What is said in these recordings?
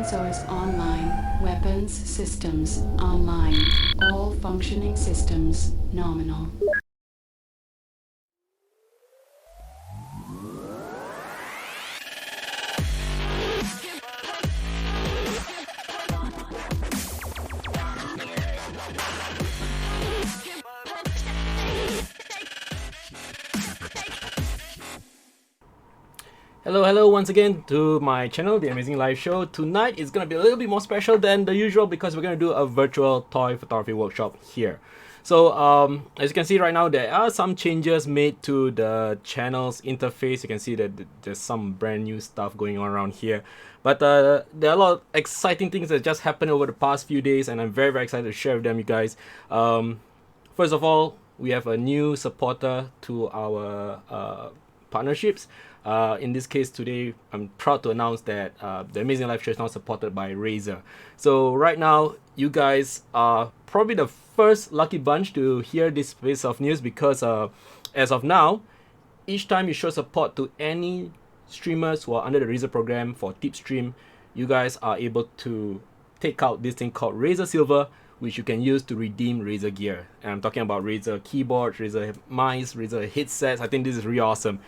source online. Weapons systems online. All functioning systems nominal. Hello once again to my channel, The Amazing Live Show. Tonight is going to be a little bit more special than the usual because we're going to do a virtual toy photography workshop here. So as you can see right now, there are some changes made to the channel's interface. You can see that there's some brand new stuff going on around here. But there are a lot of exciting things that just happened over the past few days, and I'm very excited to share with them, you guys. First of all, we have a new supporter to our partnerships. In this case today, I'm proud to announce that the Amazing Live Show is now supported by Razer. So right now, you guys are probably the first lucky bunch to hear this piece of news because as of now, each time you show support to any streamers who are under the Razer program for Tipstream, you guys are able to take out this thing called Razer Silver, which you can use to redeem Razer gear. And I'm talking about Razer keyboards, Razer mice, Razer headsets. I think this is really awesome.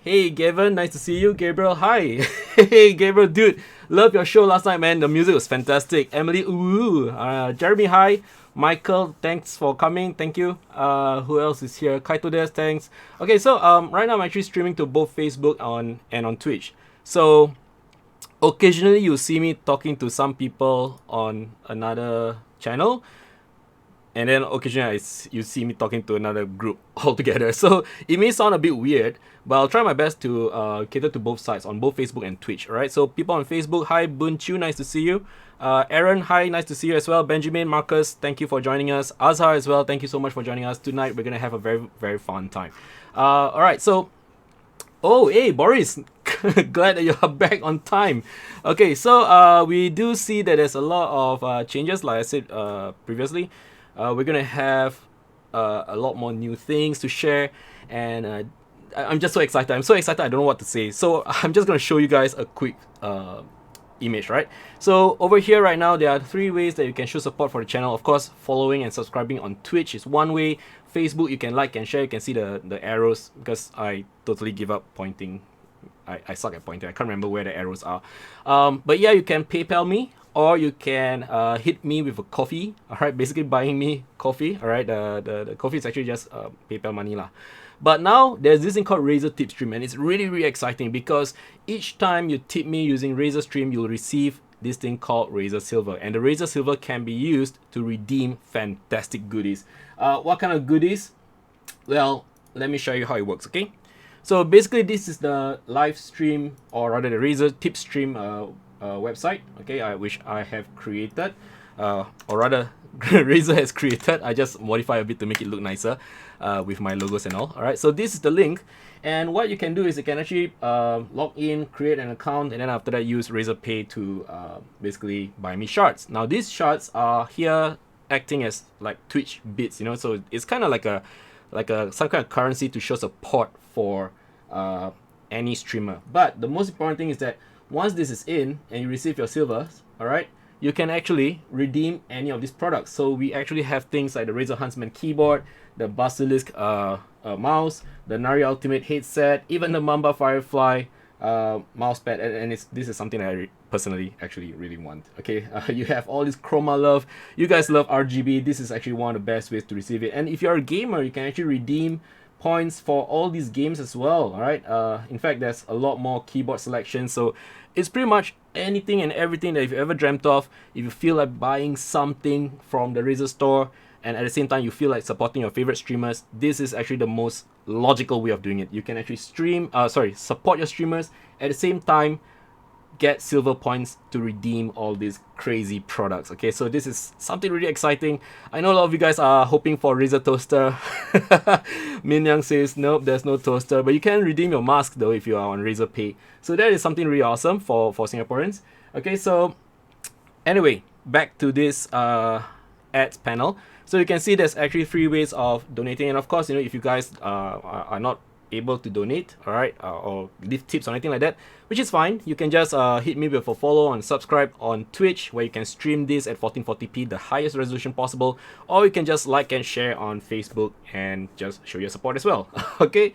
Hey Gavin, nice to see you. Gabriel, hi. Hey Gabriel, dude, love your show last night, man. The music was fantastic. Emily, ooh. Jeremy, hi. Michael, thanks for coming. Thank you. Who else is here? Kaito Des, thanks. Okay, so right now I'm actually streaming to both Facebook and on Twitch. So occasionally you'll see me talking to some people on another channel, and then occasionally you see me talking to another group altogether. So it may sound a bit weird, but I'll try my best to cater to both sides on both Facebook and Twitch. Alright, so people on Facebook, hi Bunchu, nice to see you. Aaron, hi, nice to see you as well. Benjamin, Marcus, thank you for joining us. Azhar as well, thank you so much for joining us. Tonight we're gonna have a very fun time. Alright, so oh, hey, Boris. Glad that you're back on time. Okay, so we do see that there's a lot of changes, like I said previously. We're going to have a lot more new things to share, and I'm just so excited. I'm so excited, I don't know what to say. So I'm just going to show you guys a quick image, right? So over here right now, there are 3 ways that you can show support for the channel. Of course, following and subscribing on Twitch is one way. Facebook, you can like and share. You can see the arrows, because I totally give up pointing. I suck at pointing. I can't remember where the arrows are. But yeah, you can PayPal me, or you can hit me with a coffee. All right, basically buying me coffee. All right, the coffee is actually just PayPal money lah. But now there's this thing called Razer Tipstream, and it's really exciting because each time you tip me using Razer Stream, you'll receive this thing called Razer Silver, and the Razer Silver can be used to redeem fantastic goodies. What kind of goodies? Well, let me show you how it works. Okay, so basically this is the live stream, or rather the Razer Tipstream website, okay, which I have created, or rather Razer has created. I just modify a bit to make it look nicer with my logos and all. Alright, so this is the link, and what you can do is you can actually log in, create an account, and then after that use Razer Pay to basically buy me shards. Now these shards are here acting as like Twitch bits, you know, so it's kind of like a some kind of currency to show support for any streamer. But the most important thing is that once this is in and you receive your silvers, alright, you can actually redeem any of these products. So we actually have things like the Razer Huntsman keyboard, the Basilisk mouse, the Nari Ultimate headset, even the Mamba Firefly mousepad, and this is something I personally actually really want. Okay, you have all this chroma love. You guys love RGB. This is actually one of the best ways to receive it. And if you're a gamer, you can actually redeem points for all these games as well. All right, in fact, there's a lot more keyboard selection, so it's pretty much anything and everything that you've ever dreamt of. If you feel like buying something from the Razer store, and at the same time you feel like supporting your favorite streamers, this is actually the most logical way of doing it. You can actually support your streamers, at the same time get silver points to redeem all these crazy products. Okay, so this is something really exciting. I know a lot of you guys are hoping for Razer toaster. Min Yang says nope, there's no toaster, but you can redeem your mask though if you are on Razer Pay. So that is something really awesome for Singaporeans. Okay, so anyway, back to this ads panel. So you can see there's actually 3 ways of donating, and of course, you know, if you guys are not able to donate, all right, or leave tips or anything like that, which is fine. You can just hit me with a follow and subscribe on Twitch, where you can stream this at 1440p, the highest resolution possible, or you can just like and share on Facebook and just show your support as well. Okay.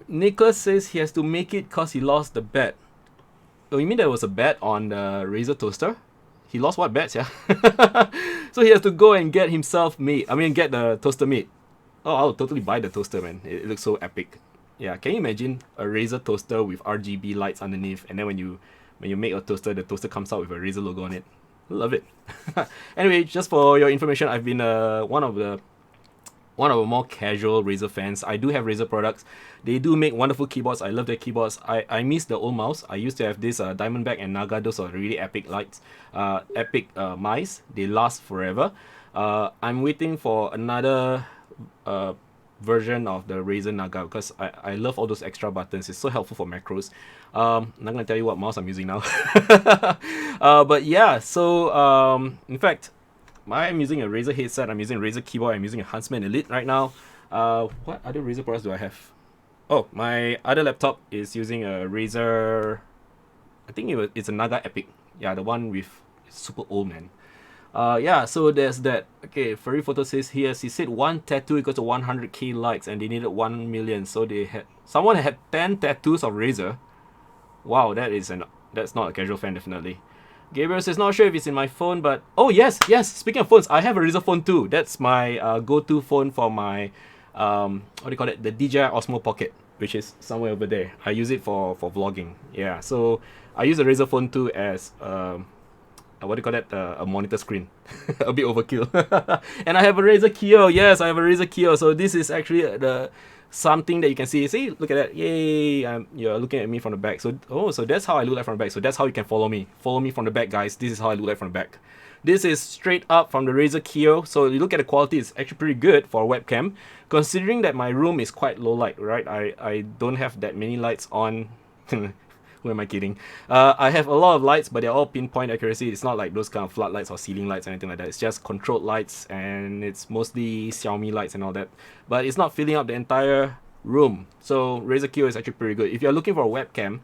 Nicholas says he has to make it because he lost the bet. Oh, you mean there was a bet on the Razer toaster? He lost what bets, yeah? So he has to go and get himself made. I mean, get the toaster made. Oh, I'll totally buy the toaster, man. It looks so epic. Yeah, can you imagine a Razer toaster with RGB lights underneath, and then when you make a toaster, the toaster comes out with a Razer logo on it. Love it. Anyway, just for your information, I've been one of the more casual Razer fans. I do have Razer products. They do make wonderful keyboards. I love their keyboards. I miss the old mouse. I used to have this Diamondback and Naga. Those are really epic lights. Epic mice. They last forever. I'm waiting for another version of the Razer Naga because I love all those extra buttons. It's so helpful for macros. I'm not gonna tell you what mouse I'm using now. But yeah, so in fact, I'm using a Razer headset, I'm using a Razer keyboard, I'm using a Huntsman Elite right now. What other Razer products do I have? Oh, my other laptop is using a Razer, I think it's a Naga Epic. Yeah, the one with super old, man. Yeah, so there's that. Okay, Furry Photo says he said one tattoo equals to 100k likes and they needed 1 million. So someone had 10 tattoos of Razer. Wow, that's not a casual fan, definitely. Gabriel says, not sure if it's in my phone, but... Oh, yes. Speaking of phones, I have a Razer phone too. That's my go-to phone for my, what do you call it? The DJI Osmo Pocket, which is somewhere over there. I use it for vlogging. Yeah, so I use the Razer phone 2 as, what do you call that? A monitor screen. A bit overkill. And I have a Razer Kio. Yes, I have a Razer Kio. So this is actually something that you can see. See, look at that. Yay, you're looking at me from the back. So that's how I look like from the back. So that's how you can follow me from the back, guys. This is how I look like from the back. This is straight up from the Razer Kio. So you look at the quality, it's actually pretty good for a webcam, considering that my room is quite low light, right? I don't have that many lights on. Who am I kidding? I have a lot of lights, but they're all pinpoint accuracy. It's not like those kind of floodlights or ceiling lights or anything like that. It's just controlled lights, and it's mostly Xiaomi lights and all that. But it's not filling up the entire room. So Razer Kio is actually pretty good. If you're looking for a webcam,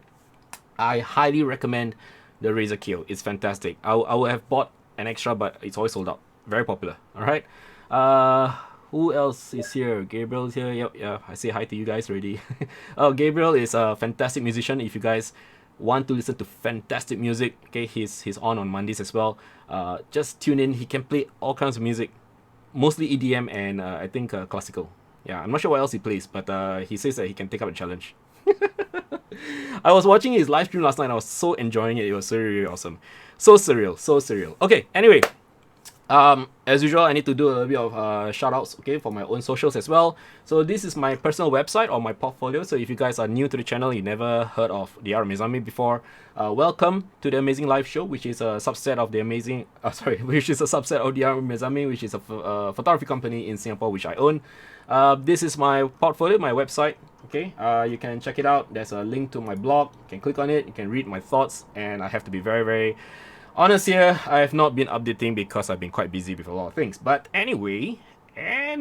I highly recommend the Razer Kio. It's fantastic. I would have bought an extra, but it's always sold out. Very popular. All right. Who else is here? Gabriel is here. Yep, yeah. I say hi to you guys already. Oh, Gabriel is a fantastic musician. If you guys want to listen to fantastic music, okay, he's on Mondays as well. Just tune in. He can play all kinds of music, mostly EDM and I think classical. Yeah, I'm not sure what else he plays, but he says that he can take up a challenge. I was watching his live stream last night and I was so enjoying it. It was really awesome. So surreal. Okay, anyway. As usual, I need to do a little bit of shout outs, okay, for my own socials as well. So this is my personal website or my portfolio. So if you guys are new to the channel, you never heard of the art of Mezame before, welcome to the Amazing Live Show, which is a subset of the which is a subset of the art of Mezame, which is a photography company in Singapore, which I own. This is my portfolio, my website. Okay, you can check it out. There's a link to my blog. You can click on it. You can read my thoughts, and I have to be very, very honest here, I have not been updating because I've been quite busy with a lot of things. But anyway, yeah,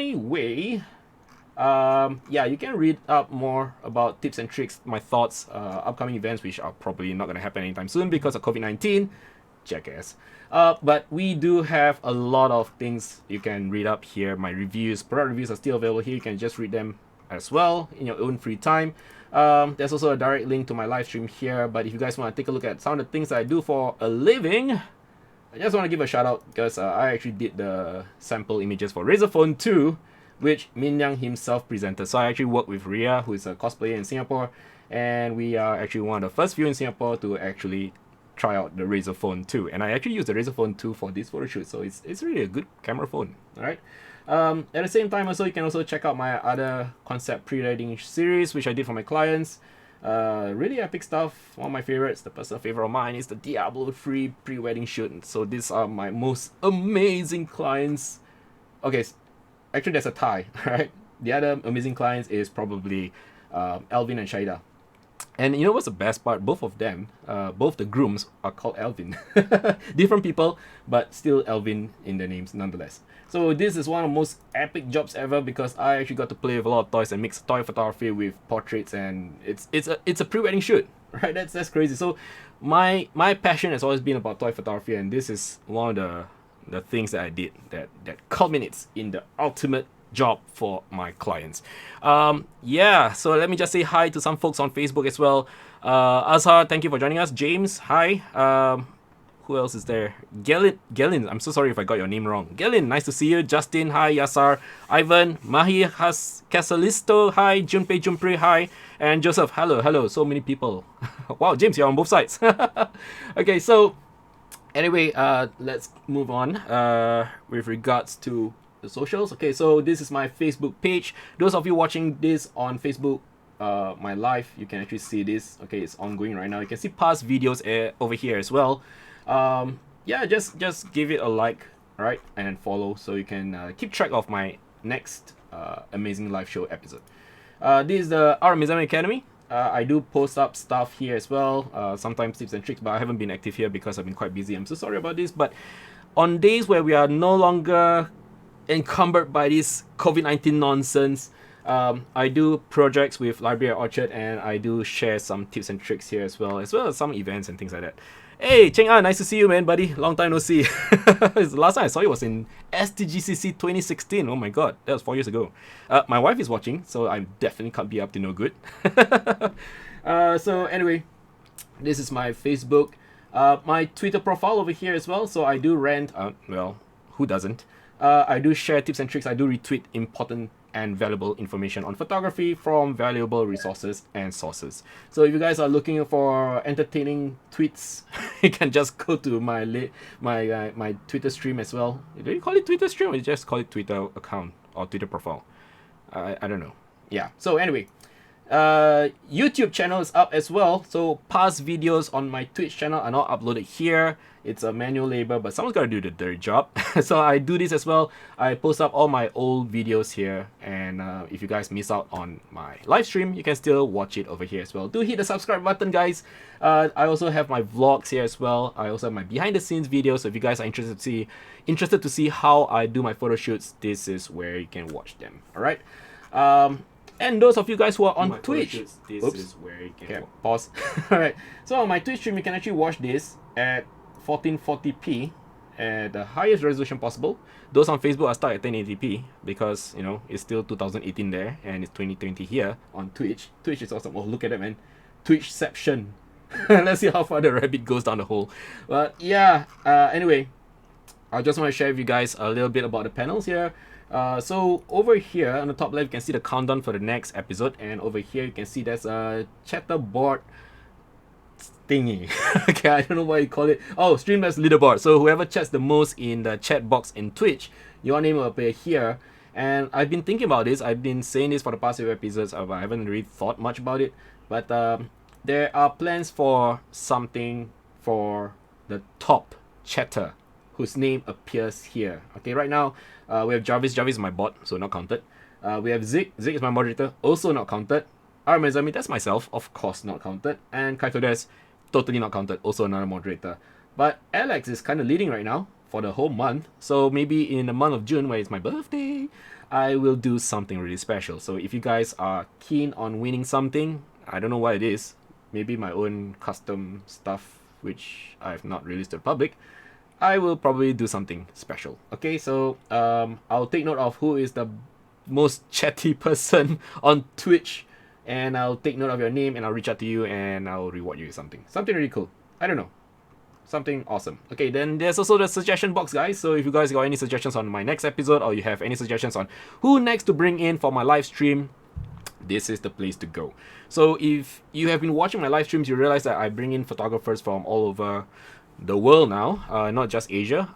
you can read up more about tips and tricks, my thoughts, upcoming events, which are probably not going to happen anytime soon because of COVID-19. Jackass. But we do have a lot of things you can read up here. My reviews, product reviews are still available here. You can just read them as well in your own free time. There's also a direct link to my live stream here, but if you guys want to take a look at some of the things that I do for a living, I just want to give a shout out because I actually did the sample images for Razer Phone 2, which Min Yang himself presented. So I actually work with Ria, who is a cosplayer in Singapore, and we are actually one of the first few in Singapore to actually try out the Razer Phone 2. And I actually used the Razer Phone 2 for this photo shoot, so it's really a good camera phone. Alright. At the same time, also you can also check out my other concept pre-wedding series, which I did for my clients. Really epic stuff. One of my favorites, the personal favorite of mine, is the Diablo 3 pre-wedding shoot. So these are my most amazing clients. Okay, actually there's a tie, right? The other amazing clients is probably Alvin and Shaida. And you know what's the best part? Both of them, both the grooms are called Alvin. Different people, but still Alvin in their names nonetheless. So this is one of the most epic jobs ever because I actually got to play with a lot of toys and mix toy photography with portraits, and it's a pre-wedding shoot, right? That's crazy. So my passion has always been about toy photography, and this is one of the things that I did that culminates in the ultimate job for my clients. Yeah, so let me just say hi to some folks on Facebook as well. Azhar, thank you for joining us. James, hi. Who else is there? Gelin, I'm so sorry if I got your name wrong. Gelin, nice to see you. Justin, hi. Yasar, Ivan, Mahi Casalisto, hi. Junpei, hi. And Joseph, hello. So many people. Wow, James, you're on both sides. Okay, so anyway, let's move on with regards to the socials. Okay, so this is my Facebook page. Those of you watching this on Facebook, my live, you can actually see this. Okay, it's ongoing right now. You can see past videos over here as well. Yeah, just give it a like, right, and follow so you can keep track of my next amazing live show episode. This is our Mezame Academy. I do post up stuff here as well, sometimes tips and tricks, but I haven't been active here because I've been quite busy. I'm so sorry about this, but on days where we are no longer encumbered by this COVID-19 nonsense, I do projects with Library at Orchard, and I do share some tips and tricks here as well as some events and things like that. Hey, Cheng Ah, nice to see you, man, buddy. Long time no see. The last time I saw you was in STGCC 2016. Oh my god, that was 4 years ago. My wife is watching, so I definitely can't be up to no good. So anyway, this is my Facebook. My Twitter profile over here as well. So I do rant. Well, who doesn't? I do share tips and tricks. I do retweet important and valuable information on photography from valuable resources and sources. So if you guys are looking for entertaining tweets, you can just go to my Twitter stream as well. Do you call it Twitter stream or you just call it Twitter account or Twitter profile? I don't know. Yeah. So anyway, YouTube channel is up as well. So past videos on my Twitch channel are not uploaded here. It's a manual labor, but someone's got to do the dirty job. So I do this as well. I post up all my old videos here, and if you guys miss out on my live stream, you can still watch it over here as well. Do hit the subscribe button, guys. I also have my vlogs here as well. I also have my behind the scenes videos. So if you guys are interested to see how I do my photo shoots, this is where you can watch them. All right. And those of you guys who are on Twitch, this is where you can pause. All right. So on my Twitch stream, you can actually watch this at 1440p at the highest resolution possible. Those on Facebook are stuck at 1080p because, you know, it's still 2018 there and it's 2020 here on Twitch. Twitch is awesome. Oh, look at that, man. Twitchception. Let's see how far the rabbit goes down the hole. But yeah, anyway, I just want to share with you guys a little bit about the panels here. So over here on the top left, you can see the countdown for the next episode, and over here you can see there's a chatterboard thingy. Okay, I don't know what you call it. Oh, Streamlabs leaderboard. So whoever chats the most in the chat box in Twitch, your name will appear here. And I've been thinking about this. I've been saying this for the past few episodes. I haven't really thought much about it. But there are plans for something for the top chatter whose name appears here. Okay, right now we have Jarvis. Jarvis is my bot, so not counted. We have Zig. Zig is my moderator, also not counted. Mezame, that's myself, of course not counted. And Kaitodes, totally not counted, also another moderator. But Alex is kind of leading right now for the whole month. So maybe in the month of June, where it's my birthday, I will do something really special. So if you guys are keen on winning something, I don't know what it is. Maybe my own custom stuff, which I have not released to the public. I will probably do something special. Okay, so I'll take note of who is the most chatty person on Twitch, and I'll take note of your name, and I'll reach out to you, and I'll reward you with something really cool. I don't know, something awesome. Okay, then there's also the suggestion box, guys. So if you guys got any suggestions on my next episode, or you have any suggestions on who next to bring in for my live stream, this is the place to go. So if you have been watching my live streams, you realize that I bring in photographers from all over the world now, not just Asia.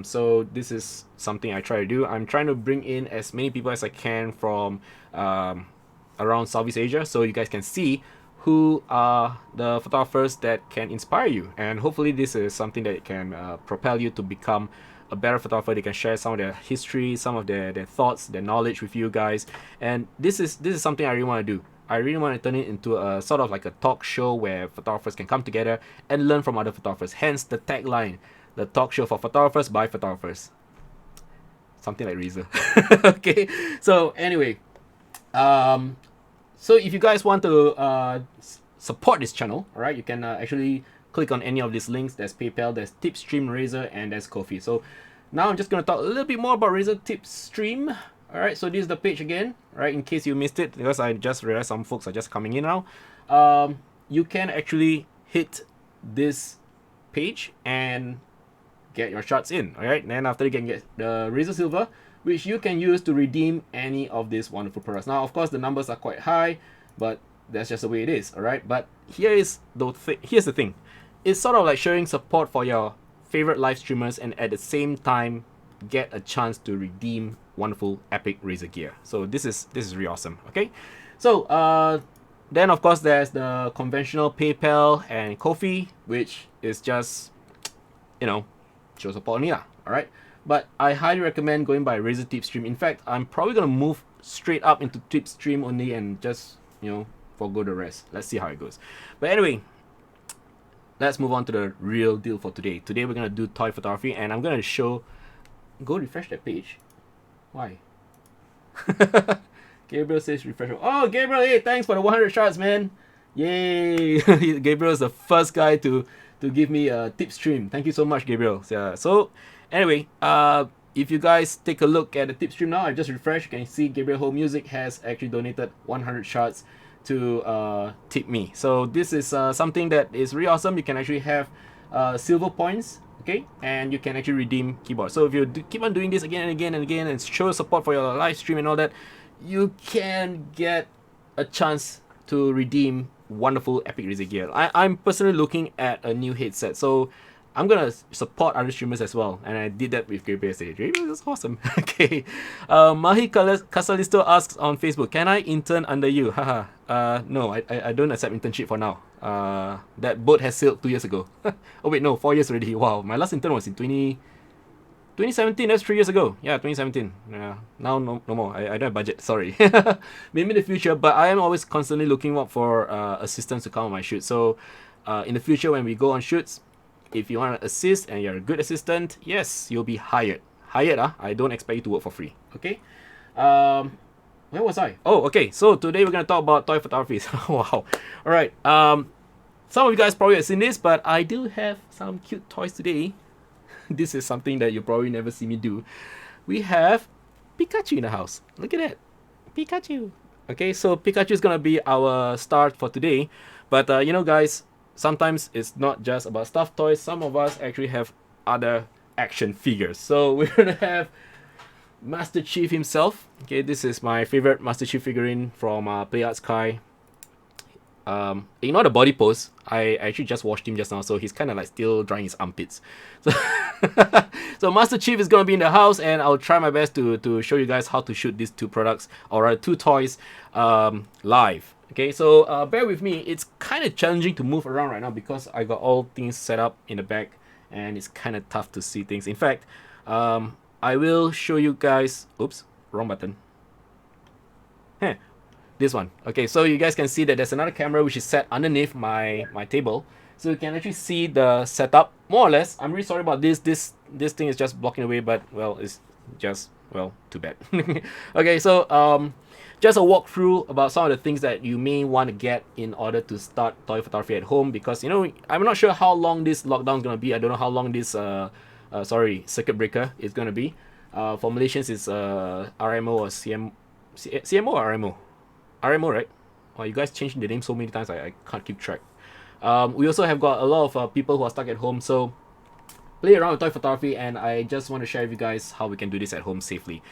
So this is something I try to do. I'm trying to bring in as many people as I can from around Southeast Asia, so you guys can see who are the photographers that can inspire you, and hopefully this is something that can propel you to become a better photographer. They can share some of their history, some of their thoughts, their knowledge with you guys, and this is something I really want to do. I really want to turn it into a sort of like a talk show where photographers can come together and learn from other photographers. Hence the tagline, the talk show for photographers by photographers. Something like Razer. Okay, so anyway, so if you guys want to support this channel, all right, you can actually click on any of these links. There's PayPal, there's Tipstream, Razer, and there's Ko-fi. So now I'm just going to talk a little bit more about Razer Tipstream. All right, so this is the page again, right? In case you missed it, because I just realized some folks are just coming in now. You can actually hit this page and get your shots in. All right, and then after you can get the Razer Silver, which you can use to redeem any of these wonderful products. Now, of course, the numbers are quite high, but that's just the way it is. All right, but here's the thing. It's sort of like showing support for your favorite live streamers, and at the same time get a chance to redeem wonderful epic Razer gear. So this is really awesome. Okay, so then of course there's the conventional PayPal and Ko-fi, which is just, you know, show support only lah. All right, but I highly recommend going by Razer Tipstream. In fact, I'm probably gonna move straight up into Tipstream only and just, you know, forgo the rest. Let's see how it goes. But anyway, let's move on to the real deal for today. Today we're gonna do toy photography, and I'm gonna show. Go refresh that page. Why? Gabriel says refresh. Oh, Gabriel, hey, thanks for the 100 shots, man. Yay! Gabriel is the first guy to give me a Tipstream. Thank you so much, Gabriel. Yeah. So anyway, if you guys take a look at the Tipstream now, I just refreshed. You can see Gabriel Home Music has actually donated 100 shots to tip me. So this is something that is really awesome. You can actually have silver points, okay, and you can actually redeem keyboard. So if you keep on doing this again and again and again and show support for your live stream and all that, you can get a chance to redeem wonderful epic Razer gear. I'm personally looking at a new headset, so I'm gonna support other streamers as well, and I did that with Gabriel yesterday. Gabriel is awesome. Okay, Mahi Casalisto asks on Facebook, can I intern under you? Haha. No, I don't accept internship for now. That boat has sailed 2 years ago. Oh wait, no, 4 years already. Wow, my last intern was in 2017. That's 3 years ago. Yeah, 2017. Yeah, now no more. I don't have budget. Sorry. Maybe in the future, but I am always constantly looking up for assistants to come on my shoots. So in the future, when we go on shoots, if you want to assist and you're a good assistant, yes, you'll be hired. I don't expect you to work for free. Okay. Where was I? Oh, okay. So today we're gonna talk about toy photography. Wow. All right. Some of you guys probably have seen this, but I do have some cute toys today. This is something that you probably never see me do. We have Pikachu in the house. Look at that, Pikachu. Okay, so Pikachu is gonna be our star for today. But you know, guys, sometimes it's not just about stuffed toys. Some of us actually have other action figures. So we're gonna have Master Chief himself. Okay, this is my favorite Master Chief figurine from Play Arts Kai. Ignore the body pose. I actually just washed him just now, so he's kind of like still drying his armpits. So, so Master Chief is gonna be in the house, and I'll try my best to show you guys how to shoot these two products, or rather two toys, live. Okay, so bear with me. It's kind of challenging to move around right now because I got all things set up in the back, and it's kind of tough to see things. In fact, I will show you guys. Oops, wrong button. This one. Okay, so you guys can see that there's another camera which is set underneath my table, so you can actually see the setup more or less. I'm really sorry about this. This thing is just blocking away, but well, it's just, well, too bad. Okay, so just a walkthrough about some of the things that you may want to get in order to start toy photography at home, because you know, I'm not sure how long this lockdown is gonna be. I don't know how long this circuit breaker is gonna be. For Malaysians, it's RMO or CMO or RMO. RMO, right? Well, you guys changed the name so many times, I can't keep track. We also have got a lot of people who are stuck at home, so play around with toy photography, and I just want to share with you guys how we can do this at home safely.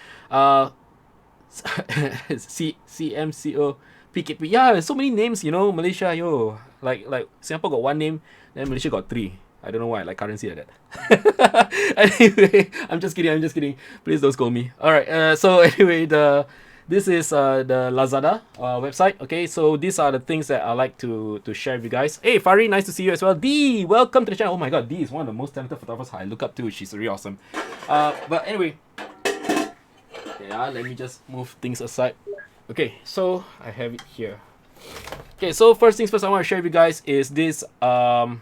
CMCO, PKP, yeah, so many names, you know, Malaysia, yo. Like Singapore got one name, then Malaysia got three. I don't know why, like currency like that. Anyway, I'm just kidding. Please don't scold me. Alright, so anyway, this is the Lazada website. Okay, so these are the things that I like to share with you guys. Hey, Fari, nice to see you as well. D, welcome to the channel. Oh my god, D is one of the most talented photographers I look up to. She's really awesome. But anyway, yeah, let me just move things aside. Okay, so I have it here. Okay, so first things first, I want to share with you guys is this what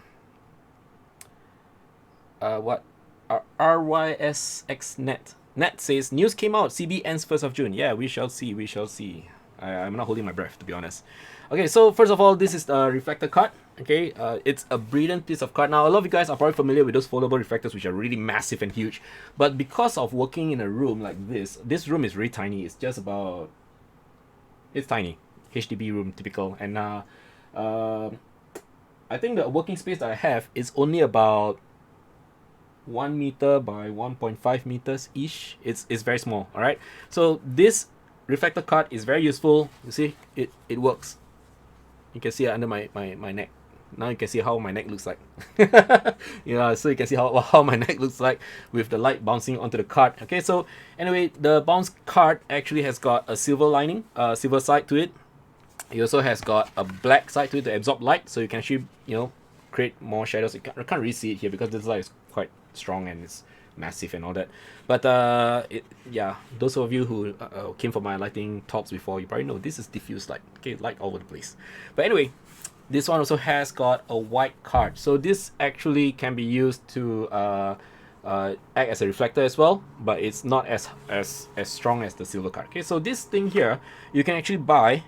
RYSX net says news came out, CB ends 1st of June. Yeah, we shall see, we shall see. I'm not holding my breath, to be honest. Okay, so first of all, this is the reflector card. Okay, it's a brilliant piece of card. Now, a lot of you guys are probably familiar with those foldable reflectors, which are really massive and huge. But because of working in a room like this room is really tiny. It's just about, it's tiny. HDB room, typical. And I think the working space that I have is only about 1 meter by 1.5 meters ish. It's very small. All right, so this reflector card is very useful. You see, it works. You can see it under my neck. Now you can see how my neck looks like. Yeah, so you can see how my neck looks like with the light bouncing onto the card. Okay, so anyway, the bounce card actually has got a silver lining, silver side to it. It also has got a black side to it to absorb light, so you can actually, you know, create more shadows. I can't really see it here because this light is quite strong and it's massive and all that. But yeah, those of you who came for my lighting talks before, you probably know this is diffuse light. Okay, light all over the place. But anyway, this one also has got a white card, so this actually can be used to act as a reflector as well, but it's not as strong as the silver card. Okay, so this thing here you can actually buy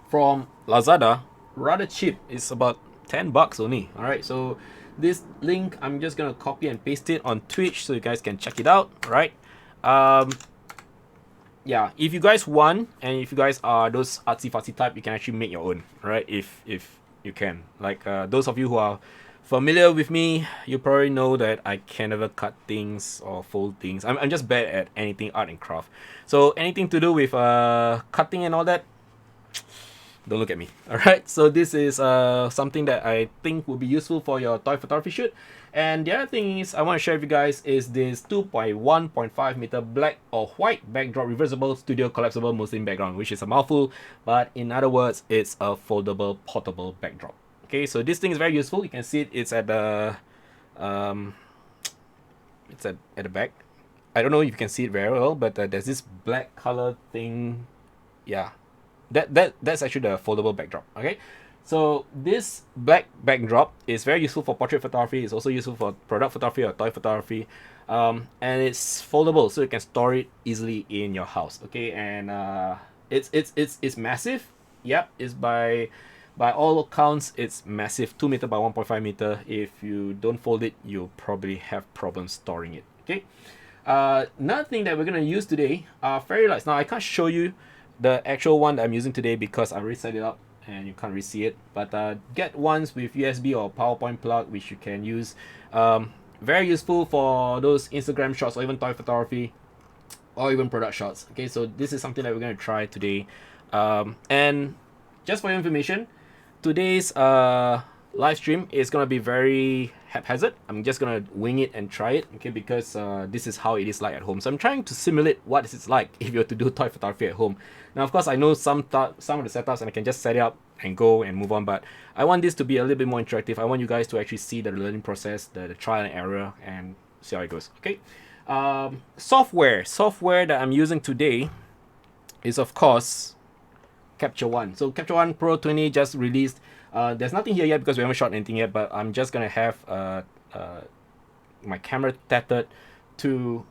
from Lazada, rather cheap. It's about 10 bucks only. All right, so this link I'm just gonna copy and paste it on Twitch so you guys can check it out. Right, yeah, if you guys want, and if you guys are those artsy fartsy type, you can actually make your own, right? If you can, like those of you who are familiar with me, you probably know that I can never cut things or fold things. I'm just bad at anything art and craft. So anything to do with cutting and all that, don't look at me. All right, so this is something that I think will be useful for your toy photography shoot. And the other thing is I want to share with you guys is this 2.1.5 meter black or white backdrop reversible studio collapsible muslin background, which is a mouthful, but in other words, it's a foldable portable backdrop. Okay, so this thing is very useful. You can see it, it's at the it's at the back. I don't know if you can see it very well, but there's this black color thing. Yeah, that's actually the foldable backdrop. Okay, so this black backdrop is very useful for portrait photography. It's also useful for product photography or toy photography, and it's foldable, so you can store it easily in your house. Okay, and it's massive. Yep, it's by all accounts it's massive, 2 meter by 1.5 meter. If you don't fold it, you'll probably have problems storing it. Okay, another thing that we're gonna use today are fairy lights. Now I can't show you the actual one that I'm using today because I already set it up and you can't really see it, but get ones with USB or PowerPoint plug which you can use. Very useful for those Instagram shots or even toy photography or even product shots. Okay, so this is something that we're going to try today, and just for your information, today's live stream is going to be very haphazard. I'm just going to wing it and try it, okay, because this is how it is like at home. So I'm trying to simulate what it's like if you're to do toy photography at home. Now, of course, I know some of the setups and I can just set it up and go and move on, but I want this to be a little bit more interactive. I want you guys to actually see the learning process, the trial and error, and see how it goes. Okay, software that I'm using today is, of course, Capture One. So Capture One Pro 20 just released. There's nothing here yet because we haven't shot anything yet, but I'm just gonna have my camera tethered to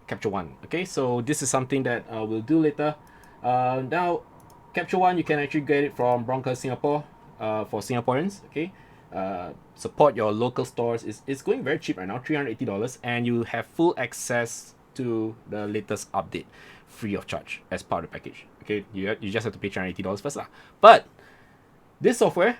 Capture One. Okay, so this is something that we'll do later. Now, Capture One, you can actually get it from Broncos Singapore for Singaporeans. Okay, support your local stores. It's going very cheap right now, $380, and you have full access to the latest update, free of charge as part of the package. Okay, you just have to pay $380 first lah. But this software,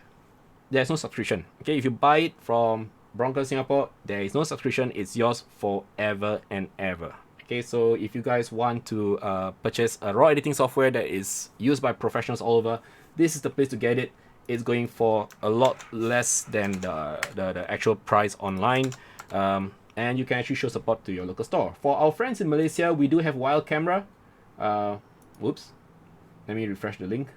there's no subscription. Okay, if you buy it from Broncos Singapore, there is no subscription. It's yours forever and ever. Okay, so if you guys want to purchase a raw editing software that is used by professionals all over, this is the place to get it. It's going for a lot less than the actual price online, and you can actually show support to your local store. For our friends in Malaysia, we do have Wild Camera. Whoops, let me refresh the link.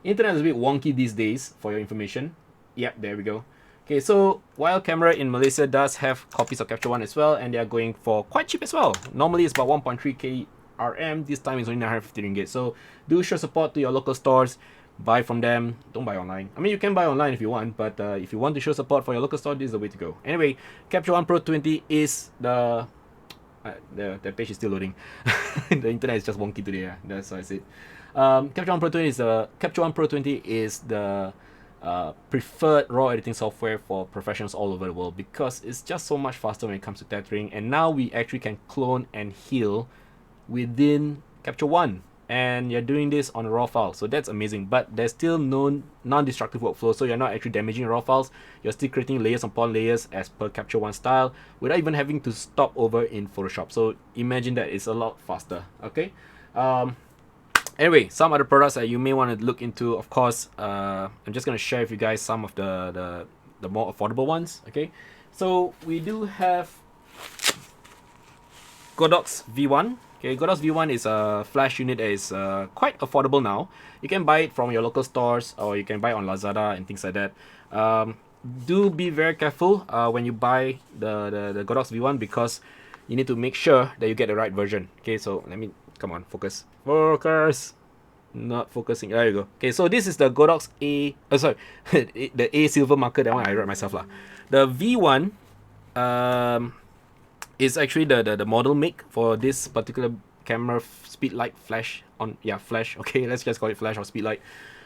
Internet is a bit wonky these days, for your information. Yep, there we go. Okay, so Wild Camera in Malaysia does have copies of Capture One as well, and they are going for quite cheap as well. Normally it's about 1.3k RM. This time is only 950 ringgit. So do show support to your local stores. Buy from them. Don't buy online. I mean, you can buy online if you want, but if you want to show support for your local store, this is the way to go. Anyway, Capture One Pro 20 is the page is still loading. The internet is just wonky today. Yeah, that's why I said. Capture One Pro 20 is the preferred raw editing software for professionals all over the world, because it's just so much faster when it comes to tethering, and now we actually can clone and heal within Capture One, and you're doing this on a raw file, so that's amazing. But there's still no non-destructive workflow, so you're not actually damaging raw files. You're still creating layers upon layers as per Capture One style without even having to stop over in Photoshop. So imagine that it's a lot faster. Okay. Anyway, some other products that you may want to look into, of course, I'm just going to share with you guys some of the more affordable ones. Okay, so we do have Godox V1. Okay, Godox V1 is a flash unit that is quite affordable now. You can buy it from your local stores, or you can buy it on Lazada and things like that. Do be very careful when you buy the Godox V1, because you need to make sure that you get the right version. Okay, so let me, come on, focus. Focus. Not focusing. There you go. Okay, so this is the Godox A. Oh, sorry, the A silver marker. That one I wrote myself lah. The V1 is actually the model make for this particular camera, speedlight flash on. Yeah, flash. Okay, let's just call it flash or speedlight.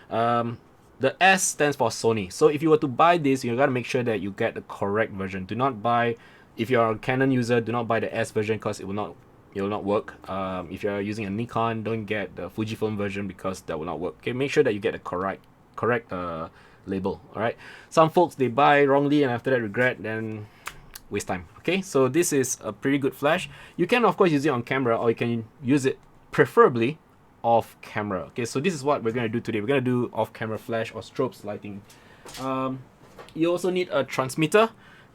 The S stands for Sony. So if you were to buy this, you gotta make sure that you get the correct version. Do not buy, if you're a Canon user, do not buy the S version, because it will not work. If you're using a Nikon, don't get the Fujifilm version, because that will not work. Okay, make sure that you get the correct label. All right. Some folks, they buy wrongly and after that regret, then waste time. Okay, so this is a pretty good flash. You can of course use it on camera, or you can use it preferably off camera. Okay, so this is what we're gonna do today. We're gonna do off camera flash or strobes lighting. You also need a transmitter.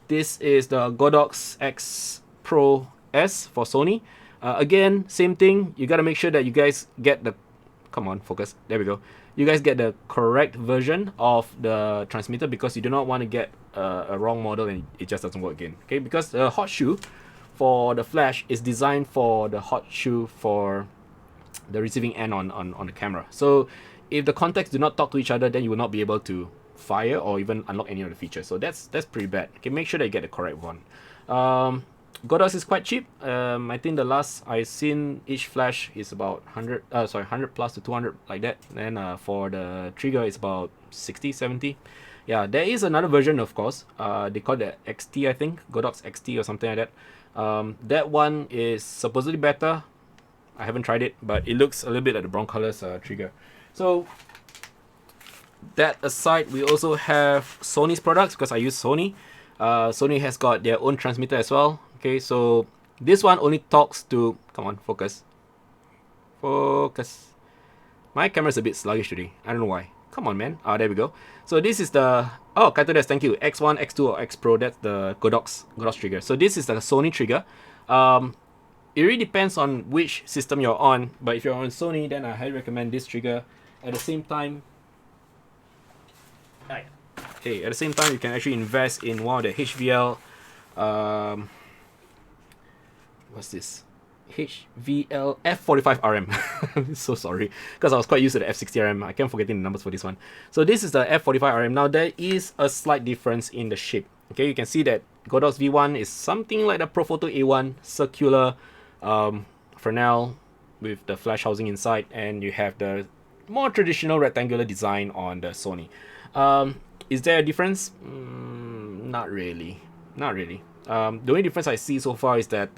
This is the Godox X Pro S for Sony. Again, same thing. You gotta make sure that you guys get the, come on, focus. There we go. You guys get the correct version of the transmitter, because you do not want to get a wrong model and it just doesn't work again. Okay, because the hot shoe for the flash is designed for the hot shoe for the receiving end on the camera. So if the contacts do not talk to each other, then you will not be able to fire or even unlock any of the features. So that's pretty bad. Okay, make sure that you get the correct one. Godox is quite cheap. I think the last I seen each flash is about 100 plus to 200, like that. Then for the trigger it's about 60, 70. Yeah, there is another version, of course. They call it XT, I think, Godox XT or something like that. That one is supposedly better. I haven't tried it, but it looks a little bit like the Broncolor's trigger. So that aside, we also have Sony's products, because I use Sony. Sony has got their own transmitter as well. Okay, so this one only talks to, come on, focus. Focus. My camera's a bit sluggish today. I don't know why. Come on, man. There we go. So this is the, oh, Kaito Des, thank you. X1, X2 or X Pro, that's the Godox trigger. So this is the Sony trigger. It really depends on which system you're on, but if you're on Sony, then I highly recommend this trigger. At the same time, hey, at the same time, you can actually invest in one of the HVL, what's this? HVL F45RM. So sorry, because I was quite used to the F60RM. I kept forgetting the numbers for this one. So this is the F45RM. Now there is a slight difference in the shape. Okay, you can see that Godox V1 is something like the Profoto A1, circular Fresnel with the flash housing inside, and you have the more traditional rectangular design on the Sony. Is there a difference? Not really. Not really. The only difference I see so far is that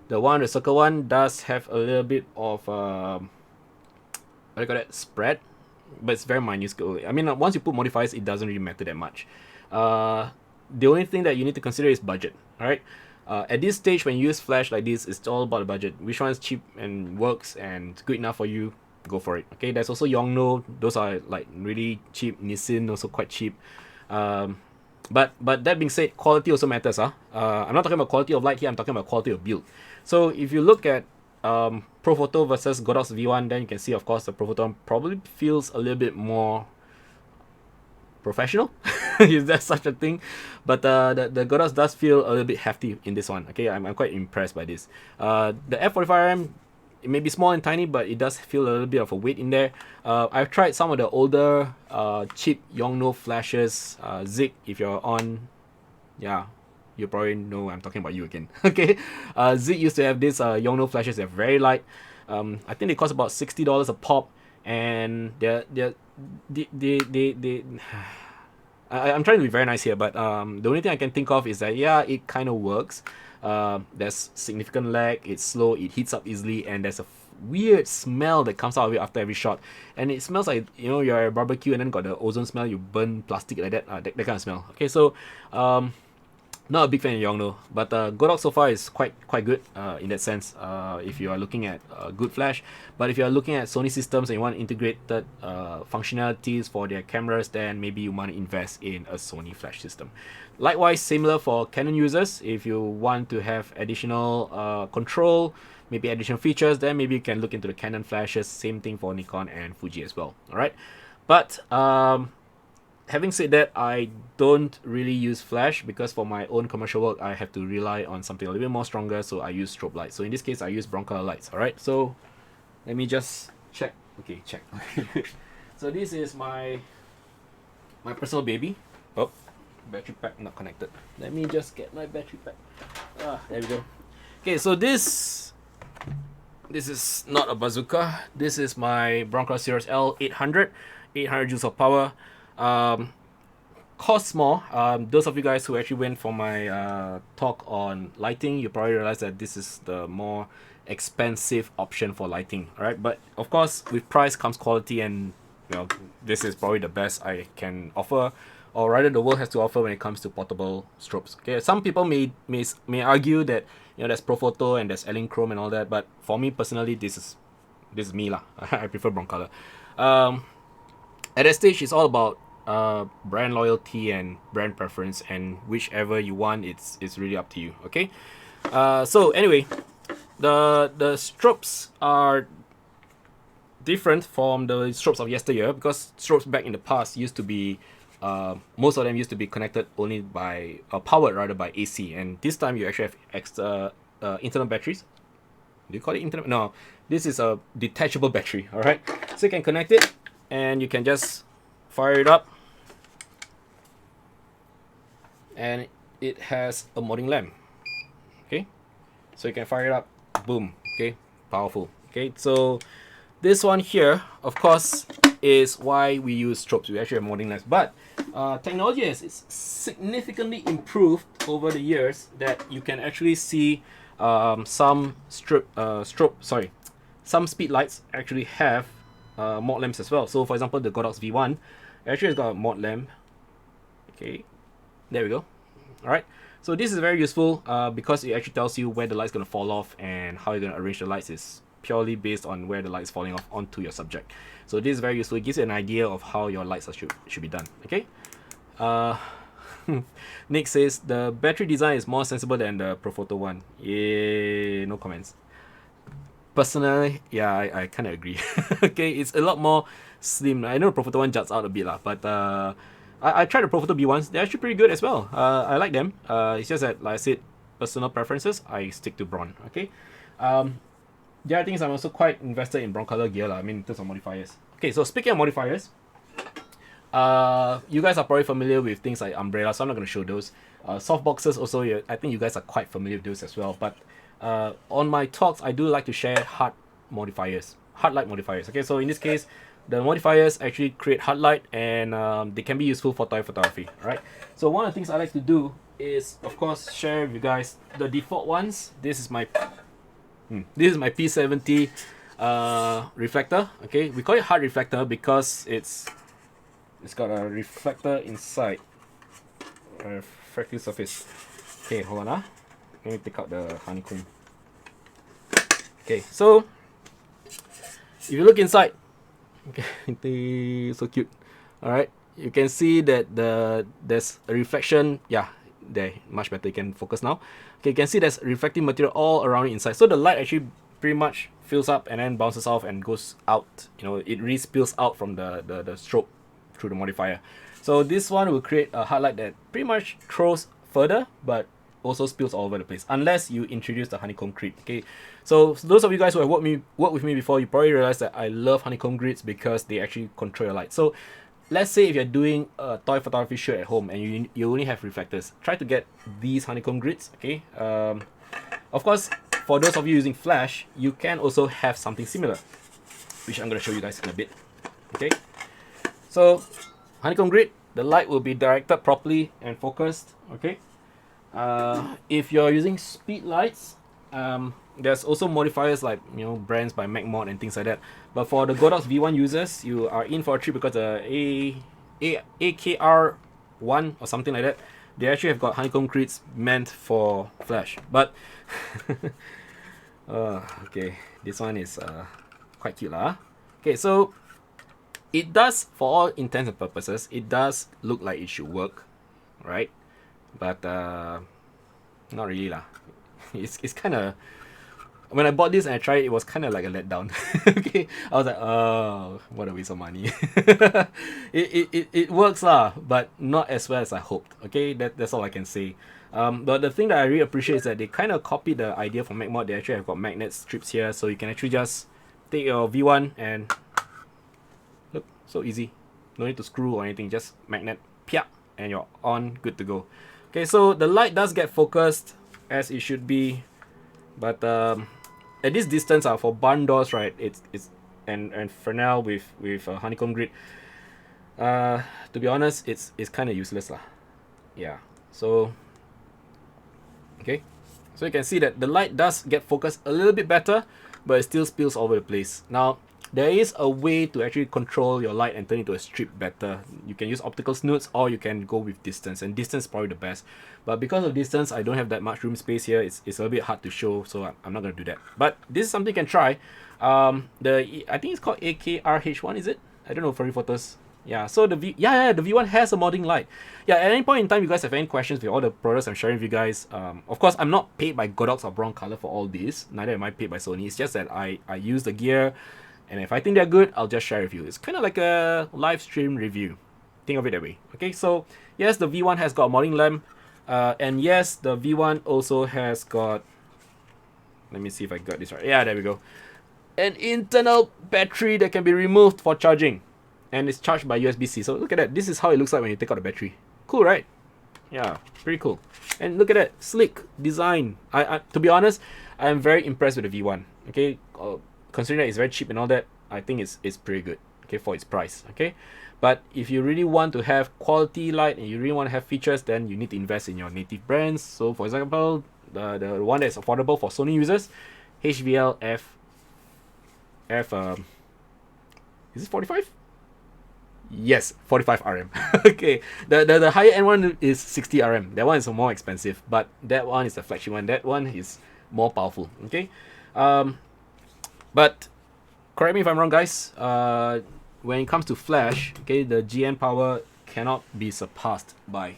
the one, the circle one, does have a little bit of what do you call that, spread, but it's very minuscule. I mean, once you put modifiers, it doesn't really matter that much. The only thing that you need to consider is budget. All right. At this stage, when you use flash like this, it's all about the budget. Which one is cheap and works and good enough for you? Go for it. Okay. There's also Yongnuo. Those are like really cheap. Nissin also quite cheap. But that being said, quality also matters. I'm not talking about quality of light here. I'm talking about quality of build. So if you look at Profoto versus Godox V1, then you can see, of course, the Profoto probably feels a little bit more professional. Is that such a thing? But the Godox does feel a little bit hefty in this one. Okay, I'm quite impressed by this. The F45RM, it may be small and tiny, but it does feel a little bit of a weight in there. I've tried some of the older cheap Yongnuo flashes. Zig, if you're on, yeah, you probably know I'm talking about you again. Okay, Zig used to have this Yongnuo flashes. They're very light. I think they cost about $60 a pop, and I'm trying to be very nice here, but the only thing I can think of is that, yeah, it kind of works. There's significant lag, it's slow, it heats up easily, and there's a weird smell that comes out of it after every shot. And it smells like, you know, you're at a barbecue and then got the ozone smell, you burn plastic like that, that kind of smell. Okay, so not a big fan of Yongnuo, but Godok so far is quite good in that sense, if you are looking at good flash. But if you are looking at Sony systems and you want integrated functionalities for their cameras, then maybe you want to invest in a Sony flash system. Likewise, similar for Canon users, if you want to have additional control, maybe additional features, then maybe you can look into the Canon flashes. Same thing for Nikon and Fuji as well. Alright, but having said that, I don't really use flash because for my own commercial work, I have to rely on something a little bit more stronger, so I use strobe lights. So in this case, I use brown color lights. Alright, so let me just check. Okay, check. So this is my personal baby. Oh, battery pack not connected. Let me just get my battery pack. There we go. Okay, so this is not a bazooka. This is my brown color Series L 800 joules of power. Costs more. Those of you guys who actually went for my talk on lighting, you probably realize that this is the more expensive option for lighting. Alright, but of course with price comes quality, and you know, this is probably the best I can offer, or rather the world has to offer when it comes to portable strobes. Okay, some people may argue that, you know, there's Profoto and there's Elinchrom and all that, but for me personally, this is me lah. I prefer brown color. At that stage, it's all about brand loyalty and brand preference, and whichever you want, it's really up to you. Okay, so anyway, the strobes are different from the strobes of yesteryear, because strobes back in the past used to be most of them used to be connected only by powered rather by AC, and this time you actually have extra internal batteries. Do you call it internal? No, this is a detachable battery. All right, so you can connect it and you can just fire it up, and it has a modding lamp. Okay, so you can fire it up, boom. Okay, powerful. Okay, so this one here, of course, is why we use strobes. We actually have modding lamps, but technology has significantly improved over the years, that you can actually see some speed lights actually have mod lamps as well. So for example, the Godox V1 actually has got a mod lamp. Okay, there we go. Alright, so this is very useful because it actually tells you where the light's going to fall off, and how you're going to arrange the lights is purely based on where the light is falling off onto your subject. So this is very useful. It gives you an idea of how your lights should be done. Okay. Nick says the battery design is more sensible than the Profoto one. Yeah, no comments. Personally, yeah, I kind of agree. Okay, it's a lot more slim. I know the Profoto one juts out a bit lah, but I tried the Profoto B1s. They're actually pretty good as well. I like them. It's just that, like I said, personal preferences, I stick to brown. Okay. The other thing is I'm also quite invested in brown color gear lah. I mean, in terms of modifiers. Okay, so speaking of modifiers, you guys are probably familiar with things like umbrella, so I'm not going to show those. Soft boxes also, I think you guys are quite familiar with those as well. But on my talks, I do like to share hard light modifiers. Okay, so in this case, the modifiers actually create hard light, and they can be useful for toy photography. Alright, so one of the things I like to do is, of course, share with you guys the default ones. This is my P70 reflector. Okay, we call it hard reflector because it's got a reflector inside, a refractive surface. Okay, hold on. Let me take out the honeycomb. Okay, so if you look inside, okay, so cute. All right, you can see that there's a reflection. Yeah, there, much better. You can focus now. Okay, you can see there's reflective material all around it inside. So the light actually pretty much fills up and then bounces off and goes out. You know, it really spills out from the strobe through the modifier. So this one will create a highlight that pretty much throws further, but also spills all over the place unless you introduce the honeycomb grid. Okay, so those of you guys who have worked with me before, you probably realize that I love honeycomb grids because they actually control your light. So let's say if you're doing a toy photography shoot at home and you only have reflectors, try to get these honeycomb grids. Okay, of course, for those of you using flash, you can also have something similar, which I'm going to show you guys in a bit. Okay, so honeycomb grid, the light will be directed properly and focused. Okay, if you're using speed lights, there's also modifiers like, you know, brands by MagMod and things like that. But for the Godox V1 users, you are in for a treat because the AKR1 or something like that, they actually have got honeycomb grids meant for flash. But okay, this one is quite cute lah. Okay, so it does, for all intents and purposes, it does look like it should work, right? But not really lah. It's kind of, when I bought this and I tried it, it was kind of like a letdown. Okay, I was like, oh, what a waste of money. it works lah, but not as well as I hoped. Okay, that's all I can say. But the thing that I really appreciate is that they kind of copied the idea from MagMod. They actually have got magnet strips here, so you can actually just take your V1 and look, so easy. No need to screw or anything, just magnet, pia, and you're on, good to go. Okay, so the light does get focused as it should be, but at this distance, for barn doors, right, it's and Fresnel with a honeycomb grid, to be honest, it's kind of useless lah. Yeah, so okay, so you can see that the light does get focused a little bit better, but it still spills all over the place. Now there is a way to actually control your light and turn it to a strip better. You can use optical snoots, or you can go with distance, and distance is probably the best. But because of distance, I don't have that much room space here. It's a little bit hard to show, so I'm not going to do that. But this is something you can try. I think it's called AKRH1, is it? I don't know, for photos. Yeah, so the V1 has a modding light. Yeah, at any point in time, you guys have any questions with all the products I'm sharing with you guys, of course, I'm not paid by Godox or Broncolor for all this. Neither am I paid by Sony. It's just that I use the gear, and if I think they're good, I'll just share with you. It's kind of like a live stream review. Think of it that way. Okay, so yes, the V1 has got a modding lamp. And yes, the V1 also has got, let me see if I got this right. Yeah, there we go. An internal battery that can be removed for charging. And it's charged by USB-C. So look at that. This is how it looks like when you take out the battery. Cool, right? Yeah, pretty cool. And look at that. Sleek design. To be honest, I'm very impressed with the V1. Okay, considering that it's very cheap and all that, I think it's pretty good. Okay, for its price. Okay, but if you really want to have quality light and you really want to have features, then you need to invest in your native brands. So for example, the one that's affordable for Sony users, HVL is it 45? Yes, 45 RM. Okay, the higher end one is 60 RM. That one is more expensive, but that one is the flagship one. That one is more powerful. Okay, but correct me if I'm wrong, guys. When it comes to flash, okay, the GN power cannot be surpassed by,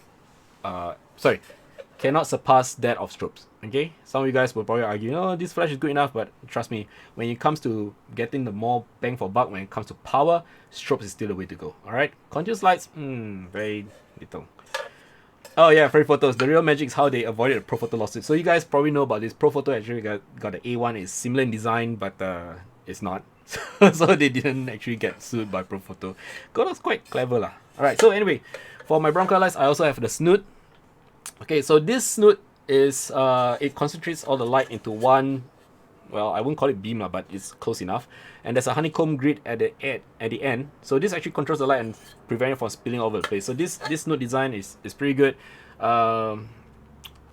cannot surpass that of strobes. Okay, some of you guys will probably argue, oh, this flash is good enough, but trust me, when it comes to getting the more bang for buck, when it comes to power, strobes is still the way to go. All right, continuous lights, very little. Oh yeah, for photos, the real magic is how they avoided a Profoto lawsuit. So you guys probably know about this. Profoto actually got the A1, is similar in design, but it's not. So they didn't actually get sued by Profoto. Godox quite clever lah. Alright, so anyway, for my brown color lights, I also have the snoot. Okay, so this snoot is it concentrates all the light into one, well, I wouldn't call it beam lah, but it's close enough. And there's a honeycomb grid at the end. So this actually controls the light and prevents it from spilling all over the place. So this snoot design is pretty good.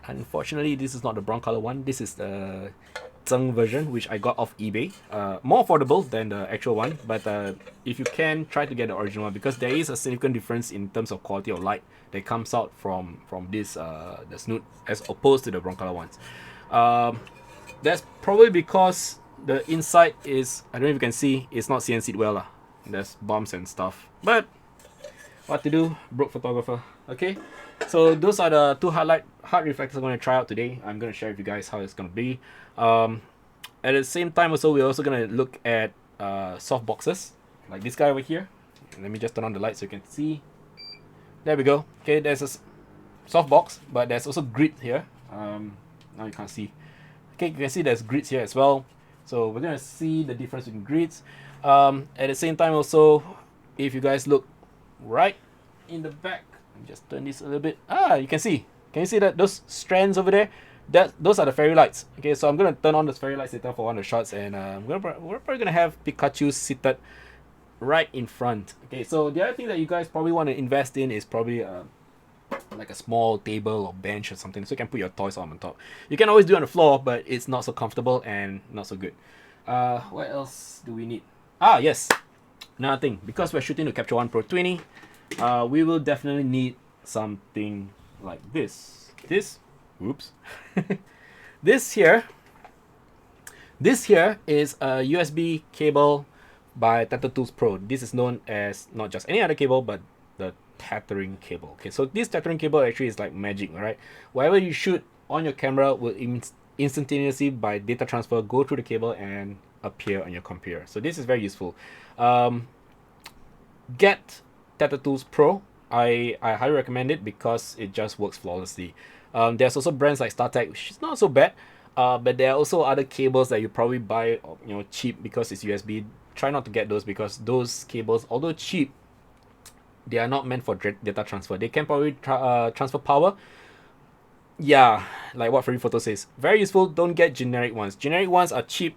Unfortunately, this is not the brown color one. This is the Zeng version, which I got off eBay. More affordable than the actual one, but if you can, try to get the original one, because there is a significant difference in terms of quality of light that comes out from this the snoot as opposed to the brown color ones. That's probably because the inside is, I don't know if you can see, it's not CNC'd well lah. There's bumps and stuff, but what to do, broke photographer. Okay, so those are the two hard reflectors I'm going to try out today. I'm going to share with you guys how it's going to be. At the same time also, we're also going to look at soft boxes like this guy over here. Let me just turn on the light so you can see. There we go. Okay, there's a soft box, but there's also grid here. Now you can't see. Okay, you can see there's grids here as well. So we're gonna see the difference between grids. At the same time also, if you guys look right in the back, let me just turn this a little bit. You can see. Can you see that those strands over there? Those are the fairy lights. Okay, so I'm gonna turn on the fairy lights later for one of the shots, and we're probably gonna have Pikachu seated right in front. Okay, so the other thing that you guys probably want to invest in is probably like a small table or bench or something, so you can put your toys on top. You can always do it on the floor, but it's not so comfortable and not so good. What else do we need? Yes, another thing, because we're shooting the Capture One Pro 20, we will definitely need something like this. Oops. This here is a USB cable by Tata Tools Pro. This is known as not just any other cable, but the tethering cable. Okay, so this tethering cable actually is like magic, right? Whatever you shoot on your camera will instantaneously, by data transfer, go through the cable and appear on your computer. So this is very useful. Get Tata Tools Pro. I highly recommend it because it just works flawlessly. There's also brands like StarTech, which is not so bad, but there are also other cables that you probably buy, cheap because it's USB. Try not to get those, because those cables, although cheap, they are not meant for data transfer. They can probably transfer power. Yeah, like what Free Photo says. Very useful. Don't get generic ones. Generic ones are cheap,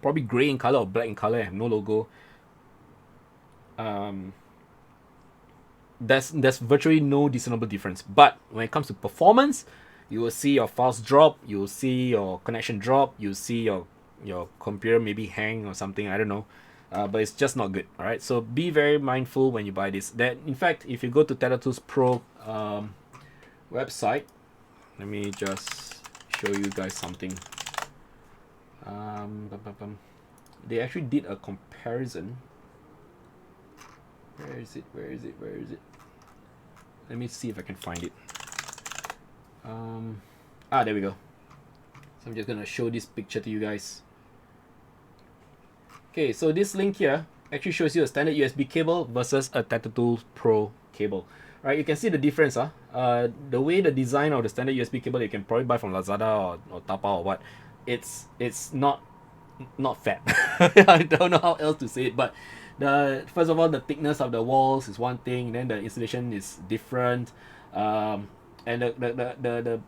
probably gray in color or black in color, and have no logo. There's virtually no discernible difference. But when it comes to performance, you will see your files drop, you will see your connection drop, you'll see your computer maybe hang or something, I don't know. But it's just not good. All right, so be very mindful when you buy this. That, in fact, if you go to Tata Tools Pro website, let me just show you guys something. They actually did a comparison. Where is it? Let me see if I can find it. There we go. So I'm just gonna show this picture to you guys. Okay, so this link here actually shows you a standard USB cable versus a Tata Tools Pro cable. Right, you can see the difference. The way the design of the standard USB cable you can probably buy from Lazada or Taobao or what, it's not fat. I don't know how else to say it, but first of all, the thickness of the walls is one thing, then the installation is different, and the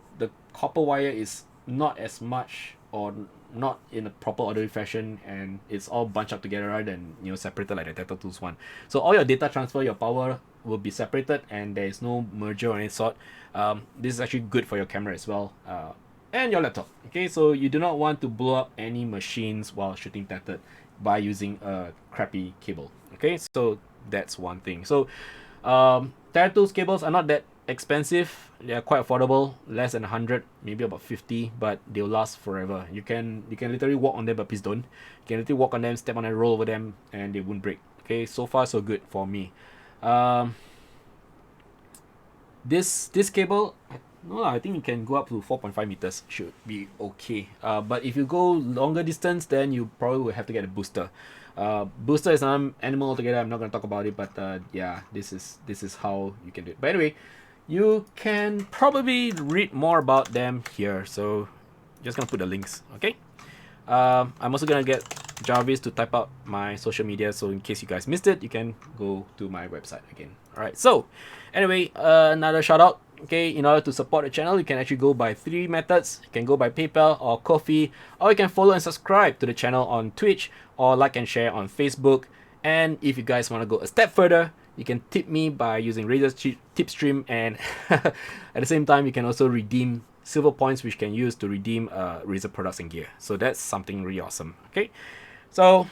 copper wire is not as much, or not in a proper orderly fashion, and it's all bunched up together rather than separated like the Tata Tools one. So all your data transfer, your power will be separated, and there is no merger or any sort. This is actually good for your camera as well, and your laptop. Okay, so you do not want to blow up any machines while shooting tethered by using a crappy cable. Okay, so that's one thing. So Tata Tools cables are not that expensive. They are quite affordable, less than 100, maybe about 50, but they'll last forever. You can literally walk on them, but please don't. You can literally walk on them, step on them, roll over them, and they won't break. Okay, so far so good for me. This cable, no, I think you can go up to 4.5 meters, should be okay. But if you go longer distance, then you probably will have to get a booster. Booster is an animal altogether. I'm not going to talk about it, but yeah, this is how you can do it. But anyway, you can probably read more about them here, so just gonna put the links. Okay, I'm also gonna get Jarvis to type out my social media, so in case you guys missed it, you can go to my website again. All right, so anyway, another shout out. Okay, in order to support the channel, you can actually go by 3 methods. You can go by PayPal or Ko-fi, or you can follow and subscribe to the channel on Twitch, or like and share on Facebook. And if you guys want to go a step further, you can tip me by using Razor's Tipstream, and at the same time, you can also redeem silver points, which you can use to redeem Razer products and gear. So that's something really awesome. Okay, so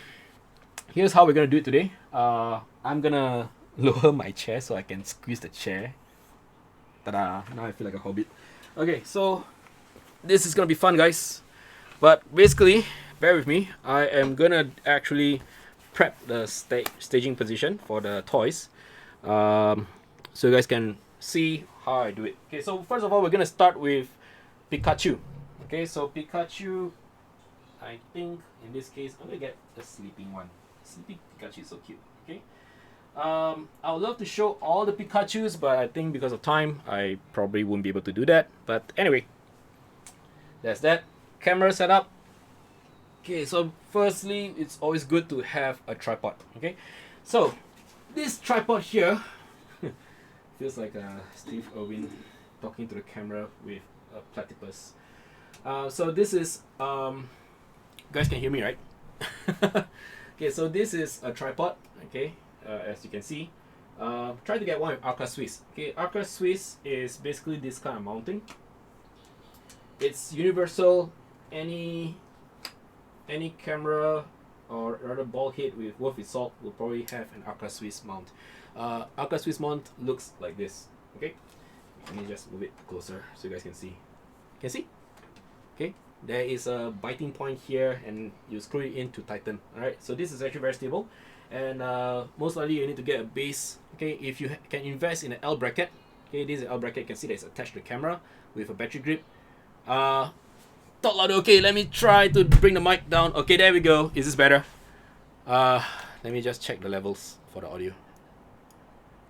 here's how we're gonna do it today. I'm gonna lower my chair so I can squeeze the chair. Ta-da! Now I feel like a hobbit. Okay, so this is gonna be fun, guys. But basically, bear with me. I am gonna actually prep the staging position for the toys, so you guys can see how I do it. Okay, so first of all, we're gonna start with Pikachu. Okay, so Pikachu, I think in this case I'm gonna get the sleeping one. Sleeping Pikachu is so cute. Okay. I would love to show all the Pikachus, but I think because of time, I probably won't be able to do that. But anyway, There's that. Camera setup. Okay, so firstly, it's always good to have a tripod. Okay, so this tripod here feels like Steve Irwin talking to the camera with a platypus. So this is you guys can hear me, right? Okay, so this is a tripod. Okay, as you can see, try to get one with Arca Swiss. Okay, Arca Swiss is basically this kind of mounting. It's universal. Any camera or rather ball head with worth its salt will probably have an Arca Swiss mount. Arca Swiss mount looks like this. Okay, let me just move it closer so you guys can see. Can see? Okay, there is a biting point here, and you screw it in to tighten. All right, so this is actually very stable, and most likely you need to get a base. Okay, if you can invest in an L bracket. Okay, this is an L bracket. You can see that it's attached to the camera with a battery grip. Talk louder. Okay, let me try to bring the mic down. Okay, there we go. Is this better? Let me just check the levels for the audio.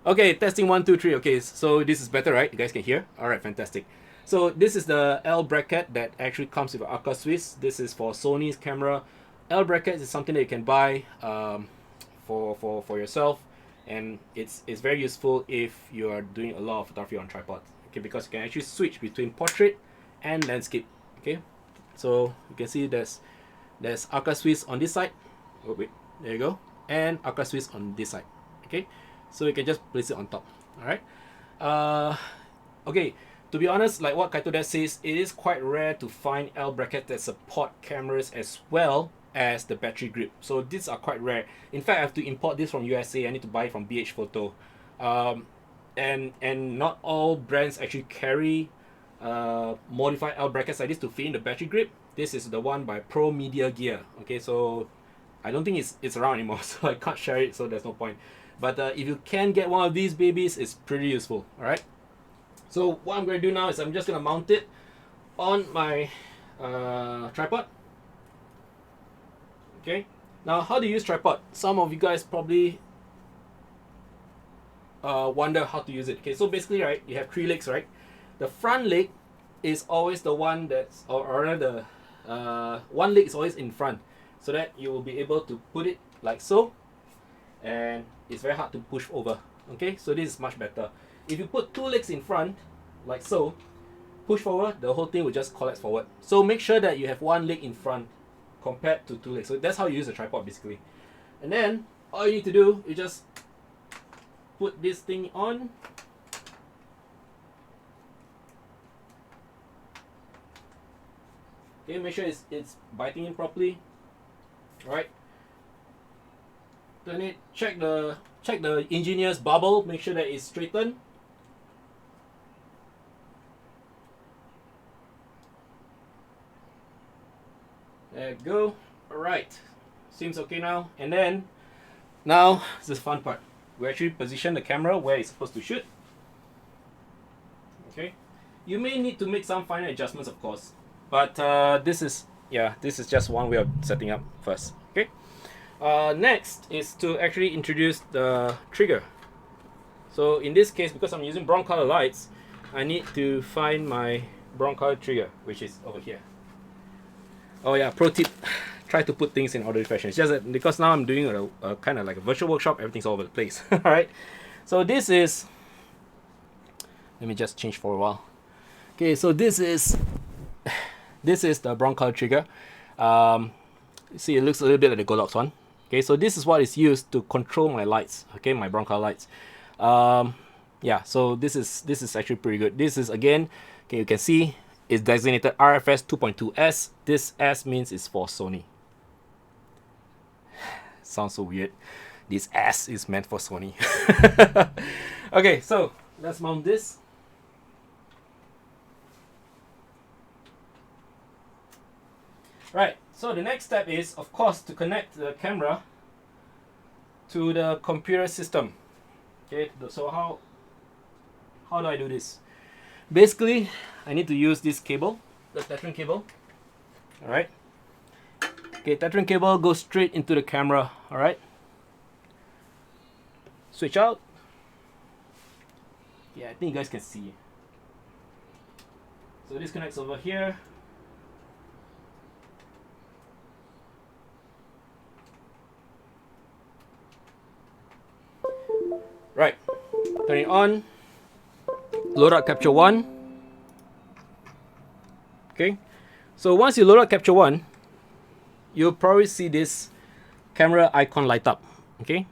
Okay, testing 1, 2, 3. Okay, so this is better, right? You guys can hear? All right, fantastic. So this is the L bracket that actually comes with Arca Swiss. This is for Sony's camera. L brackets is something that you can buy for yourself, and it's very useful if you are doing a lot of photography on tripod. Okay, because you can actually switch between portrait and landscape. Okay, so you can see there's Arca Swiss on this side. Oh wait, there you go, and Arca Swiss on this side. Okay, so you can just place it on top. All right. Okay. To be honest, like what Kaito Dad says, it is quite rare to find L brackets that support cameras as well as the battery grip. So these are quite rare. In fact, I have to import this from USA. I need to buy it from BH Photo. And not all brands actually carry modified L brackets like this to fit in the battery grip. This is the one by Pro Media Gear. Okay, so I don't think it's around anymore, so I can't share it, so there's no point. But if you can get one of these babies, it's pretty useful. All right. So what I'm going to do now is I'm just going to mount it on my tripod. Okay. Now, how to use tripod? Some of you guys probably wonder how to use it. Okay, so basically, right, you have 3 legs, right? The front leg is always the one that's, or rather, one leg is always in front, so that you will be able to put it like so, and it's very hard to push over. Okay, so this is much better. If you put 2 legs in front, like so, push forward, the whole thing will just collapse forward. So make sure that you have 1 leg in front compared to 2 legs. So that's how you use a tripod basically. And then all you need to do is just put this thing on. Okay, make sure it's biting in properly. Alright. Turn it, check the engineer's bubble, make sure that it's straightened. There you go. Alright. Seems okay now. And then now this is the fun part. We actually position the camera where it's supposed to shoot. Okay. You may need to make some finer adjustments, of course. But this is just one way of setting up first. Okay. Next is to actually introduce the trigger. So in this case, because I'm using brown color lights, I need to find my brown color trigger, which is over here. Oh yeah, pro tip, try to put things in orderly fashion. It's just that because now I'm doing a kind of like a virtual workshop, everything's all over the place. Alright, so this is, let me just change for a while. Okay, so this is the brown color trigger. See, it looks a little bit like the Godox one. Okay, so this is what is used to control my lights. Okay, my brown color lights. Yeah, so this is actually pretty good. This is again, okay, you can see it's designated RFS 2.2S. This S means it's for Sony. Sounds so weird. This S is meant for Sony. Okay, so let's mount this. Right, so the next step is, of course, to connect the camera to the computer system. Okay, so how do I do this? Basically, I need to use this cable, the Tetran cable. Alright. Okay, Tetran cable goes straight into the camera. Alright. Switch out. Yeah, I think you guys can see. So this connects over here. Turn it on. Load up Capture One. Okay. So once you load up Capture One, you'll probably see this camera icon light up. Okay.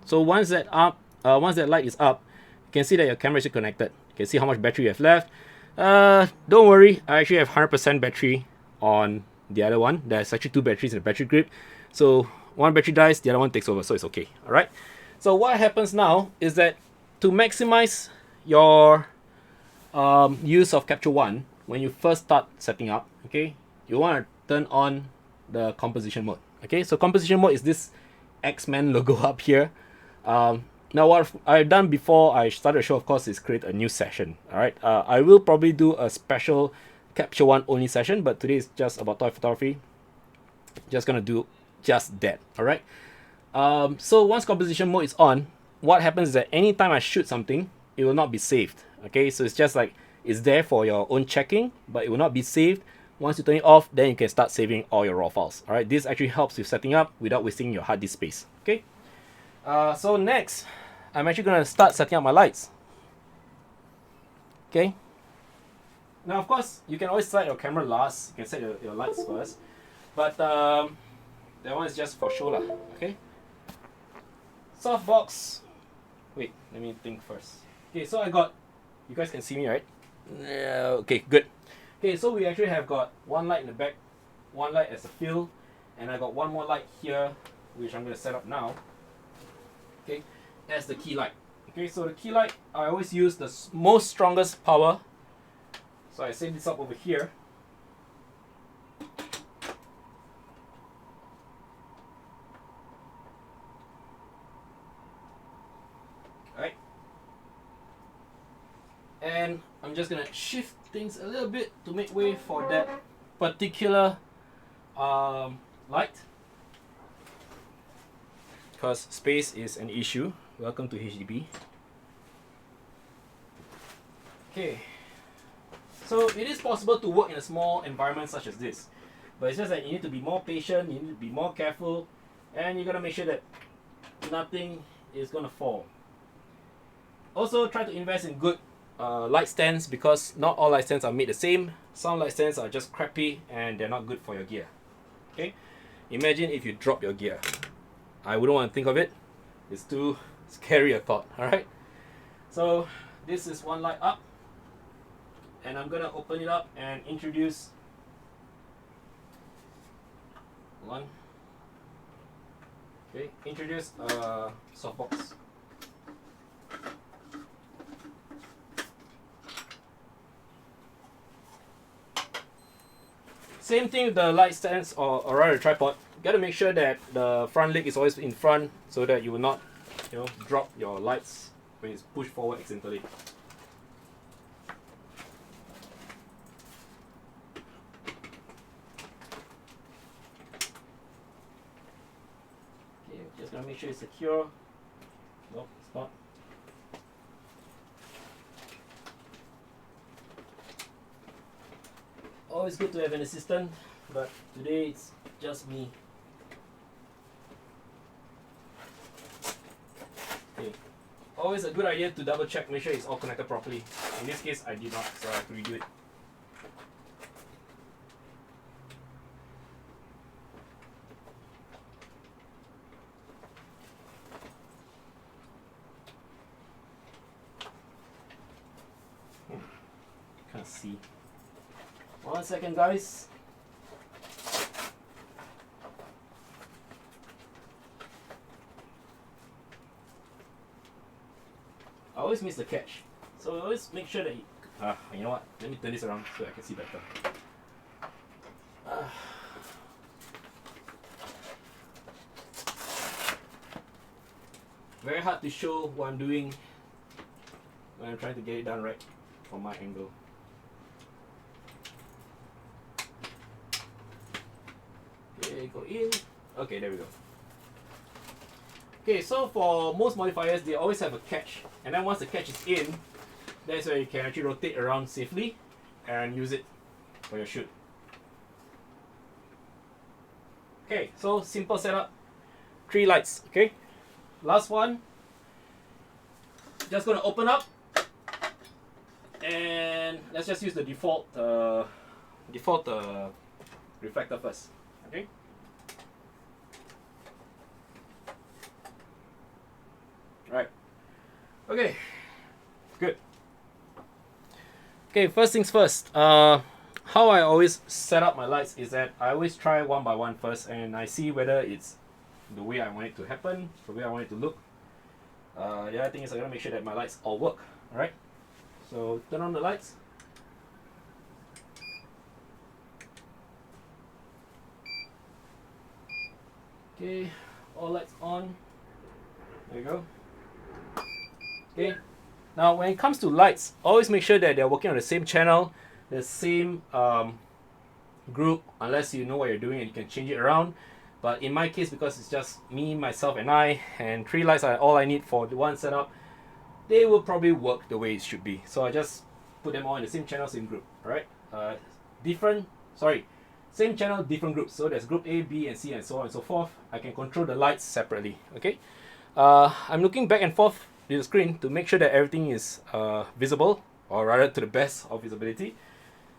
So once that light is up, you can see that your camera is connected. You can see how much battery you have left. Don't worry, I actually have 100% battery on the other one. There's actually 2 batteries in the battery grip. So one battery dies, the other one takes over, so it's okay. All right. So what happens now is that to maximize your use of Capture One, when you first start setting up, okay, you want to turn on the composition mode. Okay, so composition mode is this X-Men logo up here. Now what I've done before I started the show, of course, is create a new session. All right, I will probably do a special Capture One only session, but today is just about toy photography. Just gonna do just that. All right. So once composition mode is on, what happens is that anytime I shoot something, it will not be saved. Okay, so it's just like it's there for your own checking, but it will not be saved. Once you turn it off, then you can start saving all your raw files. All right, this actually helps with setting up without wasting your hard disk space. Okay. So next, I'm actually gonna start setting up my lights. Okay. Now, of course, you can always set your camera last. You can set your lights first, but that one is just for show lah. Okay. Softbox. Wait, let me think first. Okay, so I got. You guys can see me, right? Okay, good. Okay, so we actually have got one light in the back, one light as a fill, and I got one more light here, which I'm going to set up now. Okay, as the key light. Okay, so the key light, I always use the most strongest power. So I set this up over here. Alright. And I'm just going to shift things a little bit to make way for that particular light. Because space is an issue. Welcome to HDB. Okay. So it is possible to work in a small environment such as this. But it's just that you need to be more patient, you need to be more careful, and you gotta make sure that nothing is gonna fall. Also, try to invest in good light stands, because not all light stands are made the same. Some light stands are just crappy and they're not good for your gear. Okay? Imagine if you drop your gear. I wouldn't want to think of it. It's too scary a thought. Alright? So this is one light up. And I'm gonna open it up and introduce one. Okay, introduce a softbox. Same thing with the light stands or rather the tripod. You gotta make sure that the front leg is always in front so that you will not, drop your lights when it's pushed forward accidentally. Okay, just gonna make sure it's secure. Nope, it's not. Always good to have an assistant, but today it's just me. Okay. Always a good idea to double check, make sure it's all connected properly. In this case, I did not, so I have to redo it. Can't see. 1 second, guys. I always miss the catch, so always make sure that you know what? Let me turn this around so I can see better. Very hard to show what I'm doing when I'm trying to get it done right from my angle. Okay, go in. Okay, there we go. Okay, so for most modifiers, they always have a catch, and then once the catch is in, that's where you can actually rotate around safely and use it for your shoot. Okay, so simple setup. 3 lights. Okay, last one. just going to open up, and let's just use the default reflector first. Okay. Right. Okay. Good. Okay. First things first. How I always set up my lights is that I always try one by one first, and I see whether it's the way I want it to happen, the way I want it to look. The other thing is I gotta make sure that my lights all work. All right. So turn on the lights. Okay, all lights on. There you go. Okay. Now when it comes to lights, always make sure that they're working on the same channel, the same group, unless you know what you're doing and you can change it around. But in my case, because it's just me, myself, and I, and 3 lights are all I need for the one setup, they will probably work the way it should be. So I just put them all in the same channel, same group. Alright? Same channel, different groups. So there's group A, B, and C, and so on and so forth. I can control the lights separately. Okay? I'm looking back and forth to the screen to make sure that everything is visible, or rather to the best of visibility.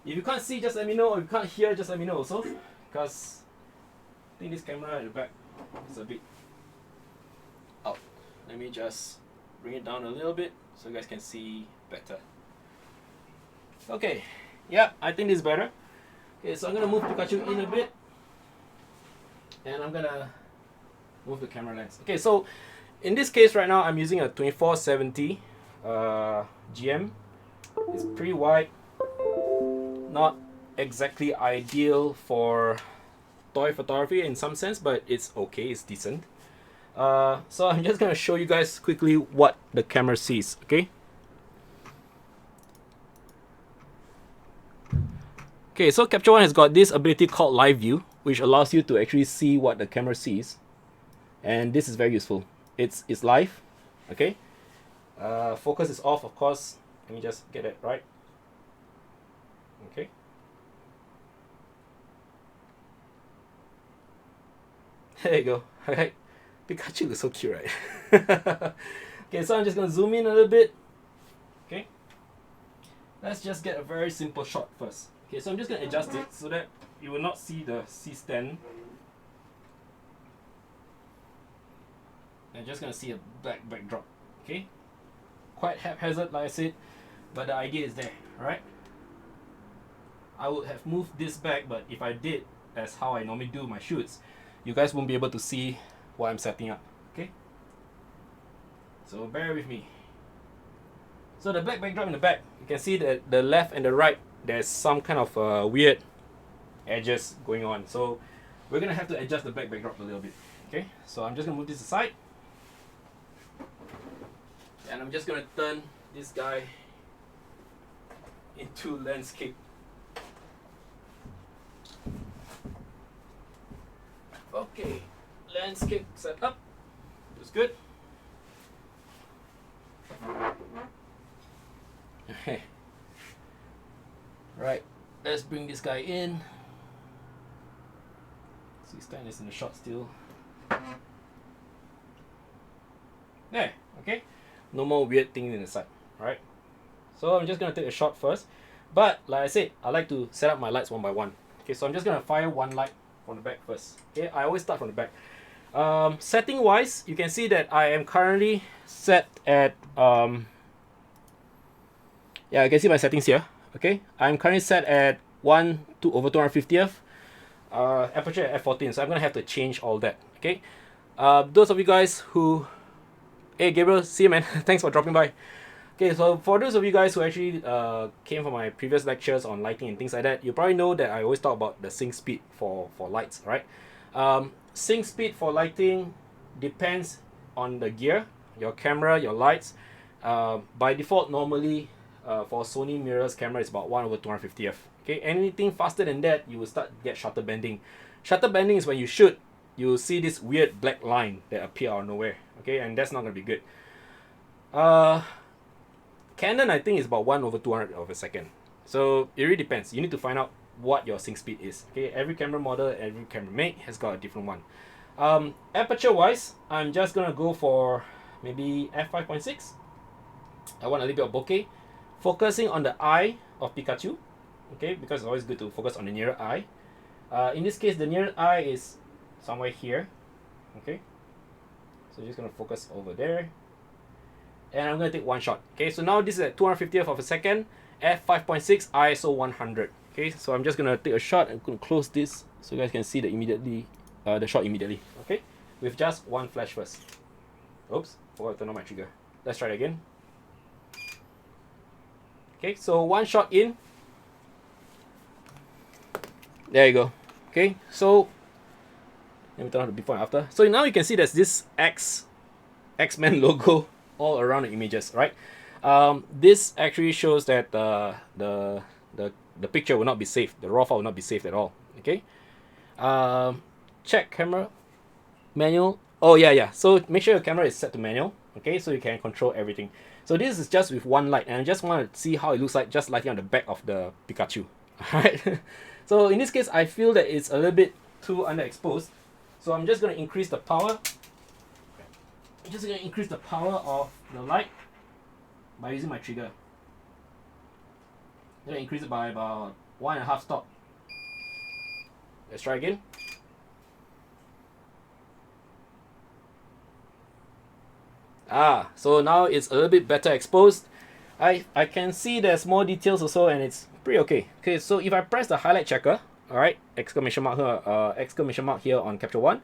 If you can't see, just let me know. If you can't hear, just let me know also, because I think this camera at the back is a bit out. Let me just bring it down a little bit so you guys can see better. Okay, yeah, I think this is better. Okay, so I'm gonna move Pikachu in a bit, and I'm gonna move the camera lens. Okay, so in this case right now I'm using a 2470 GM. It's pretty wide, not exactly ideal for toy photography in some sense, but it's okay, it's decent. So I'm just gonna show you guys quickly what the camera sees. Okay. Okay, so Capture One has got this ability called Live View, which allows you to actually see what the camera sees, and this is very useful. It's live. Okay. Focus is off, of course. Let me just get it right. Okay. There you go. Alright. Pikachu looks so cute, right? Okay, so I'm just gonna zoom in a little bit. Okay. Let's just get a very simple shot first. Okay, so I'm just gonna adjust it so that you will not see the C-stand. I'm just gonna see a black backdrop. Okay. Quite haphazard, like I said, but the idea is there. Alright. I would have moved this back, but if I did, as how I normally do my shoots, you guys won't be able to see what I'm setting up. Okay, so bear with me. So the black backdrop in the back, you can see that the left and the right, there's some kind of weird edges going on, so we're gonna have to adjust the black backdrop a little bit. Okay, so I'm just gonna move this aside, and I'm just gonna turn this guy into landscape. Okay, landscape set up. Looks good. Okay. Right, let's bring this guy in. See, stand is in the shot still. There, okay. No more weird things in the side. Right. So I'm just gonna take a shot first. But like I said, I like to set up my lights one by one. Okay, so I'm just gonna fire one light from the back first. Okay, I always start from the back. Setting wise, you can see that I am currently set at yeah, you can see my settings here. Okay, I'm currently set at 1/250th aperture at f14, so I'm gonna have to change all that. Okay, those of you guys who, hey Gabriel, see you man. Thanks for dropping by. Okay, so for those of you guys who actually came from my previous lectures on lighting and things like that, you probably know that I always talk about the sync speed for lights, right? Sync speed for lighting depends on the gear, your camera, your lights. By default, normally for Sony mirrorless camera, it's about 1/250th. Okay, anything faster than that, you will start to get shutter bending. Shutter bending is when you shoot, you will see this weird black line that appear out of nowhere. Okay, and that's not gonna be good. Canon, I think, is about 1/200 of a second. So it really depends. You need to find out what your sync speed is. Okay, every camera model, every camera make has got a different one. Aperture wise, I'm just gonna go for maybe f5.6. I want a little bit of bokeh, focusing on the eye of Pikachu, okay, because it's always good to focus on the nearer eye. In this case, the nearest eye is somewhere here, okay. So just gonna focus over there, and I'm gonna take one shot. Okay, so now this is at 250th of a second, f5.6, ISO 100. Okay, so I'm just gonna take a shot and gonna close this so you guys can see the shot immediately. Okay, with just one flash first. Oops, forgot to turn on my trigger. Let's try it again. Okay, so one shot in. There you go. Okay, so let me turn on the before and after. So now you can see there's this X-Men logo all around the images, right? This actually shows that the picture will not be saved. The raw file will not be saved at all. Okay. Check camera manual. Oh yeah. So make sure your camera is set to manual. Okay, so you can control everything. So this is just with one light, and I just want to see how it looks like just lighting on the back of the Pikachu. Alright. So in this case, I feel that it's a little bit too underexposed. So I'm just going to increase the power. I'm just going to increase the power of the light by using my trigger. I'm going to increase it by about 1.5 stop. Let's try again. So now it's a little bit better exposed. I can see there's more details also, and it's pretty okay. Okay, so if I press the highlight checker, alright, exclamation mark here on capture 1,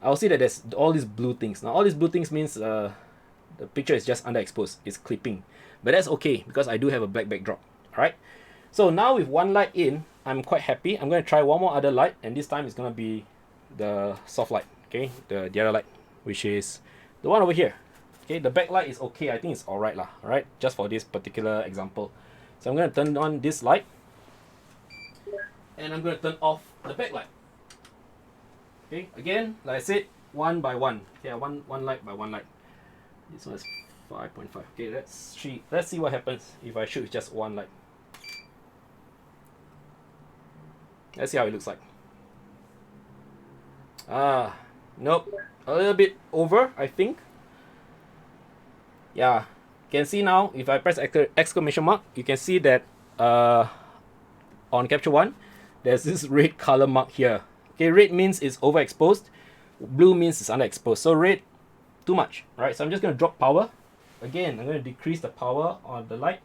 I'll see that there's all these blue things. Now all these blue things means the picture is just underexposed, it's clipping. But that's okay because I do have a black backdrop. Alright. So now with one light in, I'm quite happy. I'm going to try one more other light, and this time it's going to be the soft light. Okay, the other light, which is the one over here. Okay, the backlight is okay. I think it's alright lah. Alright, just for this particular example. So I'm going to turn on this light, and I'm going to turn off the backlight. Okay, again, like I said, one by one. Yeah, one light by one light. This one is 5.5. Okay, let's see what happens if I shoot with just one light. Let's see how it looks like. Nope, a little bit over, I think. Yeah, you can see now if I press exclamation mark, you can see that on capture 1 there's this red color mark here. Okay, red means it's overexposed, blue means it's underexposed. So red, too much. Alright, so I'm just going to drop power. Again, I'm going to decrease the power on the light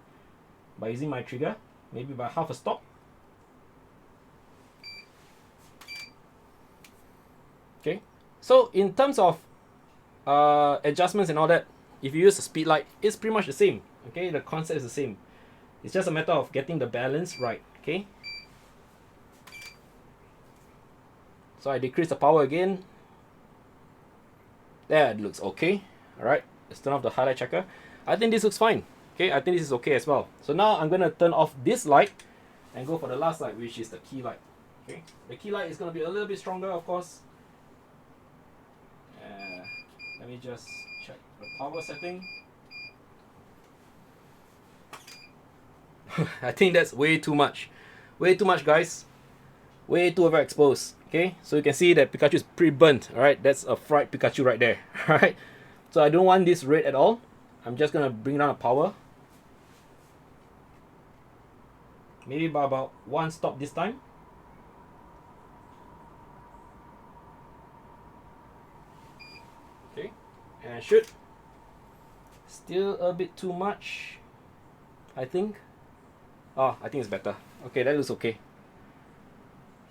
by using my trigger, maybe by half a stop. Okay, so in terms of adjustments and all that, if you use a speed light, it's pretty much the same. Okay, the concept is the same. It's just a matter of getting the balance right. Okay, so I decrease the power again. There, it looks okay. Alright, let's turn off the highlight checker. I think this looks fine. Okay, I think this is okay as well. So now I'm going to turn off this light and go for the last light, which is the key light. Okay, the key light is going to be a little bit stronger, of course. Let me just check the power setting. I think that's way too much. Way too much, guys. Way too overexposed. Okay, so you can see that Pikachu is pretty burnt. Alright, that's a fried Pikachu right there. Alright, so I don't want this red at all. I'm just gonna bring down the power. Maybe by about one stop this time. Okay, and shoot. Still a bit too much, I think. Oh, I think it's better. Okay, that looks okay.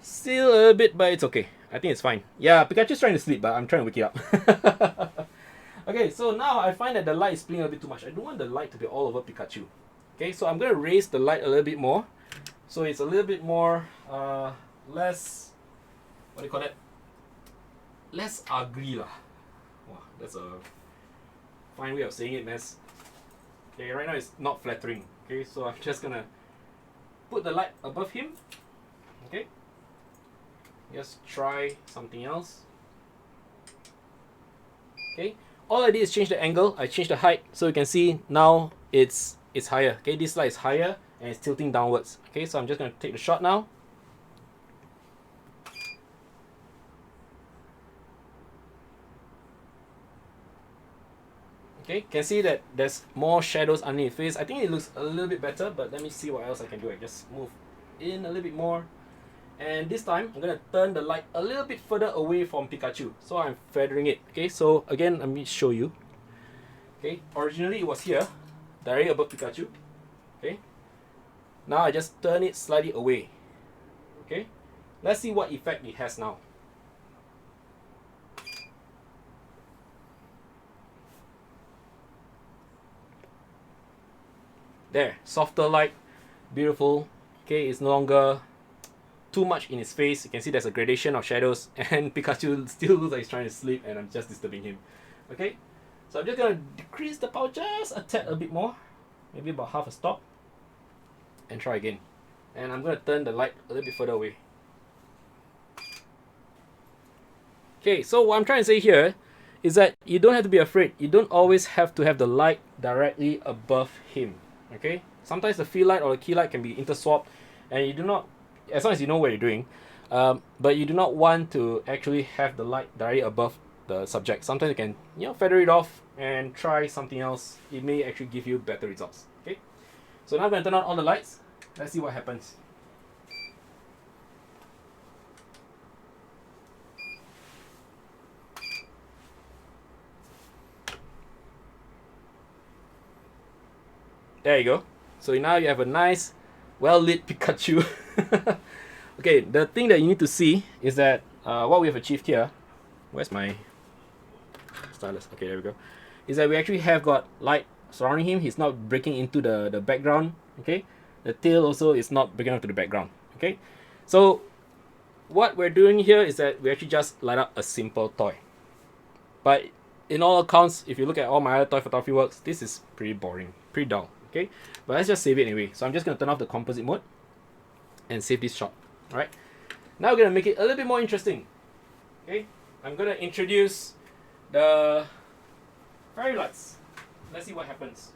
Still a bit, but it's okay. I think it's fine. Yeah, Pikachu's trying to sleep, but I'm trying to wake it up. Okay, so now I find that the light is playing a bit too much. I don't want the light to be all over Pikachu. Okay, so I'm going to raise the light a little bit more. So it's a little bit more, less, what do you call that? Less ugly lah. Wow, that's a fine way of saying it, Mez. Okay, right now it's not flattering. Okay, so I'm just going to put the light above him. Okay. Just try something else. Okay, all I did is change the angle. I changed the height, so you can see now it's higher. Okay, this light is higher and it's tilting downwards. Okay, so I'm just going to take the shot now. Okay, can see that there's more shadows underneath his face. I think it looks a little bit better, but let me see what else I can do. I just move in a little bit more. And this time, I'm going to turn the light a little bit further away from Pikachu. So I'm feathering it. Okay, so again, let me show you. Okay, originally it was here, directly above Pikachu. Okay, now I just turn it slightly away. Okay, let's see what effect it has now. There, softer light, beautiful. Okay, it's no longer too much in his face. You can see there's a gradation of shadows, and Pikachu still looks like he's trying to sleep and I'm just disturbing him. Okay, so I'm just gonna decrease the power just a tad a bit more, maybe about half a stop, and try again. And I'm gonna turn the light a little bit further away. Okay, so what I'm trying to say here is that you don't have to be afraid. You don't always have to have the light directly above him. Okay, sometimes the fill light or the key light can be interswapped, and you do not, as long as you know what you're doing, but you do not want to actually have the light directly above the subject. Sometimes you can, feather it off and try something else. It may actually give you better results. Okay, so now I'm going to turn on all the lights. Let's see what happens. There you go. So now you have a nice, well-lit Pikachu. Okay, the thing that you need to see is that what we have achieved here, where's my stylus? Okay, there we go. Is that we actually have got light surrounding him. He's not breaking into the background. Okay, the tail also is not breaking into the background. Okay, so what we're doing here is that we actually just light up a simple toy. But in all accounts, if you look at all my other toy photography works, this is pretty boring, pretty dull. Okay, but let's just save it anyway. So I'm just going to turn off the composite mode and save this shot. Alright, now we're going to make it a little bit more interesting. Okay, I'm going to introduce the fairy lights. Let's see what happens.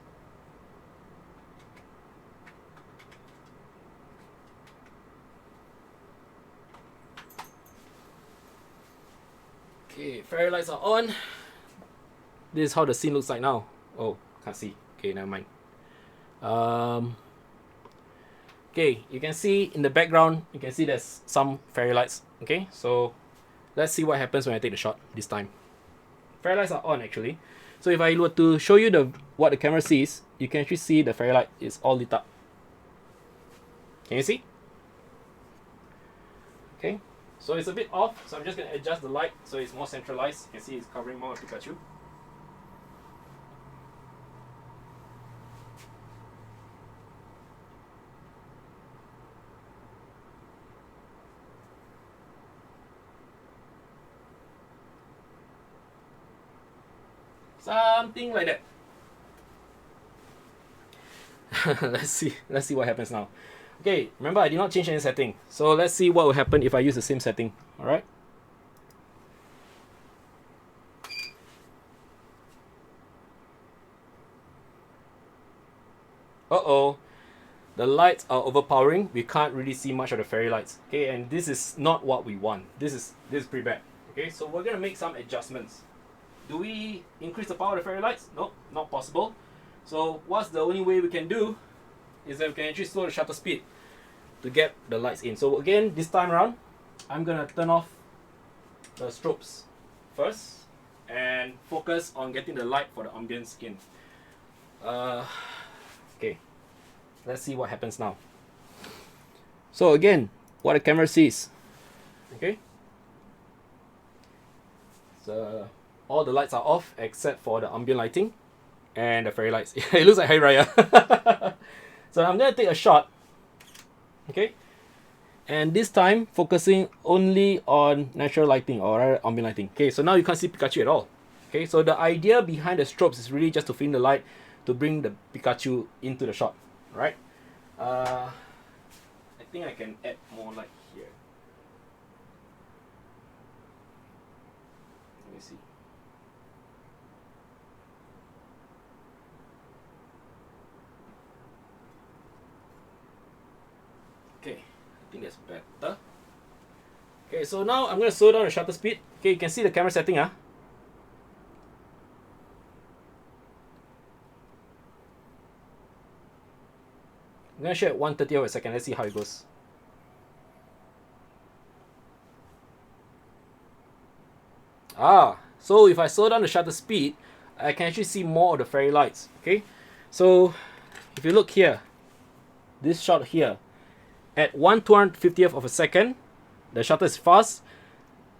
Okay, fairy lights are on. This is how the scene looks like now. Oh, can't see. Okay, never mind. Okay, you can see in the background, you can see there's some fairy lights. Okay, so let's see what happens when I take the shot this time. Fairy lights are on actually. So if I were to show you what the camera sees, you can actually see the fairy light is all lit up. Can you see? Okay, so it's a bit off, so I'm just going to adjust the light so it's more centralized. You can see it's covering more of Pikachu. Something like that. Let's see what happens now. Okay, remember I did not change any setting. So let's see what will happen if I use the same setting. Alright. Uh-oh. The lights are overpowering. We can't really see much of the fairy lights. Okay, and this is not what we want. This is pretty bad. Okay, so we're gonna make some adjustments. Do we increase the power of the fairy lights? Nope, not possible. So what's the only way we can do is that we can actually slow the shutter speed to get the lights in. So again, this time around, I'm gonna turn off the strobes first and focus on getting the light for the ambience in. Okay, let's see what happens now. So again, what the camera sees. Okay, so all the lights are off except for the ambient lighting and the fairy lights. It looks like Hari Raya. So I'm going to take a shot. Okay. And this time focusing only on natural lighting or ambient lighting. Okay, so now you can't see Pikachu at all. Okay, so the idea behind the strobes is really just to fill the light to bring the Pikachu into the shot. Alright. I think I can add more light here. Let me see. Okay, I think that's better. Okay, so now I'm going to slow down the shutter speed. Okay, you can see the camera setting. I'm gonna show at 1/30 of a second. Let's see how it goes. So if I slow down the shutter speed, I can actually see more of the fairy lights. Okay, so if you look here, this shot here, at 1/250th of a second, the shutter is fast.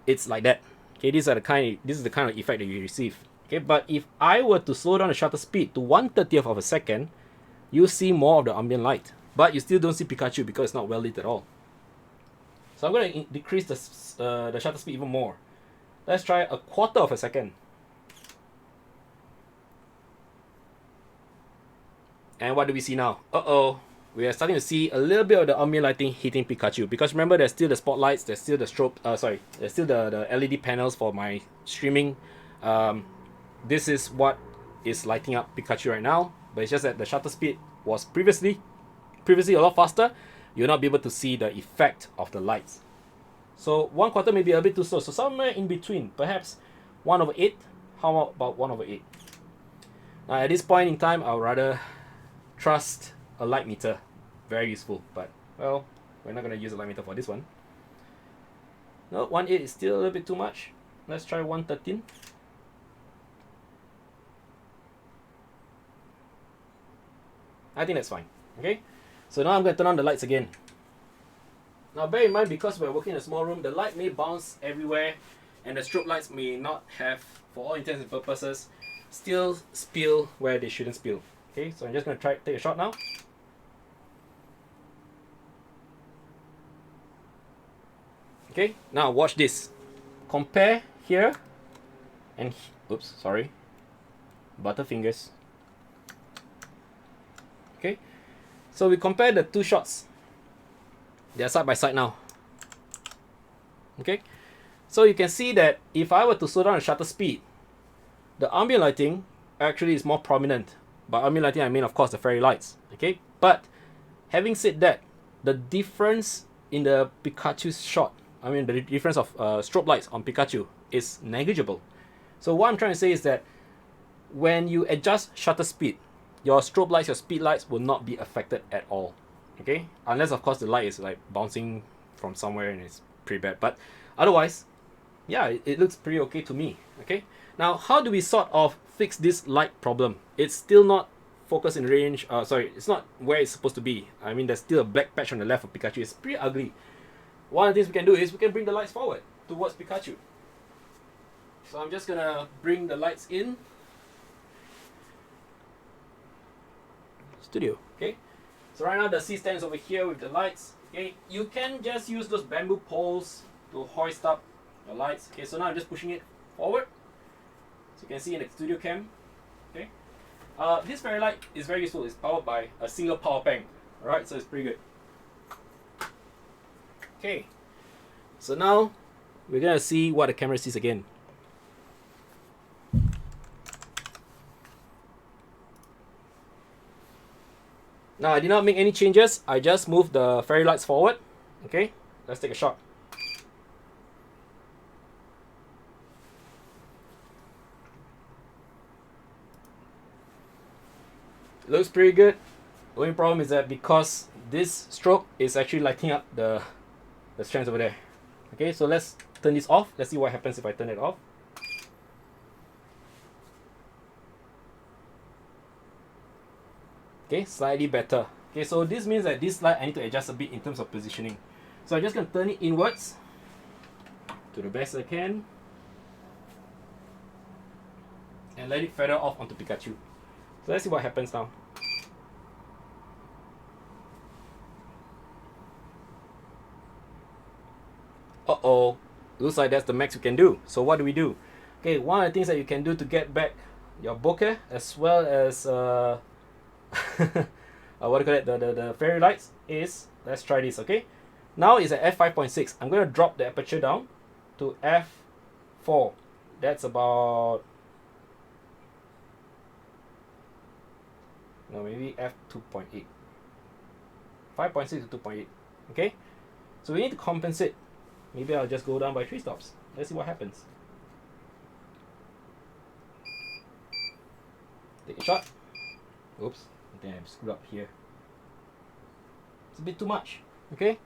It's like that. Okay, this is the kind of effect that you receive. Okay, but if I were to slow down the shutter speed to 1/30th of a second, you see more of the ambient light, but you still don't see Pikachu because it's not well lit at all. So I'm going to decrease the shutter speed even more. Let's try 1/4 of a second. And what do we see now? We are starting to see a little bit of the ambient lighting hitting Pikachu, because remember, there's still the spotlights, there's still the strobe, there's still the LED panels for my streaming. This is what is lighting up Pikachu right now, but it's just that the shutter speed was previously a lot faster. You'll not be able to see the effect of the lights. So 1/4 may be a bit too slow, so somewhere in between, perhaps 1/8. How about 1/8? Now at this point in time, I'll rather trust a light meter. Very useful, but well, we're not going to use a light meter for this one. No, 1/8 is still a little bit too much. Let's try 1/13. I think that's fine. Okay, so now I'm going to turn on the lights again. Now bear in mind, because we're working in a small room, the light may bounce everywhere, and the strobe lights may not have, for all intents and purposes, still spill where they shouldn't spill. Okay, so I'm just going to take a shot now. Okay, now watch this. Compare here and oops, sorry, butterfingers. Okay, so we compare the two shots. They are side by side now. Okay, so you can see that if I were to slow down the shutter speed, the ambient lighting actually is more prominent. By ambient lighting, I mean, of course, the fairy lights. Okay, but having said that, the difference in the Pikachu's shot, I mean, the difference of strobe lights on Pikachu is negligible. So what I'm trying to say is that when you adjust shutter speed, your strobe lights, your speed lights will not be affected at all. Okay, unless of course the light is like bouncing from somewhere and it's pretty bad, but otherwise, yeah, it looks pretty okay to me. Okay, now how do we sort of fix this light problem? It's still not focus in range. It's not where it's supposed to be. I mean, there's still a black patch on the left of Pikachu. It's pretty ugly. One of the things we can do is we can bring the lights forward towards Pikachu. So I'm just gonna bring the lights in studio. Okay, so right now the C stand is over here with the lights. Okay, you can just use those bamboo poles to hoist up the lights. Okay, so now I'm just pushing it forward, so you can see in the studio cam. Okay, this fairy light is very useful. It's powered by a single power bank. Alright, so it's pretty good. Okay, so now we're gonna see what the camera sees again. Now I did not make any changes. I just moved the fairy lights forward. Okay, let's take a shot. Looks pretty good. The only problem is that because this stroke is actually lighting up the strands over there. Okay, so let's turn this off. Let's see what happens if I turn it off. Okay, slightly better. Okay, so this means that this light I need to adjust a bit in terms of positioning. So I'm just going to turn it inwards to the best I can and let it feather off onto Pikachu. So let's see what happens now. Uh-oh, looks like that's the max we can do. So what do we do? Okay, one of the things that you can do to get back your bokeh as well as what do you call it, the fairy lights is, let's try this. Okay, now it's at f5.6. I'm going to drop the aperture down to f4. That's about, no, maybe f2.8. 5.6 to 2.8. Okay, so we need to compensate. Maybe I'll just go down by 3 stops. Let's see what happens. Take a shot. Oops, I think I screwed up here. It's a bit too much. Okay,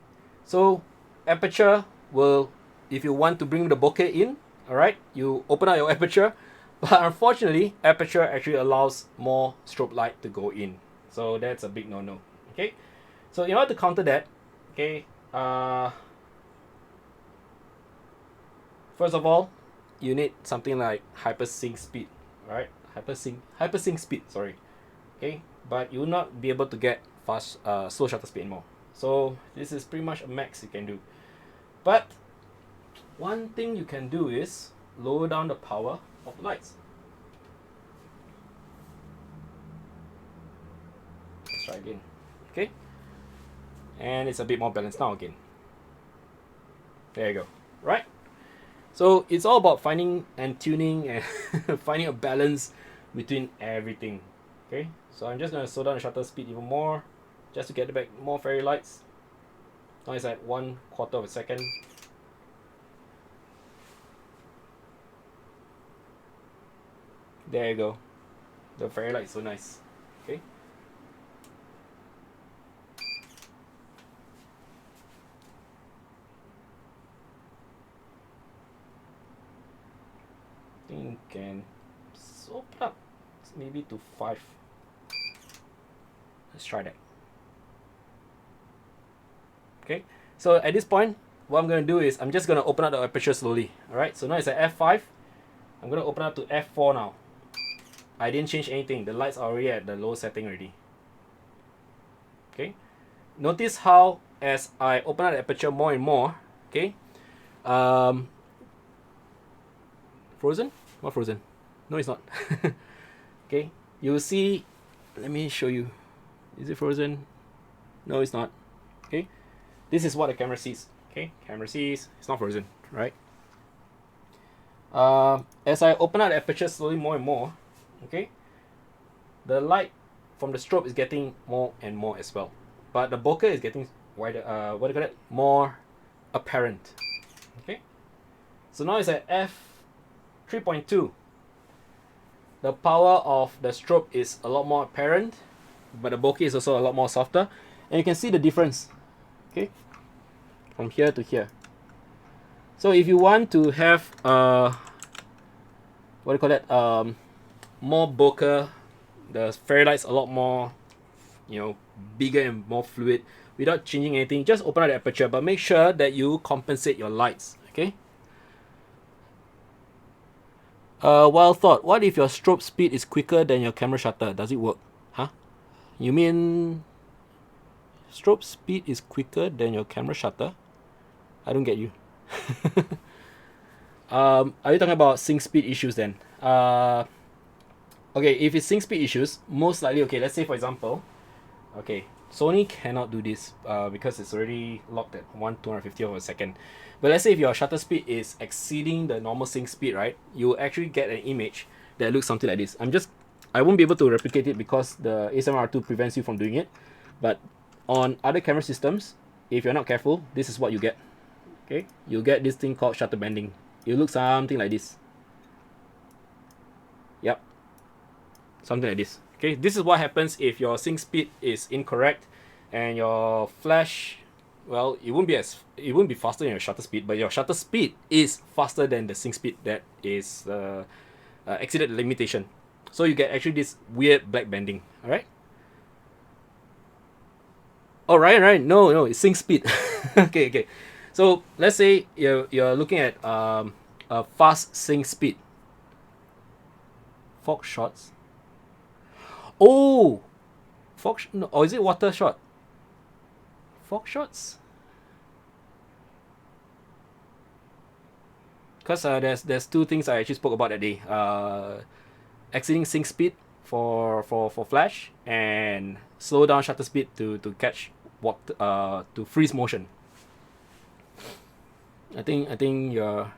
so aperture will, if you want to bring the bokeh in, all right, you open up your aperture, but unfortunately aperture actually allows more strobe light to go in, so that's a big no-no. Okay, so in order to counter that, okay, first of all, you need something like hypersync speed, right? Hypersync speed, sorry. Okay, but you will not be able to get fast slow shutter speed anymore. So this is pretty much a max you can do. But one thing you can do is lower down the power of the lights. Let's try again. Okay, and it's a bit more balanced now again. There you go. Right, so it's all about finding and tuning and finding a balance between everything. Okay, so I'm just going to slow down the shutter speed even more just to get back more fairy lights. Now it's at 1/4 of a second. There you go. The fairy light is so nice. Okay, I think you can open up maybe to 5. Let's try that. Okay, so at this point, what I'm going to do is I'm just going to open up the aperture slowly. Alright, so now it's at f5. I'm going to open up to f4 now. I didn't change anything. The lights are already at the low setting already. Okay, notice how as I open up the aperture more and more, okay, frozen? What frozen? No, it's not. Okay, you will see, let me show you. Is it frozen? No, it's not. Okay, this is what the camera sees. Okay, camera sees it's not frozen, right? As I open up the aperture slowly more and more, okay, the light from the strobe is getting more and more as well, but the bokeh is getting wider, what do you call it, more apparent. Okay, so now it's at f3.2. the power of the strobe is a lot more apparent, but the bokeh is also a lot more softer, and you can see the difference, okay, from here to here. So if you want to have what do you call that, more bokeh, the fairy light's a lot more, you know, bigger and more fluid without changing anything, just open up the aperture, but make sure that you compensate your lights. Okay, wild thought, what if your strobe speed is quicker than your camera shutter? Does it work? Huh? You mean strobe speed is quicker than your camera shutter? I don't get you. Are you talking about sync speed issues then? Okay, if it's sync speed issues, most likely, okay, let's say for example, okay, Sony cannot do this because it's already locked at 1/250th of a second. But let's say if your shutter speed is exceeding the normal sync speed, right, you actually get an image that looks something like this. I won't be able to replicate it because the A7R2 prevents you from doing it. But on other camera systems, if you're not careful, this is what you get. Okay, you get this thing called shutter bending. It looks something like this. Yep, something like this. Okay, this is what happens if your sync speed is incorrect and your flash, well, it won't be faster than your shutter speed, but your shutter speed is faster than the sync speed that is exceeded the limitation. So you get actually this weird black bending. All right. Oh, right. No, it's sync speed. Okay. So let's say you're looking at a fast sync speed. Fog shots. Oh, no, or is it water shot? Fog shots. Because there's two things I actually spoke about that day. Exceeding sync speed for flash, and slow down shutter speed to catch to freeze motion. I think you're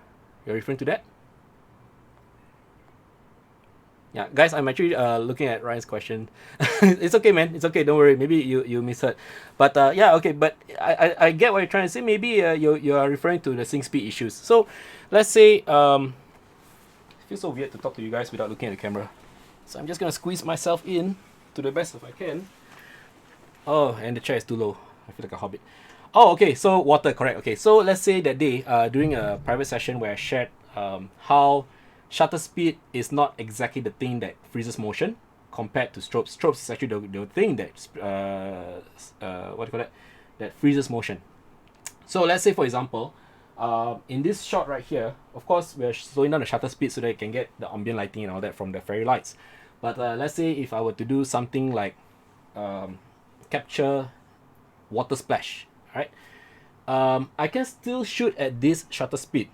referring to that. Yeah, guys, I'm actually looking at Ryan's question. It's okay, man. It's okay. Don't worry. Maybe you misheard. But yeah, okay. But I get what you're trying to say. Maybe you are referring to the sync speed issues. So let's say it feels so weird to talk to you guys without looking at the camera. So I'm just gonna squeeze myself in to the best if I can. Oh, and the chair is too low. I feel like a hobbit. Oh, okay. So water, correct. Okay. So let's say that day, during a private session where I shared how shutter speed is not exactly the thing that freezes motion compared to strobes. Strobes is actually the thing that what do you call that? That freezes motion. So let's say, for example, in this shot right here, of course, we're slowing down the shutter speed so that you can get the ambient lighting and all that from the fairy lights. But let's say if I were to do something like capture water splash, right? I can still shoot at this shutter speed,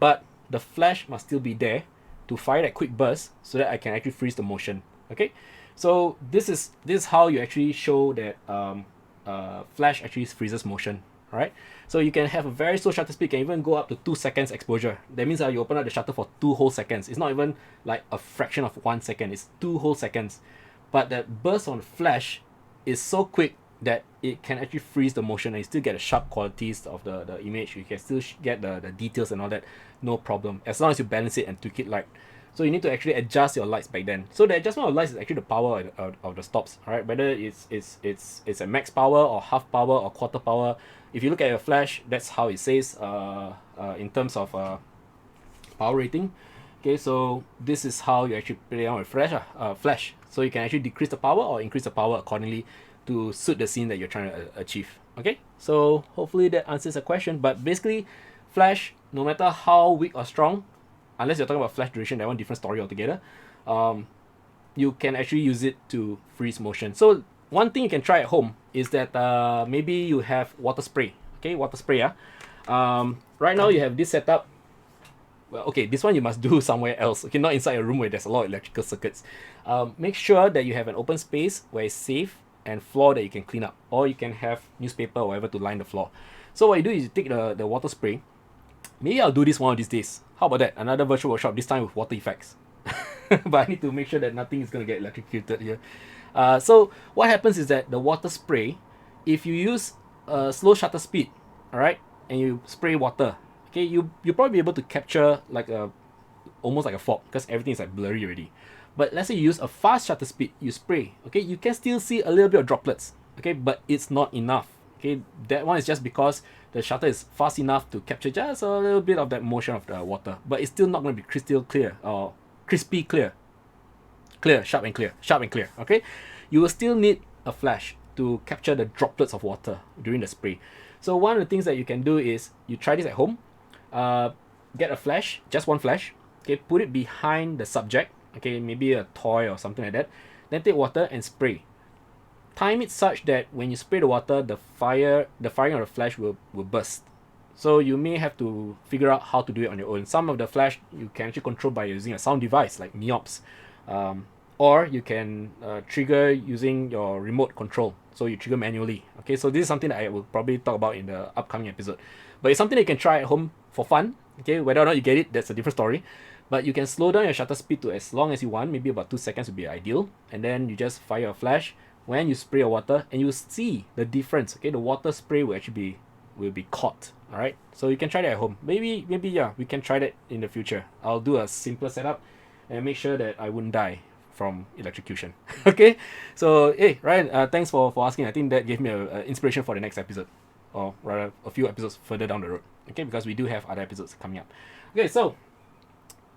but the flash must still be there to fire that quick burst so that I can actually freeze the motion. Okay, so this is how you actually show that flash actually freezes motion. Right, so you can have a very slow shutter speed, can even go up to 2 seconds exposure. That means you open up the shutter for 2 whole seconds. It's not even like a fraction of 1 second, it's 2 whole seconds. But that burst on flash is so quick that it can actually freeze the motion and you still get the sharp qualities of the image. You can still get the details and all that, no problem, as long as you balance it and tweak it right. So you need to actually adjust your lights back then. So the adjustment of lights is actually the power of the stops, right? Whether it's a max power or half power or quarter power. If you look at your flash, that's how it says in terms of power rating. Okay, so this is how you actually play on with flash. So you can actually decrease the power or increase the power accordingly to suit the scene that you're trying to achieve. Okay, so hopefully that answers the question. But basically, flash, no matter how weak or strong, unless you're talking about flash duration, that one different story altogether, you can actually use it to freeze motion. So one thing you can try at home is that maybe you have water spray. Okay, water spray. Right now you have this setup. Well, okay, this one you must do somewhere else. Okay, not inside a room where there's a lot of electrical circuits. Make sure that you have an open space where it's safe and floor that you can clean up, or you can have newspaper or whatever to line the floor. So what you do is you take the water spray. Maybe I'll do this one of these days. How about that? Another virtual workshop, this time with water effects. But I need to make sure that nothing is going to get electrocuted here. So what happens is that the water spray, if you use a slow shutter speed, all right, and you spray water, okay, you'll probably be able to capture like almost like a fog because everything is like blurry already. But let's say you use a fast shutter speed, you spray, okay, you can still see a little bit of droplets, okay, but it's not enough. Okay, that one is just because the shutter is fast enough to capture just a little bit of that motion of the water, but it's still not going to be crystal clear or crispy clear. Sharp and clear. Okay, you will still need a flash to capture the droplets of water during the spray. So one of the things that you can do is you try this at home. Get a flash, just one flash. Okay, put it behind the subject. Okay, maybe a toy or something like that. Then take water and spray. Time it such that when you spray the water, the firing of the flash will burst. So you may have to figure out how to do it on your own. Some of the flash you can actually control by using a sound device like Neops, or you can trigger using your remote control. So you trigger manually. Okay, so this is something that I will probably talk about in the upcoming episode. But it's something that you can try at home for fun. Okay, whether or not you get it, that's a different story. But you can slow down your shutter speed to as long as you want. Maybe about 2 seconds would be ideal. And then you just fire a flash when you spray your water, and you see the difference. Okay, the water spray will actually be caught. All right, so you can try that at home. Maybe yeah, we can try that in the future. I'll do a simpler setup and make sure that I wouldn't die from electrocution. Okay, so hey Ryan, thanks for asking. I think that gave me a inspiration for the next episode, or rather a few episodes further down the road. Okay, because we do have other episodes coming up. Okay, so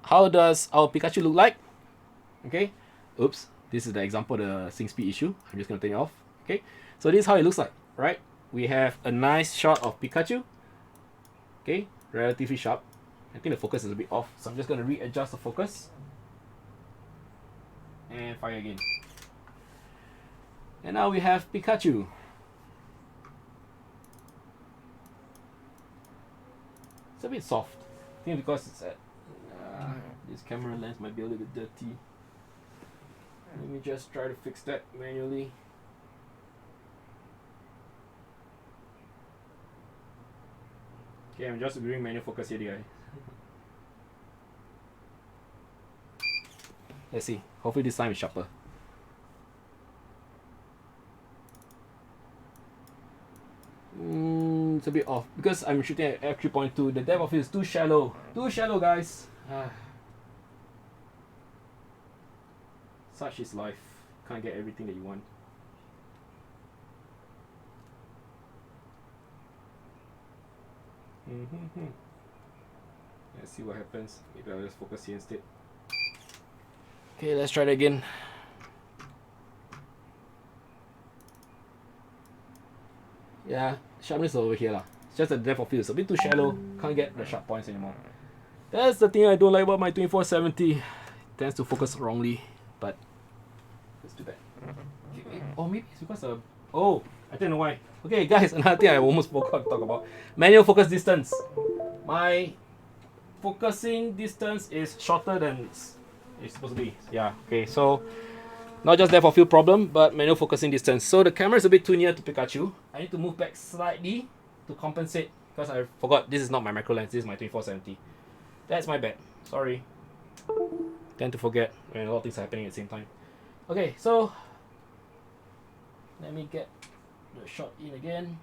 how does our Pikachu look like? Okay, oops, this is the example of the sync speed issue. I'm just gonna turn it off. Okay, so this is how it looks like, right? We have a nice shot of Pikachu. Okay, relatively sharp. I think the focus is a bit off, so I'm just gonna readjust the focus and fire again. And now we have Pikachu. It's a bit soft. I think because it's at this camera lens might be a little bit dirty. Let me just try to fix that manually. Okay, I'm just doing manual focus here, guys. Let's see. Hopefully this time it's sharper. It's a bit off because I'm shooting at f3.2. The depth of it is too shallow. Too shallow, guys. Such is life. Can't get everything that you want. Let's see what happens. Maybe I'll just focus here instead. Okay, let's try it again. Yeah, sharpness is over here lah. It's just the depth of field is a bit too shallow. Can't get the sharp points anymore. That's the thing I don't like about my 2470. It tends to focus wrongly, but it's too bad. Okay, oh, maybe it's because of... Oh, I don't know why. Okay, guys, another thing I almost forgot to talk about. Manual focus distance. My focusing distance is shorter than it's supposed to be. Yeah, okay, so not just depth of field problem, but manual focusing distance. So the camera is a bit too near to Pikachu. I need to move back slightly to compensate because I forgot this is not my macro lens, this is my 2470. That's my bad. Sorry. Tend to forget when a lot of things are happening at the same time. Okay, so let me get the shot in again.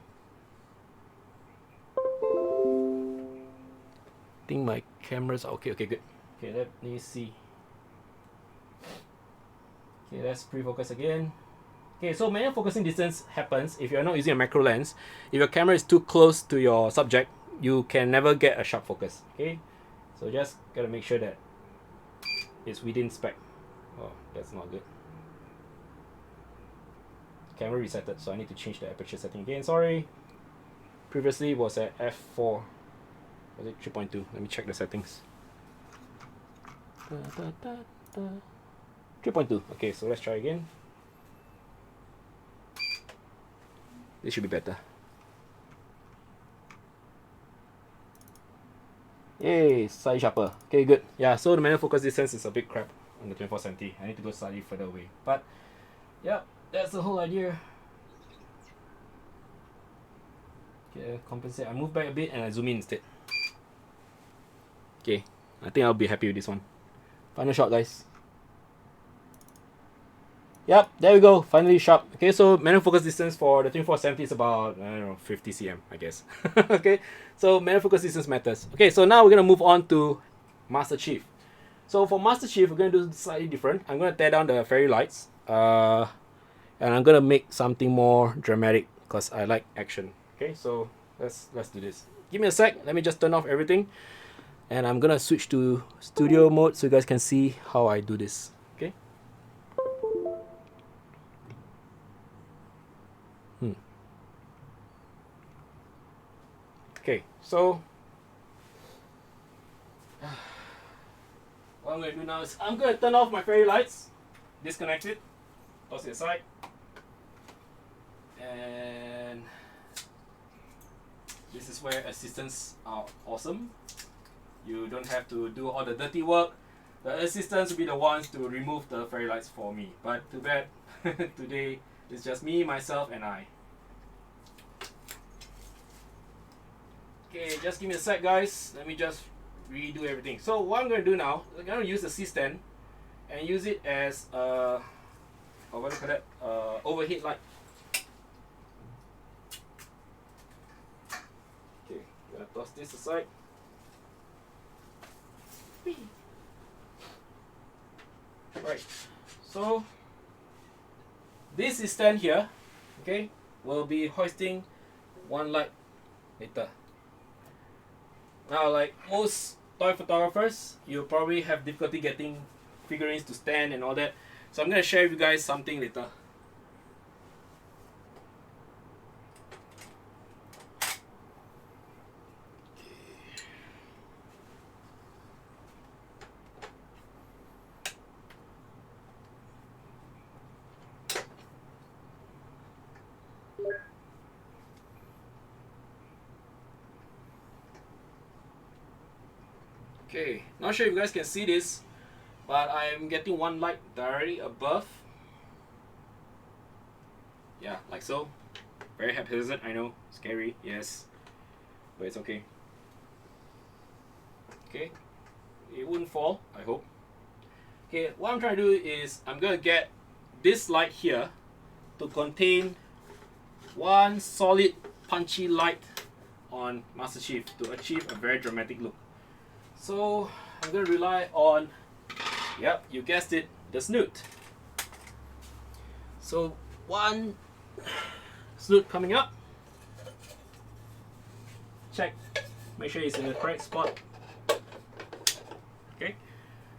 I think my cameras are okay. Okay, good. Okay, let me see. Okay, let's pre-focus again. Okay, so manual focusing distance happens if you're not using a macro lens. If your camera is too close to your subject, you can never get a sharp focus. Okay, so just gotta make sure that it's within spec. Oh, that's not good. Camera resetted, so I need to change the aperture setting again. Sorry. Previously was at f4. Was it 3.2? Let me check the settings. 3.2. Okay, so let's try again. This should be better. Yay, slightly sharper. Okay, good. Yeah, so the manual focus distance is a big crap on the 2470. I need to go slightly further away. But yeah, that's the whole idea. Okay, compensate. I move back a bit and I zoom in instead. Okay, I think I'll be happy with this one. Final shot, guys. Yep, there we go. Finally sharp. Okay, so manual focus distance for the 2470 is about, I don't know, 50 cm, I guess. Okay, so manual focus distance matters. Okay, so now we're going to move on to Master Chief. So for Master Chief, we're going to do slightly different. I'm going to tear down the fairy lights. And I'm going to make something more dramatic because I like action. Okay, so let's do this. Give me a sec. Let me just turn off everything. And I'm going to switch to studio mode so you guys can see how I do this. Okay. Okay, so what I'm going to do now is I'm going to turn off my fairy lights, disconnect it, toss it aside, and this is where assistants are awesome. You don't have to do all the dirty work. The assistants will be the ones to remove the fairy lights for me. But too bad, today it's just me, myself, and I. Okay, just give me a sec, guys. Let me just redo everything. So what I'm going to do now, I'm going to use the C-stand and use it as what do you call that? Overhead light. Okay, I'm going to toss this aside. Right, so this C-stand here, okay, will be hoisting one light later. Now, like most toy photographers, you'll probably have difficulty getting figurines to stand and all that. So I'm going to share with you guys something later. Okay, not sure if you guys can see this, but I'm getting one light directly above. Yeah, like so. Very haphazard, I know. Scary, yes. But it's okay. Okay. It wouldn't fall, I hope. Okay, what I'm trying to do is I'm going to get this light here to contain one solid punchy light on Master Chief to achieve a very dramatic look. So I'm going to rely on, yep, you guessed it, the snoot. So one snoot coming up. Check. Make sure it's in the correct spot. Okay.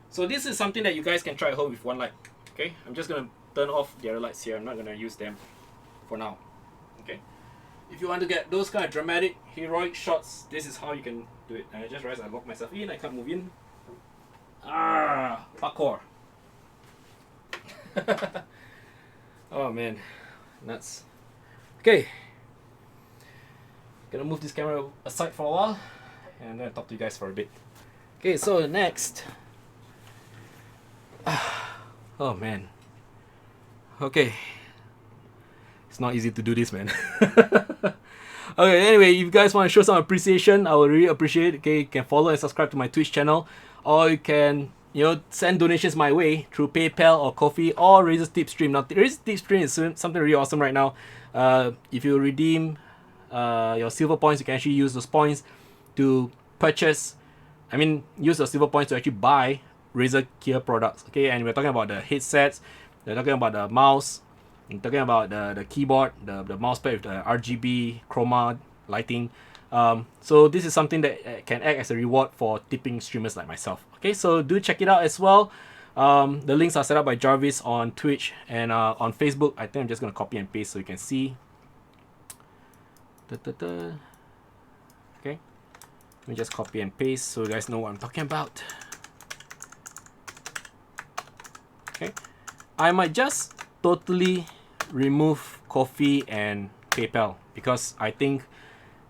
So this is something that you guys can try at home with one light. Okay. I'm just gonna turn off the other lights here. I'm not gonna use them for now. Okay. If you want to get those kind of dramatic, heroic shots, this is how you can do it. And I just realized I locked myself in. I can't move in. Ah, parkour. Oh man, nuts. Okay, gonna move this camera aside for a while and then talk to you guys for a bit. Okay, so next. Oh man. Okay, it's not easy to do this, man. Okay, anyway, if you guys want to show some appreciation, I would really appreciate it. Okay, you can follow and subscribe to my Twitch channel, or you can, you know, send donations my way through PayPal or Ko-fi or Razor's Tip Stream. Now, Razor's Tip Stream is something really awesome right now. If you redeem your silver points, you can actually use those points to purchase. Use your silver points to actually buy Razer gear products. Okay, and we're talking about the headsets, we're talking about the mouse, we're talking about the keyboard, the mouse pad with the RGB chroma lighting. So this is something that can act as a reward for tipping streamers like myself. Okay, so do check it out as well. The links are set up by Jarvis on Twitch and on Facebook. I think I'm just going to copy and paste so you can see. Okay, let me just copy and paste so you guys know what I'm talking about. Okay, I might just totally remove Ko-fi and PayPal because I think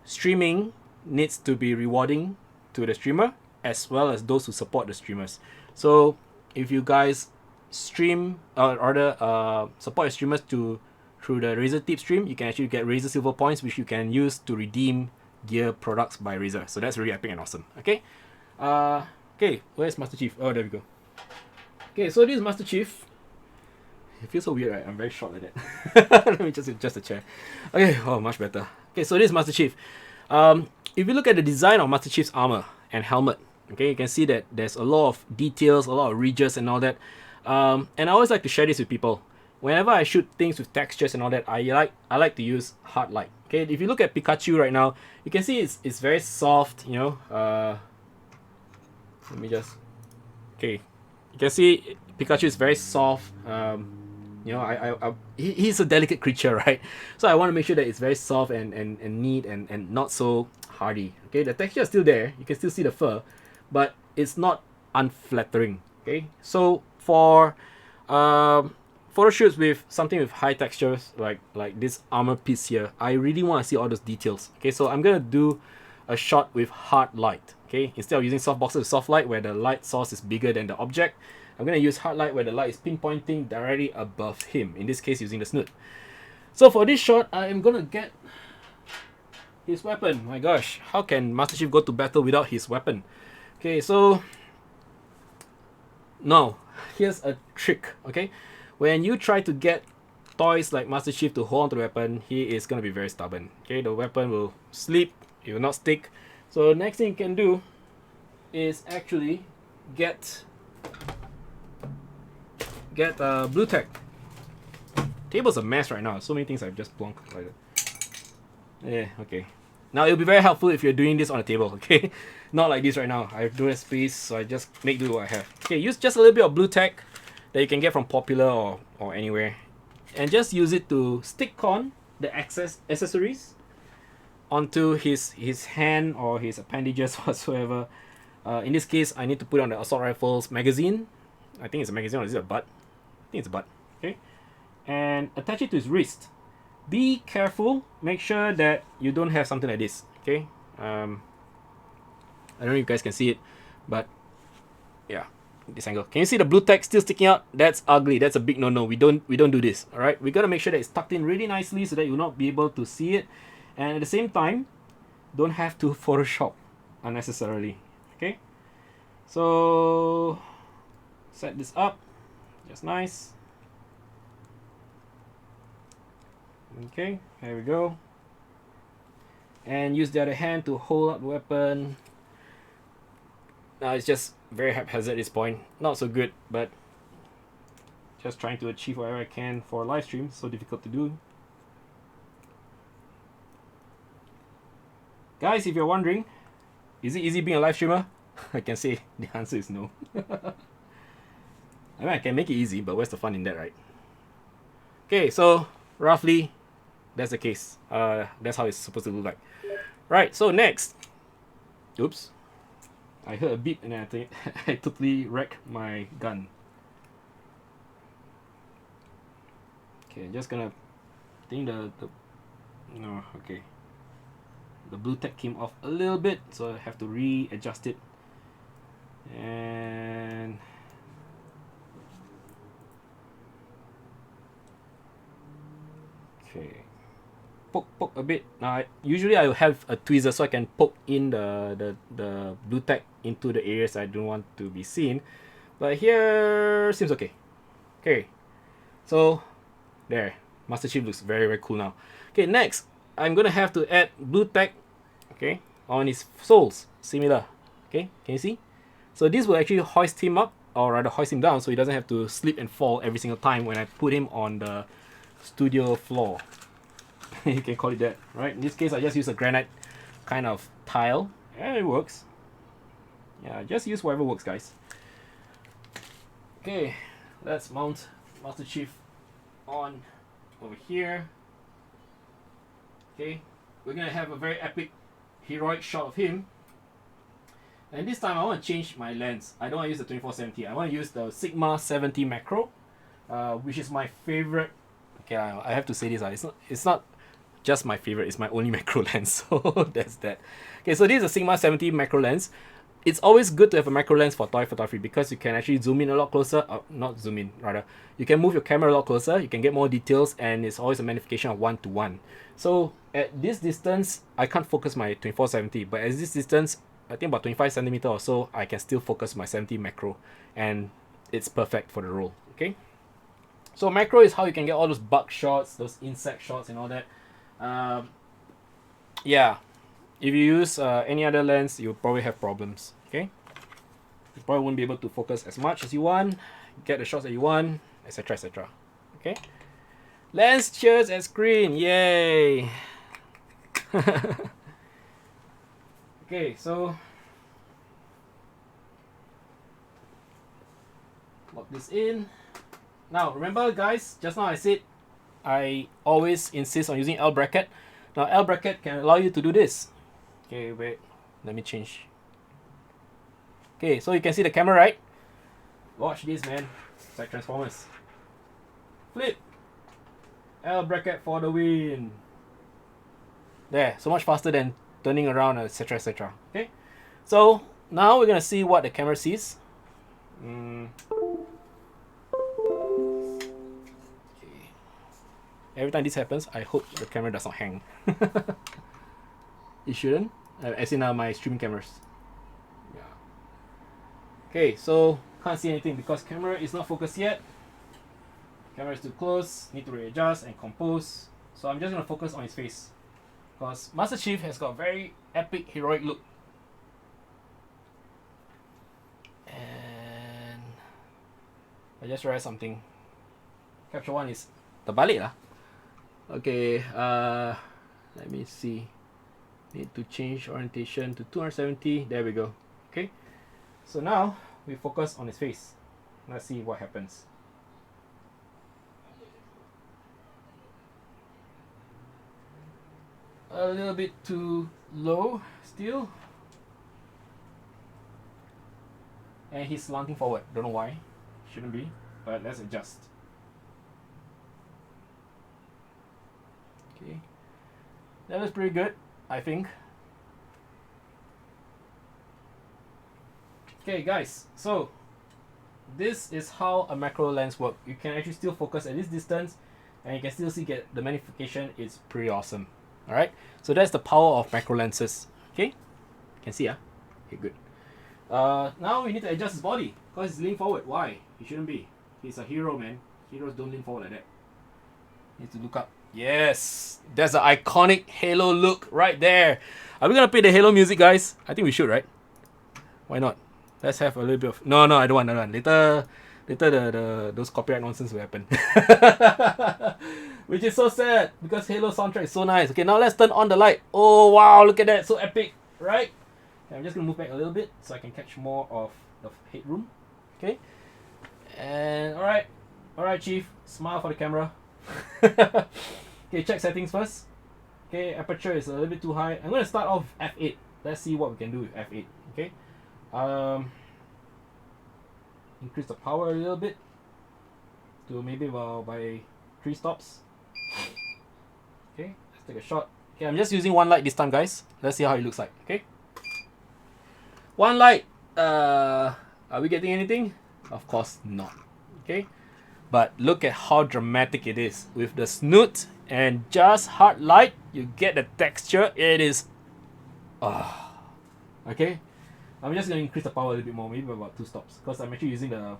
streaming needs to be rewarding to the streamer as well as those who support the streamers. So if you guys stream or rather support your streamers through the Razer Tip stream, you can actually get Razer Silver points which you can use to redeem gear products by Razer. So that's really epic and awesome. Okay. Okay, where's Master Chief? Oh, there we go. Okay, so this is Master Chief. It feels so weird, right? I'm very short like that. Let me just adjust the chair. Okay, oh, much better. Okay, so this is Master Chief. If you look at the design of Master Chief's armor and helmet, okay, you can see that there's a lot of details, a lot of ridges and all that. And I always like to share this with people. Whenever I shoot things with textures and all that, I like to use hard light. Okay, if you look at Pikachu right now, you can see it's very soft. You know, let me just. Okay, you can see Pikachu is very soft. You know, he's a delicate creature, right? So I want to make sure that it's very soft and neat and not so hardy. Okay, the texture is still there. You can still see the fur, but it's not unflattering. Okay, so for photo shoots with something with high textures like this armor piece here, I really want to see all those details. Okay, so I'm gonna do a shot with hard light. Okay, instead of using softboxes with soft light where the light source is bigger than the object, I'm going to use hard light where the light is pinpointing directly above him, in this case using the snoot. So for this shot, I am going to get his weapon. My gosh, how can Master Chief go to battle without his weapon? Okay, so no, here's a trick. Okay, when you try to get toys like Master Chief to hold onto the weapon, he is going to be very stubborn. Okay, the weapon will sleep, it will not stick. So next thing you can do is actually get blue tack. Table's a mess right now. So many things I've just plonked like that. Yeah, okay. Now it'll be very helpful if you're doing this on a table, okay? Not like this right now. I have no space, so I just make do what I have. Okay, use just a little bit of blue tack that you can get from Popular or anywhere. And just use it to stick on the accessories onto his hand or his appendages whatsoever. In this case, I need to put on the assault rifle's magazine. I think it's a magazine, or is it a butt? I think it's a butt. Okay, and attach it to his wrist. Be careful. Make sure that you don't have something like this. Okay. I don't know if you guys can see it, but yeah, this angle. Can you see the blue tack still sticking out? That's ugly. That's a big no-no. We don't do this. All right. We gotta make sure that it's tucked in really nicely so that you'll not be able to see it, and at the same time, don't have to Photoshop unnecessarily. Okay. So set this up, just nice. Okay, there we go. And use the other hand to hold up the weapon. Now it's just very haphazard at this point. Not so good, but just trying to achieve whatever I can for a live stream. So difficult to do. Guys, if you're wondering, Is it easy being a live streamer? I can say the answer is no. I mean, I can make it easy, but where's the fun in that, right? Okay, so roughly that's the case. That's how it's supposed to look like. Right, so next. Oops. I heard a beep and then I think I totally wrecked my gun. Okay, just gonna think no, okay. The blue tag came off a little bit, so I have to readjust it. And okay. Poke a bit. Now usually I will have a tweezer so I can poke in the blue tag into the areas I don't want to be seen. But here seems okay. Okay. So there. Master Chief looks very, very cool now. Okay, next I'm gonna have to add blue tag, okay, on his soles. Similar. Okay, can you see? So this will actually hoist him up, or rather hoist him down, so he doesn't have to slip and fall every single time when I put him on the studio floor. You can call it that, right? In this case, I just use a granite kind of tile, and it works. Yeah, just use whatever works, guys. Okay, let's mount Master Chief on over here. Okay, we're gonna have a very epic, heroic shot of him. And this time I want to change my lens. I don't want to use the 2470. I want to use the Sigma 70 macro, which is my favorite. Okay, I have to say this. It's not just my favorite. It's my only macro lens. So that's that. Okay, so this is a Sigma 70 macro lens. It's always good to have a macro lens for toy photography because you can actually zoom in a lot closer. Not zoom in, rather. You can move your camera a lot closer. You can get more details, and it's always a magnification of 1:1. So at this distance, I can't focus my 2470. But at this distance, I think about 25 centimeter or so, I can still focus my 70 macro, and it's perfect for the role. Okay. So macro is how you can get all those bug shots, those insect shots, and all that. Yeah. If you use any other lens, you'll probably have problems, okay? You probably won't be able to focus as much as you want, get the shots that you want, etc, etc. Okay? Lens cheers at screen, yay! Okay, so lock this in. Now, remember guys, just now I said I always insist on using L bracket. Now, L bracket can allow you to do this. Okay, wait, let me change. Okay, so you can see the camera, right? Watch this, man. It's like Transformers. Flip. L bracket for the win. There, so much faster than turning around, etc, etc. Okay, so now we're gonna see what the camera sees. Okay. Every time this happens, I hope the camera does not hang. It shouldn't, as in my streaming cameras. Yeah. Okay, so can't see anything because camera is not focused yet. Camera is too close, need to readjust and compose. So I'm just gonna focus on his face, because Master Chief has got a very epic, heroic look. And I just realized something. Capture one is terbalik lah. Okay, let me see. Need to change orientation to 270. There we go. Okay, so now we focus on his face. Let's see what happens. A little bit too low still, and he's slanting forward. Don't know why, shouldn't be, but let's adjust. Okay, that was pretty good, I think. Okay guys, so this is how a macro lens works. You can actually still focus at this distance, and you can still see get the magnification. It's pretty awesome. Alright, so that's the power of macro lenses. Okay, you can see, okay, good. Now we need to adjust his body because he's leaning forward. Why? He shouldn't be. He's a hero, man. Heroes don't lean forward like that. Need to look up. Yes, that's the iconic Halo look right there. Are we gonna play the Halo music, guys? I think we should, right? Why not? Let's have a little bit of. No, I don't want. Later those copyright nonsense will happen. Which is so sad because Halo soundtrack is so nice. Okay, now let's turn on the light. Oh wow, look at that, so epic, right? Okay, I'm just gonna move back a little bit so I can catch more of the headroom. Okay, and all right, Chief, smile for the camera. Okay, check settings first. Okay, aperture is a little bit too high. I'm gonna start off f8. Let's see what we can do with f8. Okay, increase the power a little bit to maybe about by 3 stops. Okay, let's take a shot. Okay, I'm just using one light this time, guys. Let's see how it looks like. Okay, one light. Are we getting anything? Of course not. Okay, but look at how dramatic it is with the snoot and just hard light. You get the texture. It is okay. I'm just gonna increase the power a little bit more, maybe about 2 stops, because I'm actually using the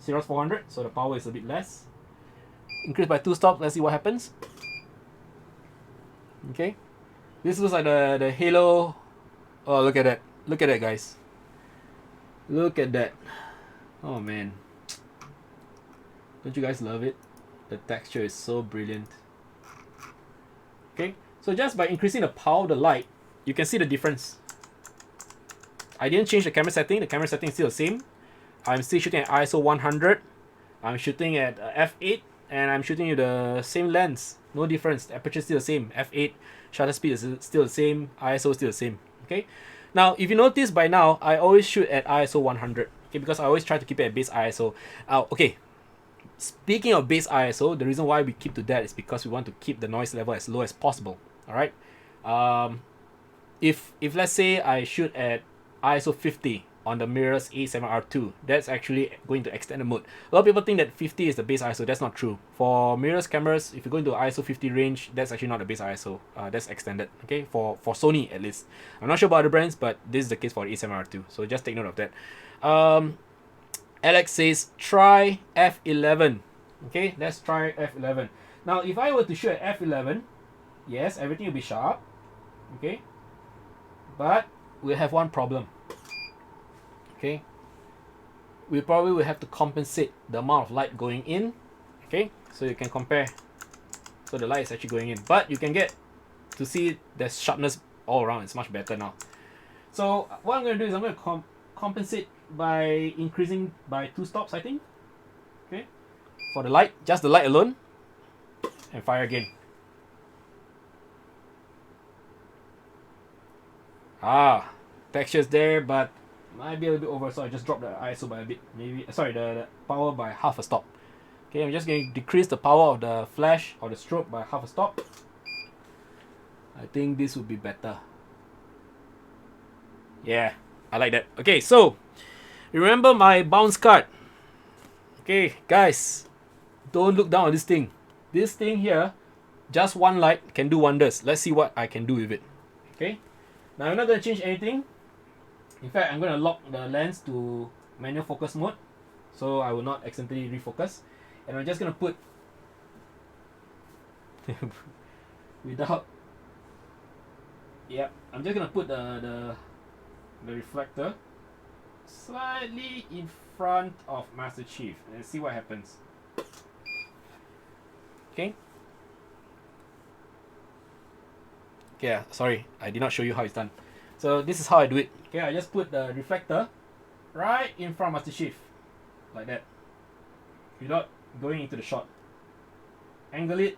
Xerox 400, so the power is a bit less. Increase by 2 stops. Let's see what happens. Okay, this looks like the halo. Oh, look at that! Look at that, guys! Look at that! Oh man, don't you guys love it? The texture is so brilliant. Okay, so just by increasing the power of the light, you can see the difference. I didn't change the camera setting. The camera setting is still the same. I'm still shooting at ISO 100. I'm shooting at f8, and I'm shooting with the same lens. No difference. The aperture is still the same. f8. Shutter speed is still the same. ISO is still the same. Okay. Now, if you notice by now, I always shoot at ISO 100. Okay, because I always try to keep it at base ISO. Okay. Speaking of base ISO, the reason why we keep to that is because we want to keep the noise level as low as possible. All right. If let's say I shoot at ISO 50 on the mirror's A7R2, that's actually going to extend the mode. A lot of people think that 50 is the base ISO. That's not true. For mirrorless cameras, if you go into ISO 50 range, that's actually not the base ISO. That's extended. Okay, for Sony at least. I'm not sure about other brands, but this is the case for the A7R2. So just take note of that. Alex says try f11. Okay, let's try f11. Now, if I were to shoot at f11, yes, everything will be sharp. Okay, but we'll have one problem. Okay, we probably will have to compensate the amount of light going in. Okay, so you can compare. So the light is actually going in, but you can get to see there's sharpness all around. It's much better now. So what I'm going to do is I'm going to compensate by increasing by 2 stops, I think. Okay, for the light, just the light alone, and fire again. Texture's there, but might be a little bit over, so I just dropped the ISO by a bit. Maybe, sorry, the power by half a stop. Okay, I'm just going to decrease the power of the flash or the strobe by half a stop. I think this would be better. Yeah, I like that. Okay, so remember my bounce card. Okay, guys, don't look down on this thing. This thing here, just one light can do wonders. Let's see what I can do with it. Okay, now I'm not going to change anything. In fact, I'm going to lock the lens to manual focus mode, so I will not accidentally refocus. And I'm just going to put without, yeah, I'm just going to put the reflector slightly in front of Master Chief and see what happens. Okay. Yeah, sorry, I did not show you how it's done. So this is how I do it. Okay, I just put the reflector right in front of Master Chief, like that, without going into the shot. Angle it,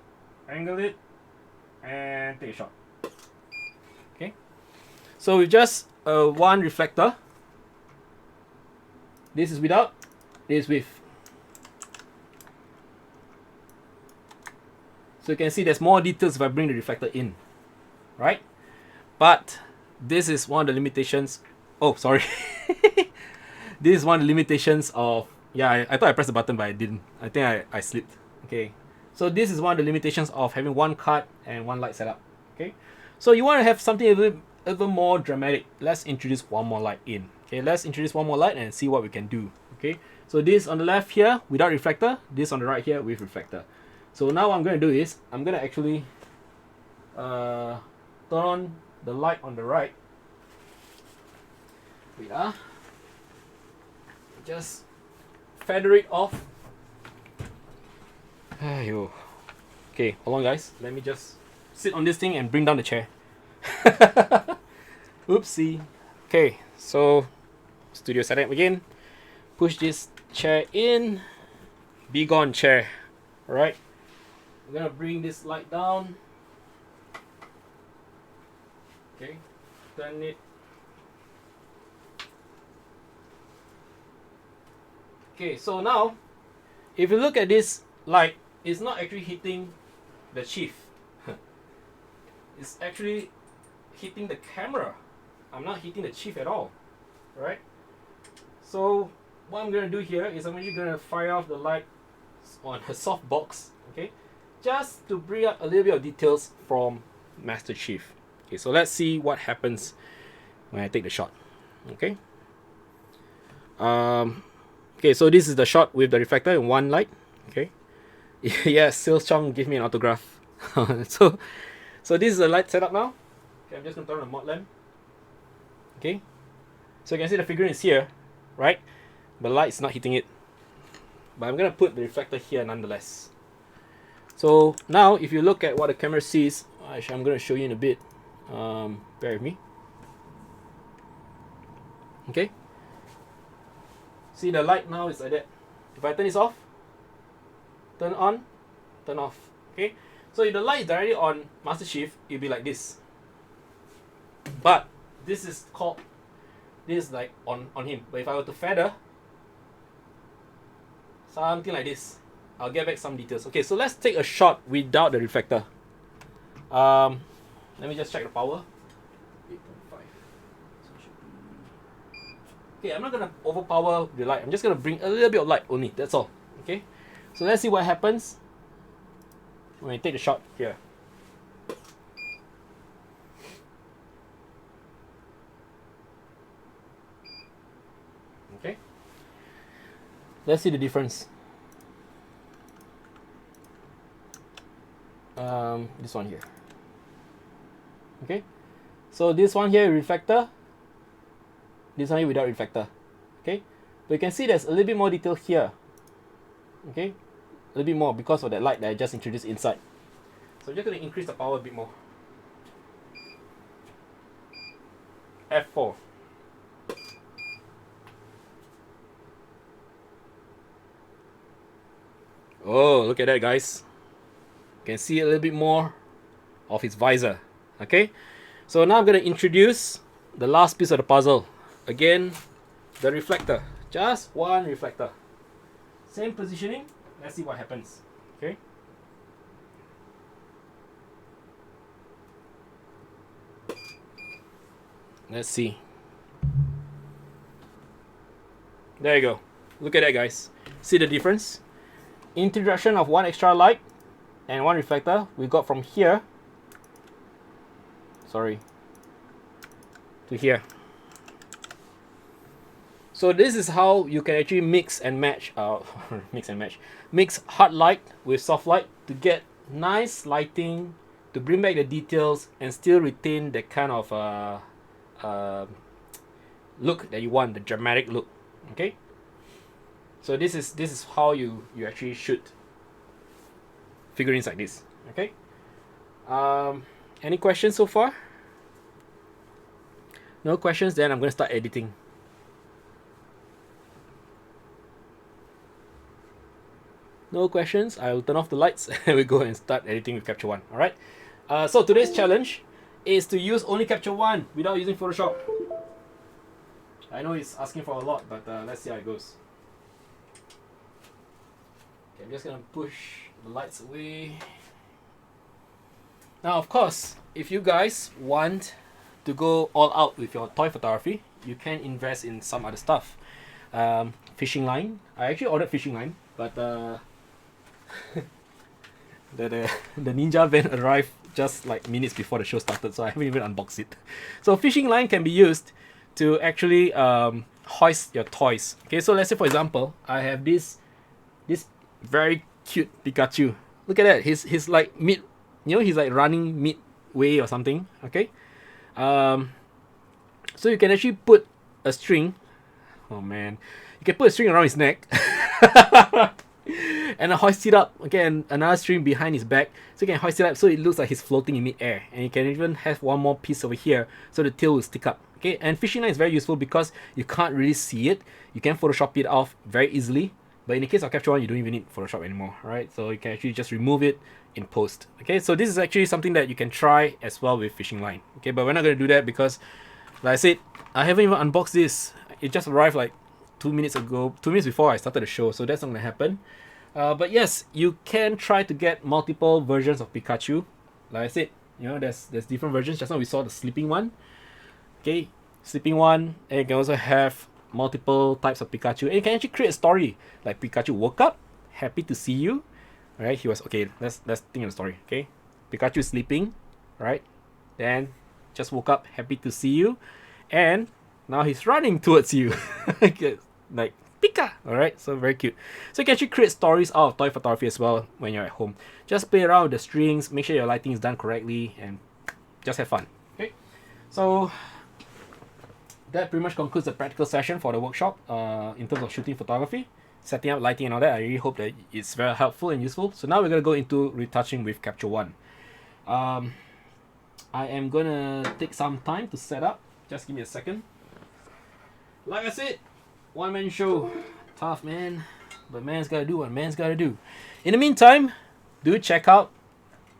and take a shot. Okay. So with just one reflector, this is without, this is with. So you can see there's more details if I bring the reflector in, right? But this is one of the limitations. Oh, sorry. This is one of the limitations of, yeah, I thought I pressed the button, but I didn't. I think I slipped. Okay. So this is one of the limitations of having one card and one light setup. Okay. So you want to have something a little more dramatic. Let's introduce one more light in. Okay, let's introduce one more light and see what we can do. Okay. So this on the left here without reflector. This on the right here with reflector. So now what I'm going to do is, I'm going to actually turn on the light on the right. Wait, just feather it off. Okay, hold on guys. Let me just sit on this thing and bring down the chair. Oopsie. Okay, so studio setup again. Push this chair in. Be gone, chair. Alright. I'm gonna bring this light down. Okay, turn it. Okay, so now if you look at this light, it's not actually hitting the chief. It's actually hitting the camera. I'm not hitting the chief at all. Right? So what I'm gonna do here is I'm actually gonna fire off the light on a soft box, okay, just to bring up a little bit of details from Master Chief. Okay, so let's see what happens when I take the shot. Okay. Okay, so this is the shot with the reflector and one light. Okay. Yes, Sales Chong give me an autograph. so this is the light setup now. Okay, I'm just gonna turn on the mod lamp. Okay. So you can see the figurine is here, right? The light's not hitting it. But I'm gonna put the reflector here nonetheless. So now if you look at what the camera sees, actually I'm gonna show you in a bit. Bear with me. Okay. See, the light now is like that. If I turn this off, turn on, turn off. Okay. So if the light is directly on Master Chief, it'll be like this. But this is called, this is like on him. But if I were to feather, something like this, I'll get back some details. Okay, so let's take a shot without the reflector. Let me just check the power. 8.5. Okay, I'm not gonna overpower the light. I'm just gonna bring a little bit of light only. That's all. Okay, so let's see what happens when I take the shot here. Okay, let's see the difference. This one here. Okay, so this one here reflector, this one here without reflector. Okay, but you can see there's a little bit more detail here. Okay, a little bit more because of that light that I just introduced inside. So I'm just going to increase the power a bit more. F4. Oh, look at that, guys. You can see a little bit more of his visor. Okay, so now I'm going to introduce the last piece of the puzzle. Again, the reflector. Just one reflector. Same positioning. Let's see what happens. Okay. Let's see. There you go. Look at that, guys. See the difference? Introduction of one extra light and one reflector we got from here, sorry, to here. So this is how you can actually mix and match mix hard light with soft light to get nice lighting, to bring back the details and still retain the kind of look that you want, the dramatic look. Okay, so this is how you actually shoot figurines like this. Okay, any questions so far? No questions? Then I'm going to start editing. No questions? I'll turn off the lights and we go and start editing with Capture One. Alright, so today's challenge is to use only Capture One without using Photoshop. I know it's asking for a lot, but let's see how it goes. Okay, I'm just gonna push the lights away. Now, of course, if you guys want to go all out with your toy photography, you can invest in some other stuff. Fishing line. I actually ordered fishing line, but the Ninja van arrived just like minutes before the show started, so I haven't even unboxed it. So fishing line can be used to actually hoist your toys. Okay, so let's say for example, I have this very cute Pikachu. Look at that. He's like mid, he's like running midway or something. Okay, so you can actually put a string. Oh man, you can put a string around his neck. And hoist it up, okay, and another string behind his back, so you can hoist it up so it looks like he's floating in mid-air. And you can even have one more piece over here so the tail will stick up. Okay, and fishing line is very useful because you can't really see it. You can Photoshop it off very easily. But in the case of Capture One, you don't even need Photoshop anymore, right? So you can actually just remove it in post. Okay, so this is actually something that you can try as well with fishing line. Okay, but we're not going to do that because, like I said, I haven't even unboxed this. It just arrived like 2 minutes ago, 2 minutes before I started the show, so that's not going to happen. But yes, you can try to get multiple versions of Pikachu. Like I said, you know, there's different versions. Just now we saw the sleeping one. Okay, sleeping one, and you can also have multiple types of Pikachu, and you can actually create a story. Like Pikachu woke up, happy to see you. Alright, he was okay. Let's think of the story. Okay, Pikachu is sleeping, right? Then just woke up, happy to see you, and now he's running towards you, like Pika. Alright, so very cute. So you can actually create stories out of toy photography as well when you're at home. Just play around with the strings, make sure your lighting is done correctly, and just have fun. Okay, so that pretty much concludes the practical session for the workshop in terms of shooting photography, setting up lighting and all that. I really hope that it's very helpful and useful. So now we're going to go into retouching with Capture One. I am going to take some time to set up. Just give me a second. Like I said, one-man show. Tough, man. But man's got to do what man's got to do. In the meantime, do check out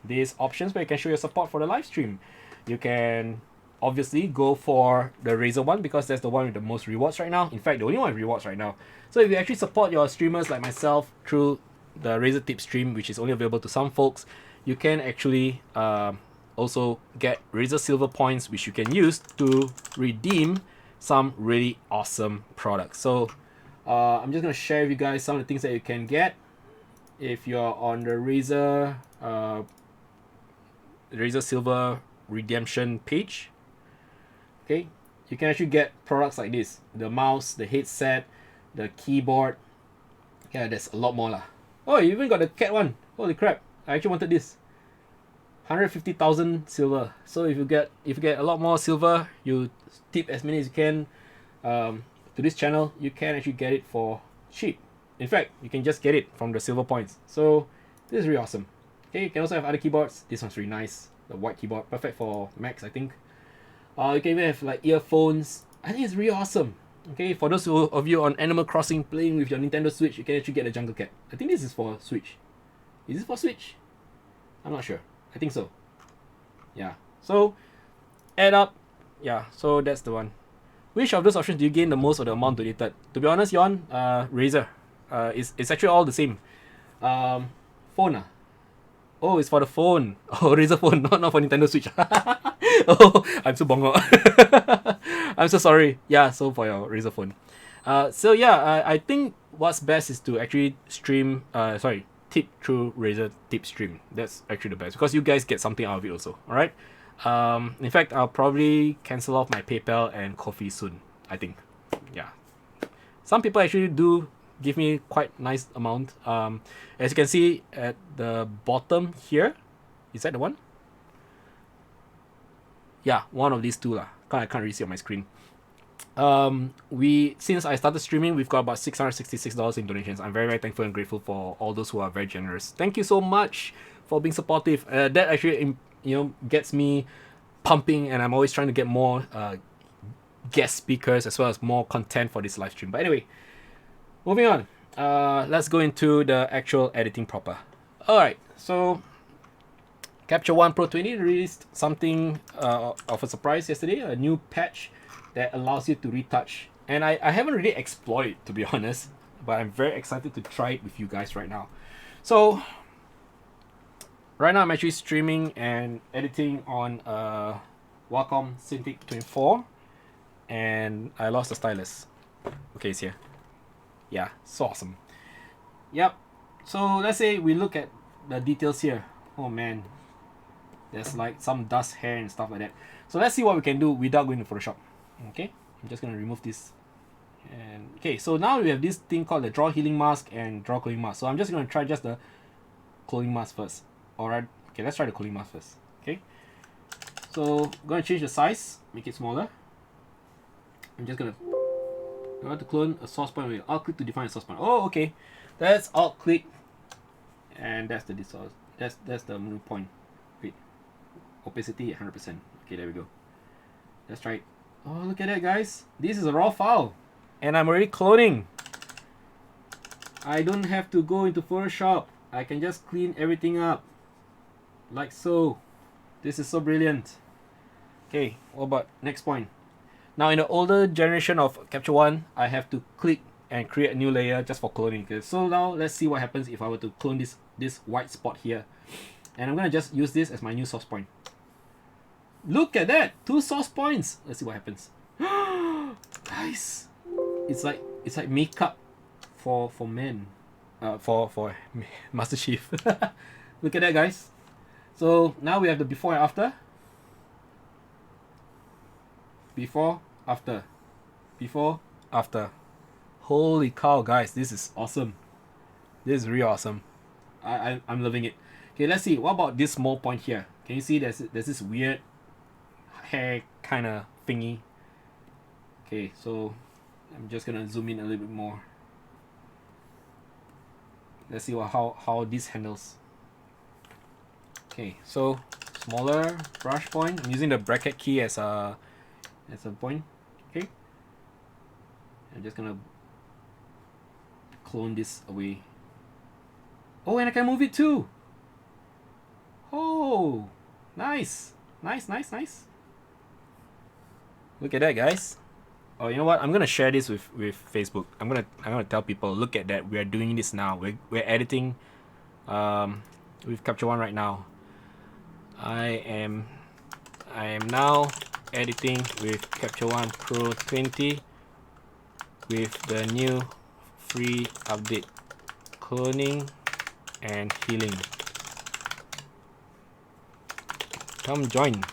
these options where you can show your support for the live stream. You can obviously go for the Razer one because that's the one with the most rewards right now. In fact, the only one with rewards right now. So if you actually support your streamers like myself through the Razer Tip stream, which is only available to some folks, you can actually also get Razer Silver points, which you can use to redeem some really awesome products. So I'm just going to share with you guys some of the things that you can get if you're on the Razer Silver redemption page. Okay, you can actually get products like this: the mouse, the headset, the keyboard. Yeah, there's a lot more lah. Oh, you even got the cat one. Holy crap, I actually wanted this. 150,000 silver. So if you get a lot more silver, you tip as many as you can to this channel, you can actually get it for cheap. In fact, you can just get it from the silver points. So this is really awesome. Okay, you can also have other keyboards. This one's really nice. The white keyboard, perfect for Macs, I think. You can even have like earphones. I think it's really awesome. Okay, for those of you on Animal Crossing playing with your Nintendo Switch, you can actually get a Jungle Cat. I think this is for Switch. Is this for Switch? I'm not sure. I think so. Yeah. So add up. Yeah. So that's the one. Which of those options do you gain the most of the amount donated? To be honest, Yon, Razer. It's actually all the same. Phone. Oh, it's for the phone. Oh, Razer phone, not for Nintendo Switch. Oh, I'm so bongo. I'm so sorry. Yeah, so for your Razer phone. So yeah, I think what's best is to actually stream. Tip through Razer Tip stream. That's actually the best because you guys get something out of it also. All right. In fact, I'll probably cancel off my PayPal and Ko-fi soon. I think. Yeah. Some people actually do give me quite nice amount. As you can see at the bottom here, is that the one? Yeah, one of these two lah. I can't really see on my screen. Since I started streaming, we've got about $666 in donations. I'm very, very thankful and grateful for all those who are very generous. Thank you so much for being supportive. That actually, gets me pumping, and I'm always trying to get more guest speakers as well as more content for this live stream. But anyway, moving on. Let's go into the actual editing proper. All right, so Capture One Pro 20 released something of a surprise yesterday, a new patch that allows you to retouch. And I haven't really explored it, to be honest, but I'm very excited to try it with you guys right now. So right now I'm actually streaming and editing on Wacom Cintiq 24, and I lost the stylus. Okay, it's here. Yeah, so awesome. Yep. So let's say we look at the details here. Oh man, there's like some dust, hair and stuff like that. So let's see what we can do without going to Photoshop. Okay, I'm just gonna remove this. And okay, so now we have this thing called the draw healing mask and draw clothing mask. So I'm just gonna try just the clothing mask first. Alright, okay, let's try the clothing mask first. Okay, so I'm gonna change the size, make it smaller. I'm just gonna I want to clone a source point with alt click to define a source point. Oh, okay, that's alt click, and that's the source. That's the new point. Wait, opacity 100%. Okay, there we go. Let's try it. Oh, look at that, guys. This is a raw file. And I'm already cloning. I don't have to go into Photoshop. I can just clean everything up. Like so. This is so brilliant. Okay, what about next point? Now in the older generation of Capture One, I have to click and create a new layer just for cloning. Okay, so now let's see what happens if I were to clone this white spot here. And I'm gonna just use this as my new source point. Look at that! 2 source points! Let's see what happens. Guys! It's like makeup for men. For Master Chief. Look at that, guys. So now we have the before and after. Before, after. Before, after. Holy cow, guys, this is awesome. This is really awesome. I'm loving it. Okay, let's see. What about this small point here? Can you see there's this weird hair kind of thingy? Okay, so I'm just gonna zoom in a little bit more. Let's see how this handles. Okay, so smaller brush point. I'm using the bracket key as a point. Okay, I'm just gonna clone this away. Oh, and I can move it too. Oh, nice. Look at that, guys. Oh, you know what? I'm gonna share this with Facebook. I'm gonna tell people, look at that. We are doing this now. We're editing with Capture One right now. I am now editing with Capture One Pro 20 with the new free update, cloning and healing. Come join.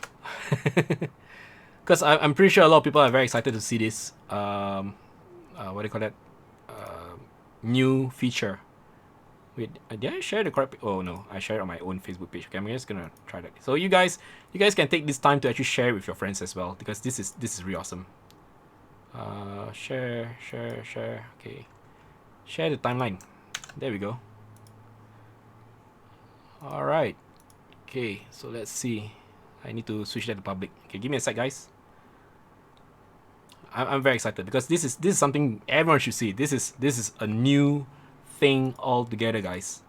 Because I'm pretty sure a lot of people are very excited to see this what do you call that, new feature. Wait, did I share the correct? Oh no, I shared it on my own Facebook page. Okay, I'm just gonna try that. So you guys can take this time to actually share it with your friends as well, because this is really awesome. Share. Okay, share the timeline. There we go. All right. Okay, so let's see. I need to switch that to public. Okay, give me a sec, guys. I'm very excited because this is something everyone should see. This is a new thing altogether, guys.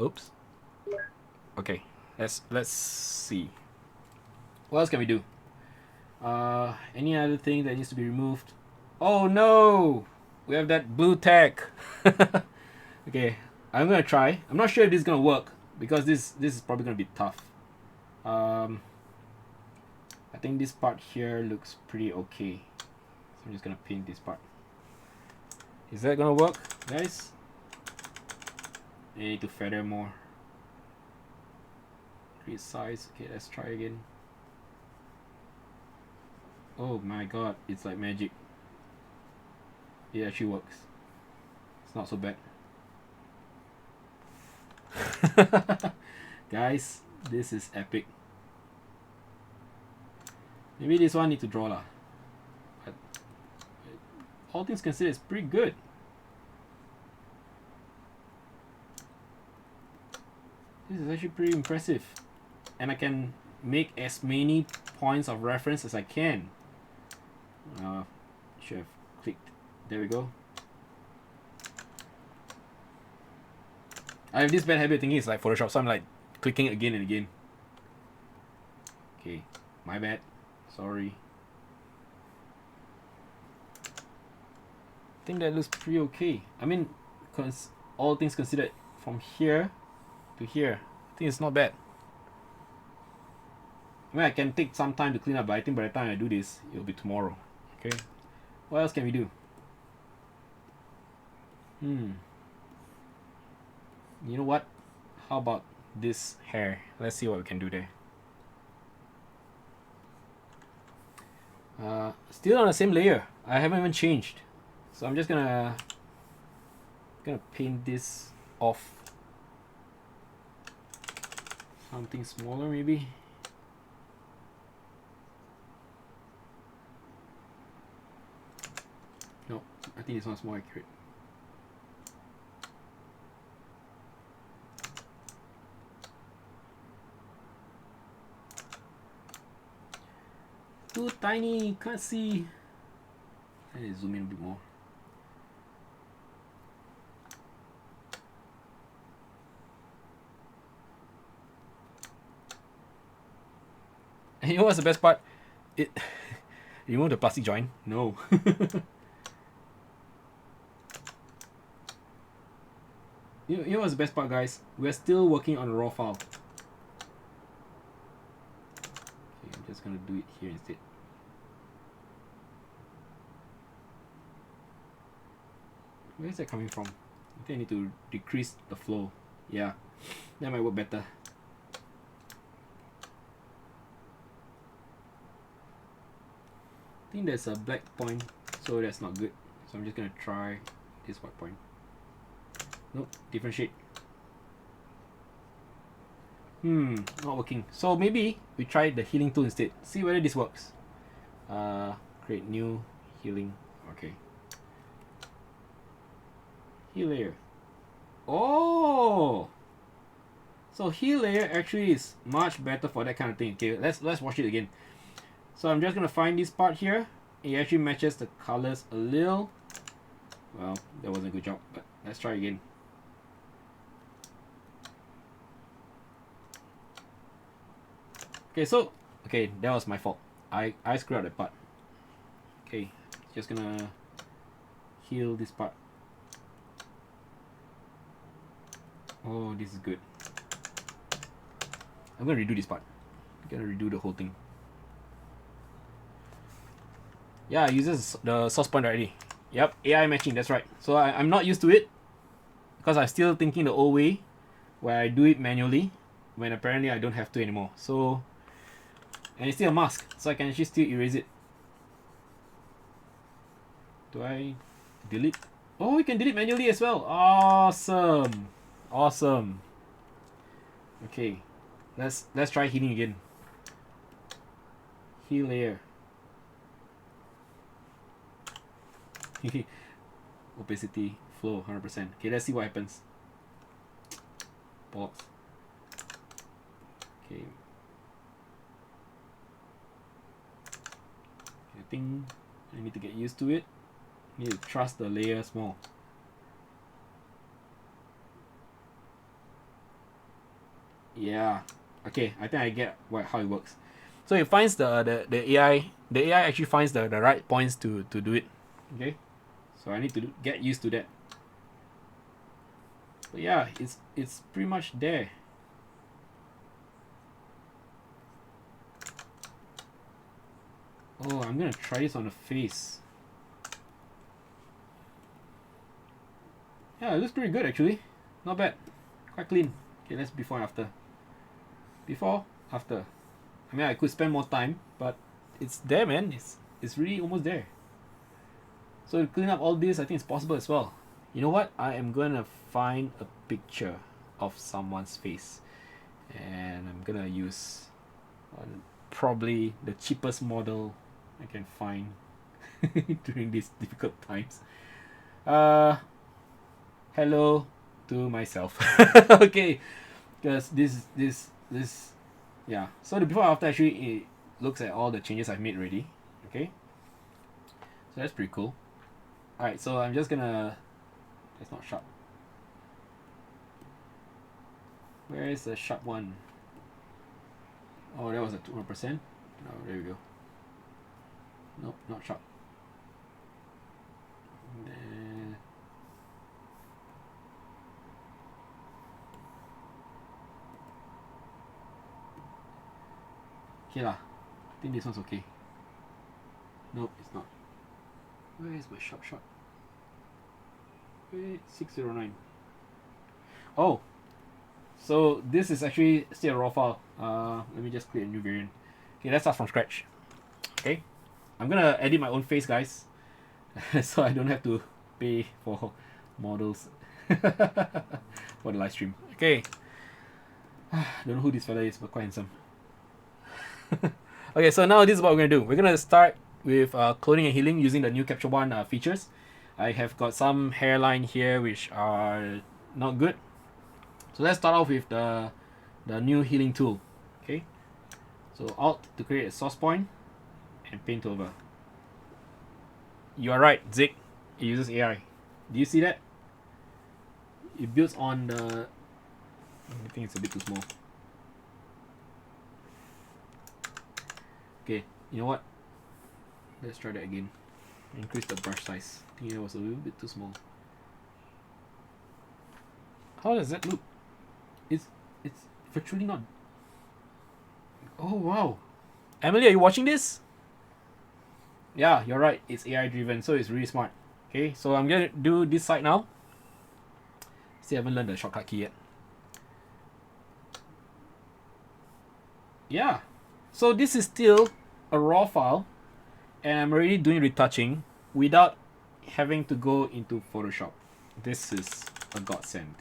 Oops. Okay, let's see. What else can we do? Any other thing that needs to be removed? Oh no, we have that blue tag. Okay, I'm gonna try. I'm not sure if this is gonna work because this is probably gonna be tough. I think this part here looks pretty okay. So I'm just gonna paint this part. Is that gonna work, guys? I need to feather more. Increase size. Okay, let's try again. Oh my god, it's like magic. It actually works. It's not so bad. Guys, this is epic. Maybe this one need to draw lah. But all things considered, it's pretty good. This is actually pretty impressive, and I can make as many points of reference as I can. Should have clicked. There we go. I have this bad habit thinking it's like Photoshop, so I'm like clicking again and again. Okay, my bad. Sorry. I think that looks pretty okay. I mean, all things considered, from here to here, I think it's not bad. I mean, I can take some time to clean up, but I think by the time I do this, it'll be tomorrow. Okay. What else can we do? You know what? How about this hair? Let's see what we can do there. Still on the same layer. I haven't even changed. So I'm just gonna paint this off. Something smaller maybe. No, I think this one's more accurate. Too tiny, can't see. Let me zoom in a bit more. And you know what's the best part? It remove the plastic joint? No. You know what's the best part, guys? We're still working on a raw file. Okay, I'm just gonna do it here instead. Where is that coming from? I think I need to decrease the flow. Yeah, that might work better. I think there's a black point, so that's not good. So I'm just gonna try this white point. Nope, different shade. Not working. So maybe we try the healing tool instead. See whether this works. Create new healing. Okay. Heal layer. Oh! So heal layer actually is much better for that kind of thing. Okay, let's watch it again. So I'm just gonna find this part here. It actually matches the colors a little. Well, that wasn't a good job, but let's try again. Okay, so that was my fault. I screwed up that part. Okay, just gonna heal this part. Oh, this is good. I'm gonna redo this part. I'm gonna redo the whole thing. Yeah, it uses the source point already. Yep, AI matching, that's right. So I'm not used to it because I'm still thinking the old way where I do it manually when apparently I don't have to anymore. So, and it's still a mask, so I can actually still erase it. Do I delete? Oh, we can delete manually as well. Awesome. Awesome. Okay, let's try healing again. Heal layer. Opacity, flow, 100%. Okay, let's see what happens. Pause. Okay. I think I need to get used to it. I need to trust the layers more. Yeah. Okay, I think I get how it works. So it finds the AI. The AI actually finds the right points to do it. Okay. So I need to get used to that. But yeah, it's pretty much there. Oh, I'm gonna try this on the face. Yeah, it looks pretty good actually. Not bad. Quite clean. Okay, let's before and after. Before, after. I mean, I could spend more time, but it's there, man. It's really almost there. So to clean up all this, I think it's possible as well. You know what? I am gonna find a picture of someone's face, and I'm gonna use probably the cheapest model I can find during these difficult times. Hello to myself. Okay, because this yeah. So the before and after actually it looks at all the changes I've made already. Okay, so that's pretty cool. Alright, so I'm just gonna, that's not sharp. Where is the sharp one? Oh, that was a 200%. Oh, there we go. Nope, not sharp. Okay lah. I think this one's okay. Nope, it's not. Where is my sharp shot? Wait, 609. Oh, so this is actually still a raw file. Let me just create a new variant. Okay, let's start from scratch. Okay, I'm gonna edit my own face, guys, so I don't have to pay for models for the live stream. Okay, don't know who this fella is, but quite handsome. Okay, so now this is what we're gonna do. We're gonna start with cloning and healing using the new Capture One features. I have got some hairline here which are not good. So let's start off with the new healing tool. Okay, so Alt to create a source point, and paint over. You are right, Zig. It uses AI. Do you see that? It builds on the... I think it's a bit too small. Okay, you know what? Let's try that again. Increase the brush size. I think it was a little bit too small. How does that look? It's virtually not... Oh wow! Emily, are you watching this? Yeah, you're right. It's AI driven, so it's really smart. Okay, so I'm gonna do this side now. Still haven't learned the shortcut key yet. Yeah, so this is still a raw file, and I'm already doing retouching without having to go into Photoshop. This is a godsend.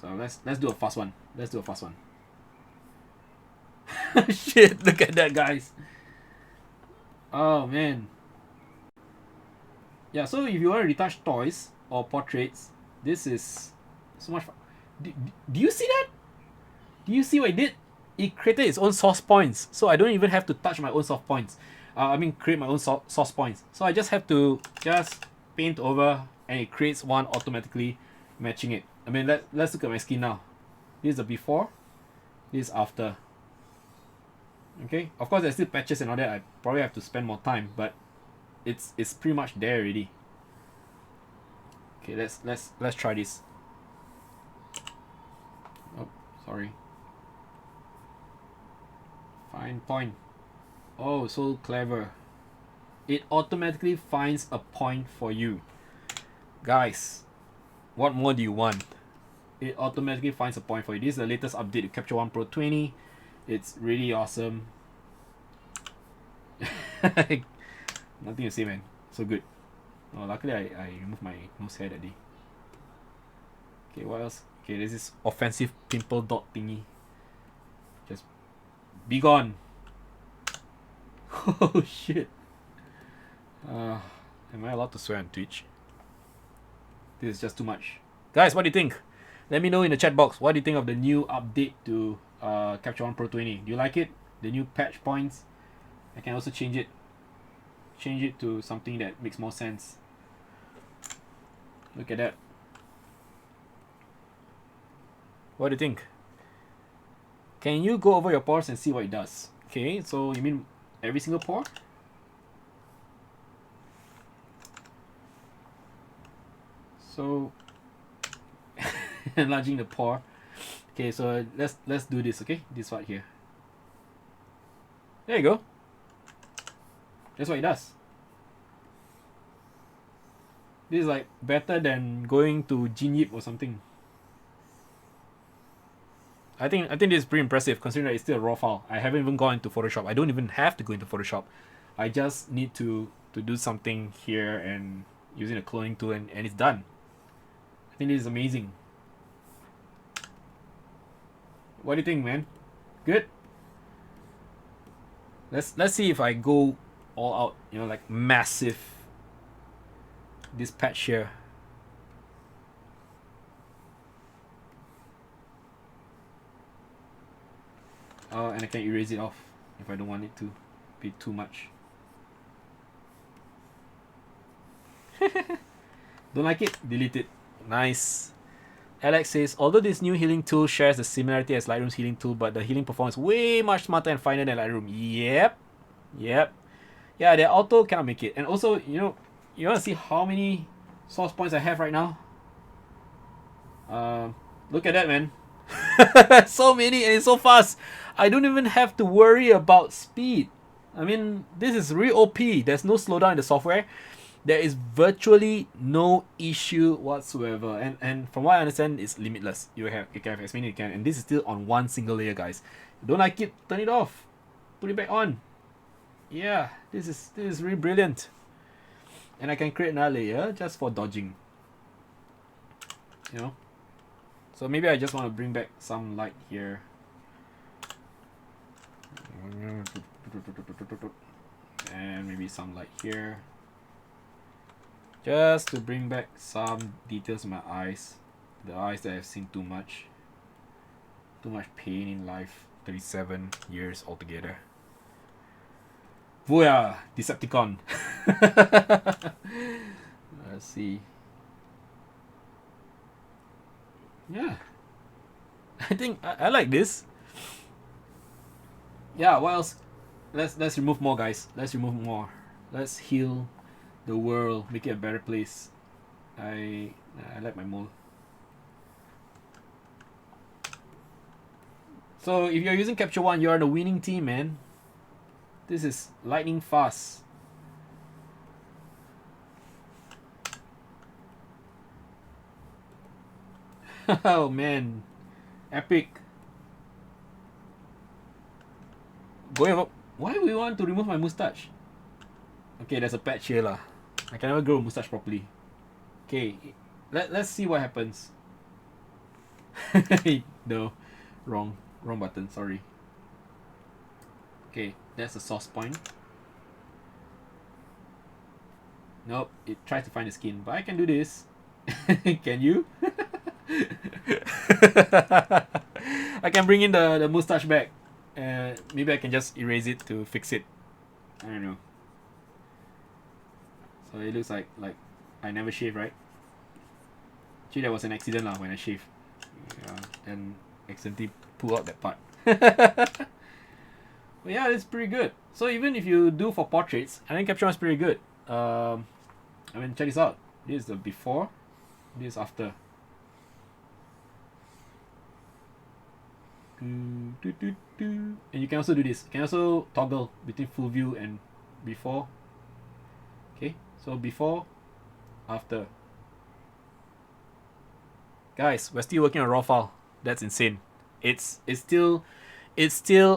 So let's do a fast one. Let's do a fast one. Shit, look at that, guys. Oh man. Yeah, so if you want to retouch toys or portraits, this is so much fun. Do you see that? Do you see what it did? It created its own source points, so I don't even have to touch my own source points. Create my own source points. So I just have to just paint over, and it creates one automatically, matching it. I mean, let's look at my skin now. This is the before. This is after. Okay, of course there's still patches and all that. I probably have to spend more time, but it's pretty much there already. Okay, let's try this. Oh, sorry. Fine point. Oh, so clever. It automatically finds a point for you. Guys, what more do you want? It automatically finds a point for you. This is the latest update to Capture One Pro 20. It's really awesome. Nothing to say, man. So good. Oh, luckily I removed my nose hair that day. Okay, what else? Okay, there's this offensive pimple dot thingy. Just be gone. Oh shit. Am I allowed to swear on Twitch? This is just too much. Guys, what do you think? Let me know in the chat box. What do you think of the new update to Capture One Pro 20? Do you like it? The new patch points? I can also change it to something that makes more sense. Look at that. What do you think? Can you go over your pores and see what it does? Okay, so you mean every single pore? So enlarging the pore. Okay, so let's do this. Okay, this part here. There you go. That's what it does. This is like better than going to Gene or something. I think this is pretty impressive considering that it's still a raw file. I haven't even gone into Photoshop. I don't even have to go into Photoshop. I just need to do something here and using a cloning tool and it's done. I think this is amazing. What do you think, man? Good? Let's see if I go all out, you know, like massive. This patch here. Oh, and I can erase it off if I don't want it to be too much. Don't like it? Delete it. Nice. Alex says, although this new healing tool shares the similarity as Lightroom's healing tool, but the healing performance way much smarter and finer than Lightroom. Yep. Yeah, the auto cannot make it. And also, you know, you want to see how many source points I have right now? Look at that, man. So many, and it's so fast. I don't even have to worry about speed. I mean, this is real OP. There's no slowdown in the software. There is virtually no issue whatsoever, and from what I understand, it's limitless. You can have as many as you can, and this is still on one single layer, guys. You don't like it? Turn it off. Put it back on. Yeah, this is really brilliant. And I can create another layer just for dodging. You know. So maybe I just want to bring back some light here. And maybe some light here. Just to bring back some details in my eyes. The eyes that I've seen too much. Too much pain in life. 37 years altogether. Booyah, Decepticon. Let's see. Yeah. I think I like this. Yeah, what else? Let's remove more, guys. Let's remove more. Let's heal the world, make it a better place. I like my mole. So if you're using Capture One, you're the winning team, man. This is lightning fast. Oh man, epic. Going up. Why do we want to remove my mustache? Okay, there's a patch here lah. I can never grow a mustache properly. Okay, let's see what happens. No, wrong button. Sorry. Okay, that's the source point. Nope, it tries to find the skin, but I can do this. Can you? I can bring in the mustache back. Maybe I can just erase it to fix it. I don't know. So it looks like I never shave, right? Actually, that was an accident lah when I shaved. And accidentally pull out that part. But yeah, it's pretty good. So even if you do for portraits, I think Capture One is pretty good. I mean, check this out. This is the before. This is after. And you can also do this. You can also toggle between full view and before. Okay, so before, after. Guys, we're still working on raw file. That's insane. It's still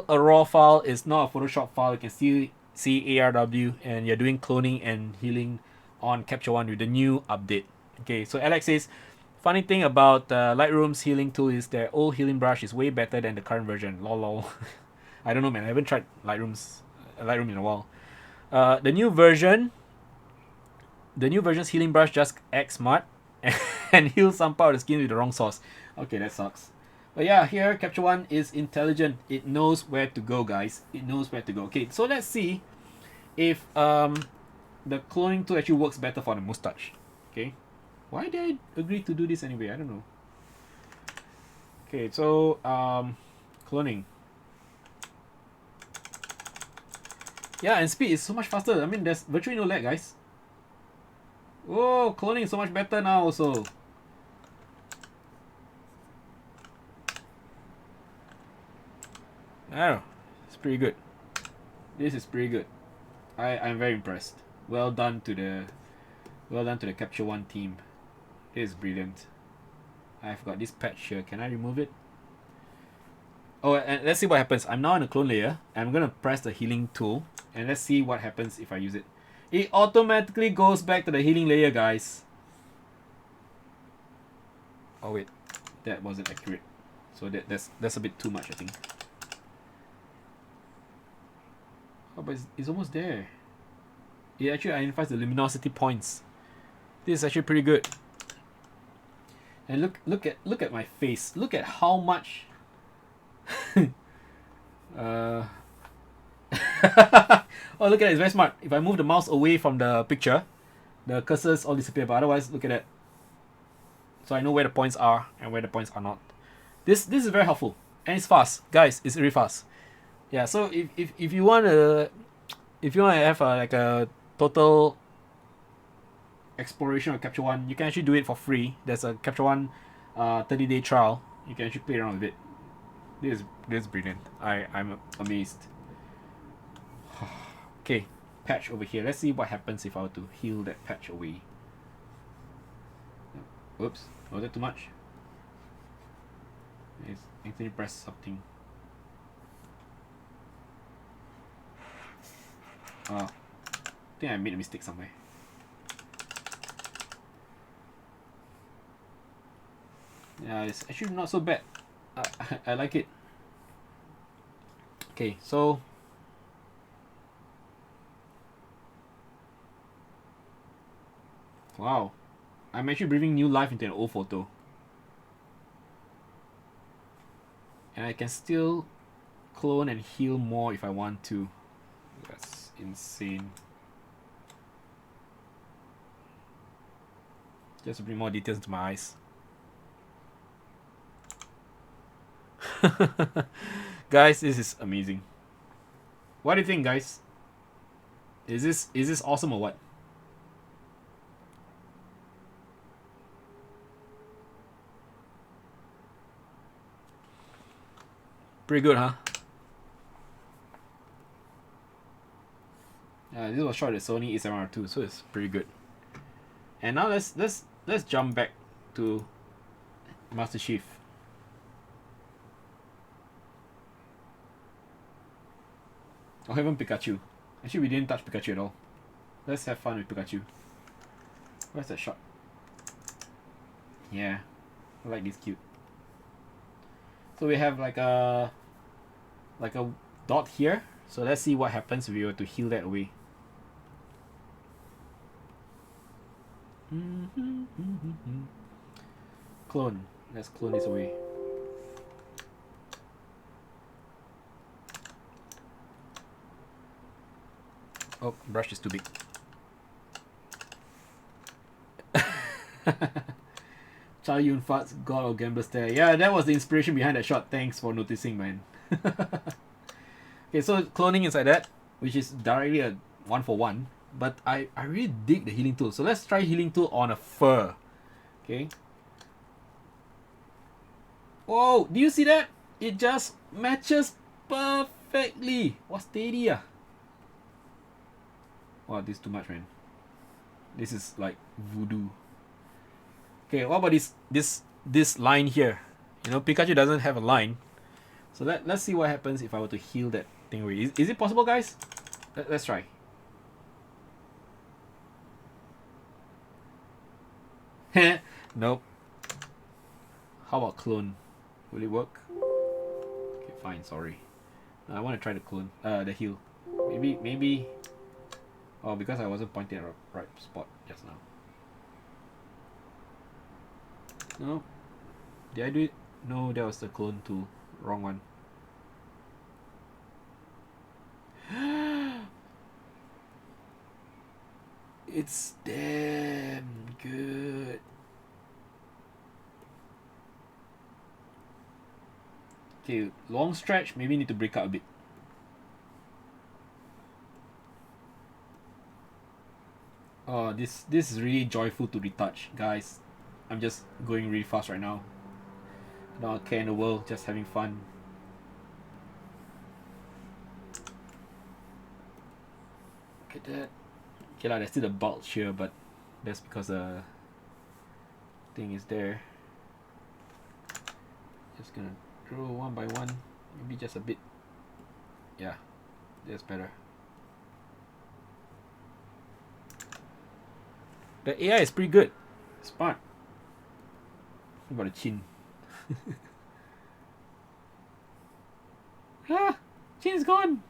a raw file. It's not a Photoshop file. You can still see ARW, and you're doing cloning and healing on Capture One with the new update. Okay, so Alex says, funny thing about Lightroom's healing tool is their old healing brush is way better than the current version. Lol. I don't know, man. I haven't tried Lightroom in a while. The new version's healing brush just acts smart and heals some part of the skin with the wrong sauce. Okay, that sucks. But yeah, here Capture One is intelligent. It knows where to go, guys. It knows where to go. Okay, so let's see if the cloning tool actually works better for the mustache. Okay, why did I agree to do this anyway? I don't know. Okay, so cloning. Yeah, and speed is so much faster. I mean, there's virtually no lag, guys. Oh, cloning is so much better now also. Oh, it's pretty good. This is pretty good. I'm very impressed. Well done to the Capture One team. This is brilliant. I've got this patch here. Can I remove it? Oh, and let's see what happens. I'm now in a clone layer. I'm gonna press the healing tool, and let's see what happens if I use it. It automatically goes back to the healing layer, guys. Oh wait, that wasn't accurate. So that's a bit too much, I think. Oh, but it's almost there. It actually identifies the luminosity points. This is actually pretty good. And look at my face. Look at how much. Oh, look at it. It's very smart. If I move the mouse away from the picture, the cursors all disappear. But otherwise, look at that. So I know where the points are and where the points are not. This is very helpful, and it's fast, guys. It's really fast. Yeah. So if you want to have like a total exploration of Capture One, you can actually do it for free. There's a Capture One 30-day trial. You can actually play around with it. This is brilliant. I'm amazed. Okay, patch over here. Let's see what happens if I were to heal that patch away. Oops, was that too much? It's actually press something. I think I made a mistake somewhere. Yeah, it's actually not so bad. I like it. Okay, so wow, I'm actually breathing new life into an old photo, and I can still clone and heal more if I want to. Let's insane. Just to bring more details to my eyes. Guys, this is amazing. What do you think, guys? Is this awesome or what? Pretty good, huh? This was shot at Sony A7R2, so it's pretty good. And now let's jump back to Master Chief. Or even Pikachu. Actually, we didn't touch Pikachu at all. Let's have fun with Pikachu. Where's that shot? Yeah, I like this cute. So we have like a dot here. So let's see what happens if we were to heal that away. Clone. Let's clone this away. Oh, brush is too big. Chow Yun Fat's God of Gambler Stare. Yeah, that was the inspiration behind that shot. Thanks for noticing, man. Okay, so cloning is like that, which is directly a 1-for-1. But I really dig the healing tool. So let's try healing tool on a fur. Okay. Whoa, do you see that? It just matches perfectly. What's steady? Wow, this is too much, man. This is like voodoo. Okay, what about this line here? You know, Pikachu doesn't have a line. So let's see what happens if I were to heal that thing away. Is it possible, guys? Let's try. Nope. How about clone? Will it work? Okay, fine, sorry. I want to try the clone, the heal. Maybe. Oh, because I wasn't pointing at the right spot just now. No. Did I do it? No, that was the clone tool. Wrong one. It's damn good. Okay, long stretch, maybe need to break up a bit. Oh, this is really joyful to retouch, guys. I'm just going really fast right now. Not care in the world, just having fun. Look at that. Okay lah, there's still the bulge here, but that's because the thing is there. Just gonna draw one by one, maybe just a bit. Yeah, that's better. The AI is pretty good. Smart. What about the chin? Ah! Chin's gone!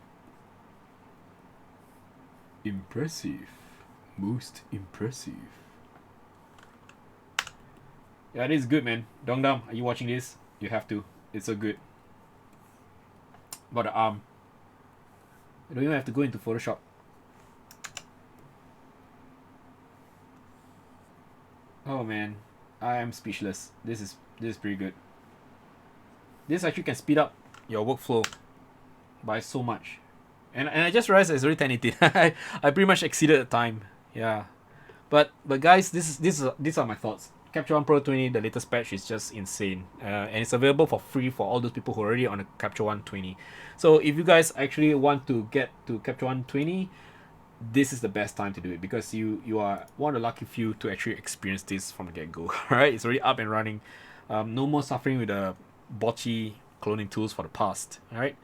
Impressive. Most impressive. Yeah, this is good, man. Dongdam, are you watching this? You have to. It's so good. About the arm. I don't even have to go into Photoshop. Oh man, I am speechless. This is pretty good. This actually can speed up your workflow by so much. And I just realized it's already 1080. I pretty much exceeded the time. Yeah. But guys, these are my thoughts. Capture One Pro 20, the latest patch is just insane. And it's available for free for all those people who are already on the Capture One 20. So if you guys actually want to get to Capture One 20, this is the best time to do it, because you are one of the lucky few to actually experience this from the get-go. Alright, it's already up and running. No more suffering with the botchy cloning tools for the past. Alright,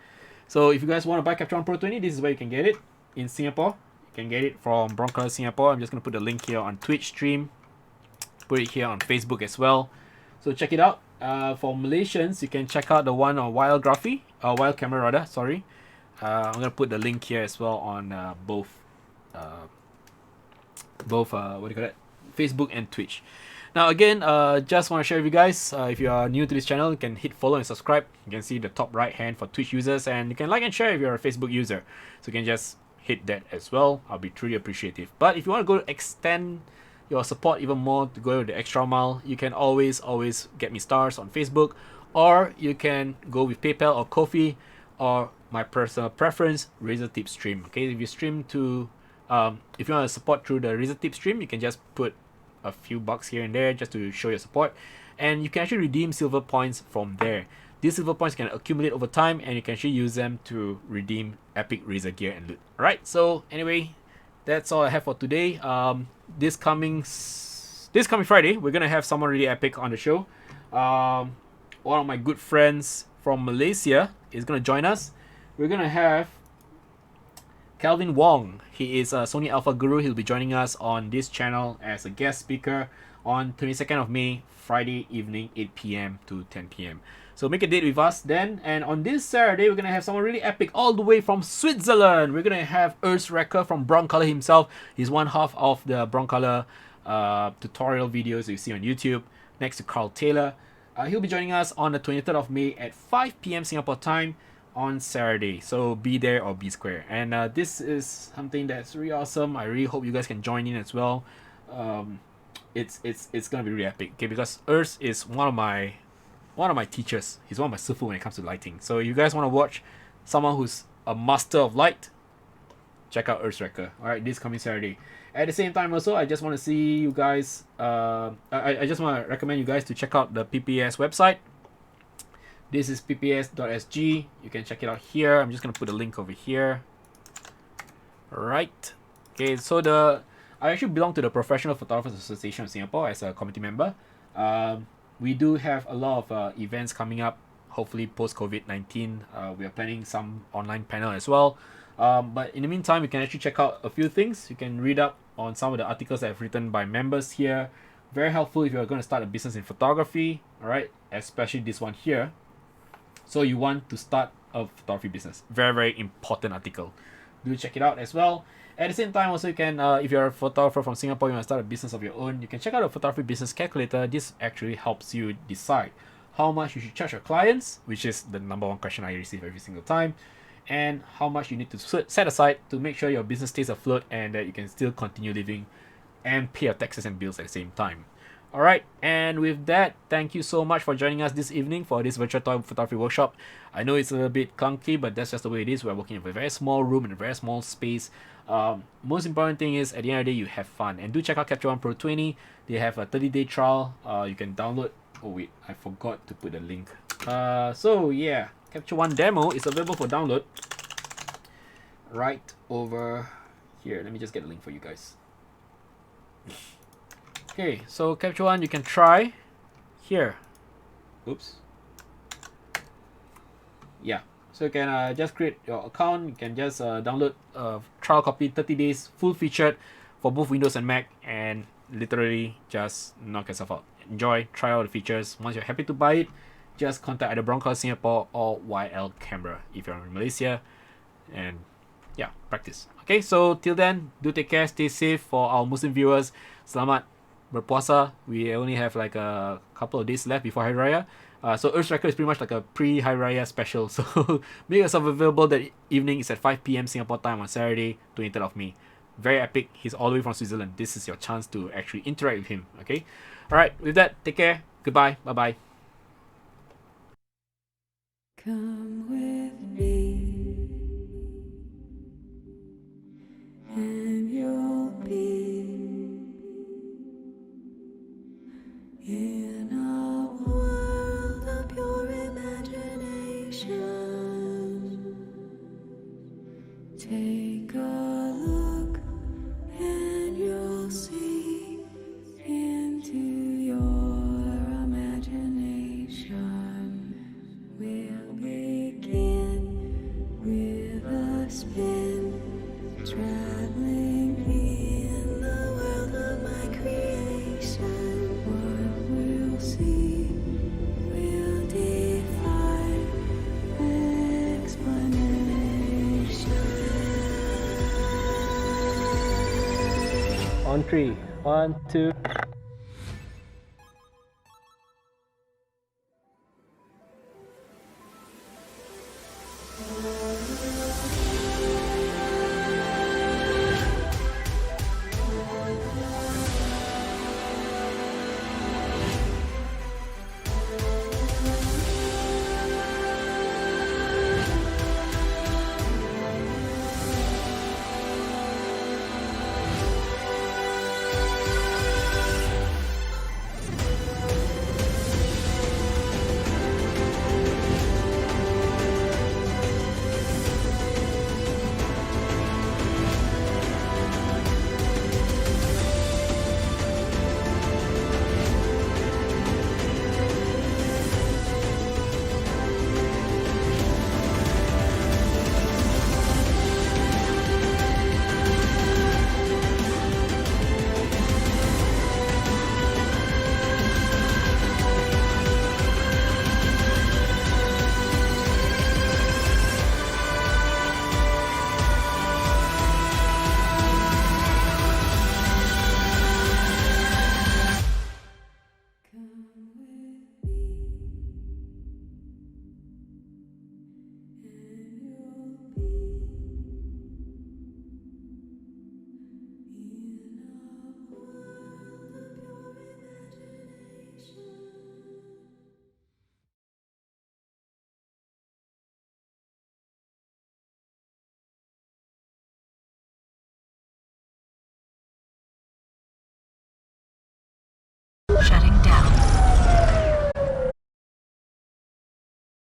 so if you guys want to buy Capture One Pro 20, this is where you can get it in Singapore. You can get it from Broncolor Singapore. I'm just going to put the link here on Twitch stream, put it here on Facebook as well, so check it out. For Malaysians, you can check out the one on Wild Camera rather, sorry. I'm going to put the link here as well on both what do you call it, Facebook and Twitch. Now again, just want to share with you guys, if you are new to this channel, you can hit follow and subscribe. You can see the top right hand for Twitch users, and you can like and share if you're a Facebook user, so you can just hit that as well. I'll be truly appreciative. But if you want to go extend your support even more, to go the extra mile, you can always get me stars on Facebook, or you can go with PayPal or Ko-fi, or my personal preference, Razor Tip Stream. Okay, if you stream to if you want to support through the Razor Tip Stream, you can just put a few bucks here and there just to show your support, and you can actually redeem silver points from there. These silver points can accumulate over time, and you can actually use them to redeem epic Razor gear and loot. Alright, so anyway, that's all I have for today. This coming Friday, we're gonna have someone really epic on the show. One of my good friends from Malaysia is gonna join us. We're gonna have Calvin Wong. He is a Sony Alpha Guru. He'll be joining us on this channel as a guest speaker on 22nd of May, Friday evening, 8 p.m. to 10 p.m. So make a date with us then. And on this Saturday, we're going to have someone really epic all the way from Switzerland. We're going to have Earthwrecker from Broncolor himself. He's one half of the Broncolor tutorial videos you see on YouTube, next to Carl Taylor. He'll be joining us on the 23rd of May at 5 p.m. Singapore time on Saturday. So be there or be square. And this is something that's really awesome. I really hope you guys can join in as well. It's going to be really epic, okay? Because Earth is one of my teachers. He's one of my sifu when it comes to lighting. So you guys want to watch someone who's a master of light, check out Earthwrecker. Alright, this coming Saturday. At the same time also, I just want to see you guys, I just want to recommend you guys to check out the PPS website. This is pps.sg. You can check it out here. I'm just going to put a link over here. Alright. Okay, so I actually belong to the Professional Photographers Association of Singapore as a committee member. We do have a lot of events coming up, hopefully post-COVID-19. We are planning some online panel as well. But in the meantime, you can actually check out a few things. You can read up on some of the articles that I've written by members here. Very helpful if you're going to start a business in photography, alright? Especially this one here. So you want to start a photography business. Very, very important article. Do check it out as well. At the same time, also you can, if you're a photographer from Singapore, you want to start a business of your own, you can check out a photography business calculator. This actually helps you decide how much you should charge your clients, which is the number one question I receive every single time, and how much you need to set aside to make sure your business stays afloat and that you can still continue living and pay your taxes and bills at the same time. Alright, and with that, thank you so much for joining us this evening for this virtual toy photography workshop. I know it's a little bit clunky, but that's just the way it is. We're working in a very small room in a very small space. Most important thing is at the end of the day, you have fun. And do check out Capture One Pro 20. They have a 30-day trial. You can download. Oh wait, I forgot to put the link. So yeah, Capture One demo is available for download right over here. Let me just get the link for you guys. Okay, so Capture One you can try here. Oops. Yeah, so you can just create your account. You can just download a trial copy, 30 days, full featured for both Windows and Mac, and literally just knock yourself out. Enjoy, try out the features. Once you're happy to buy it, just contact either Broncolor Singapore or YL Camera if you're in Malaysia, and yeah, practice. Okay, so till then, do take care, stay safe. For our Muslim viewers, selamat berpuasa. We only have like a couple of days left before Hari Raya. So Earthwrecker is pretty much like a pre-Hari Raya special. So make yourself available that evening. It's at 5 p.m. Singapore time on Saturday, 23rd of May. Very epic. He's all the way from Switzerland. This is your chance to actually interact with him. Okay. Alright, with that, take care. Goodbye. Bye-bye. Come with me, and you'll be in a world of pure imagination. Take a look and you'll see into your imagination. We'll begin with a spin, traveling in the world of my creation. What we'll see will defy explanation. On 3, 1, 2.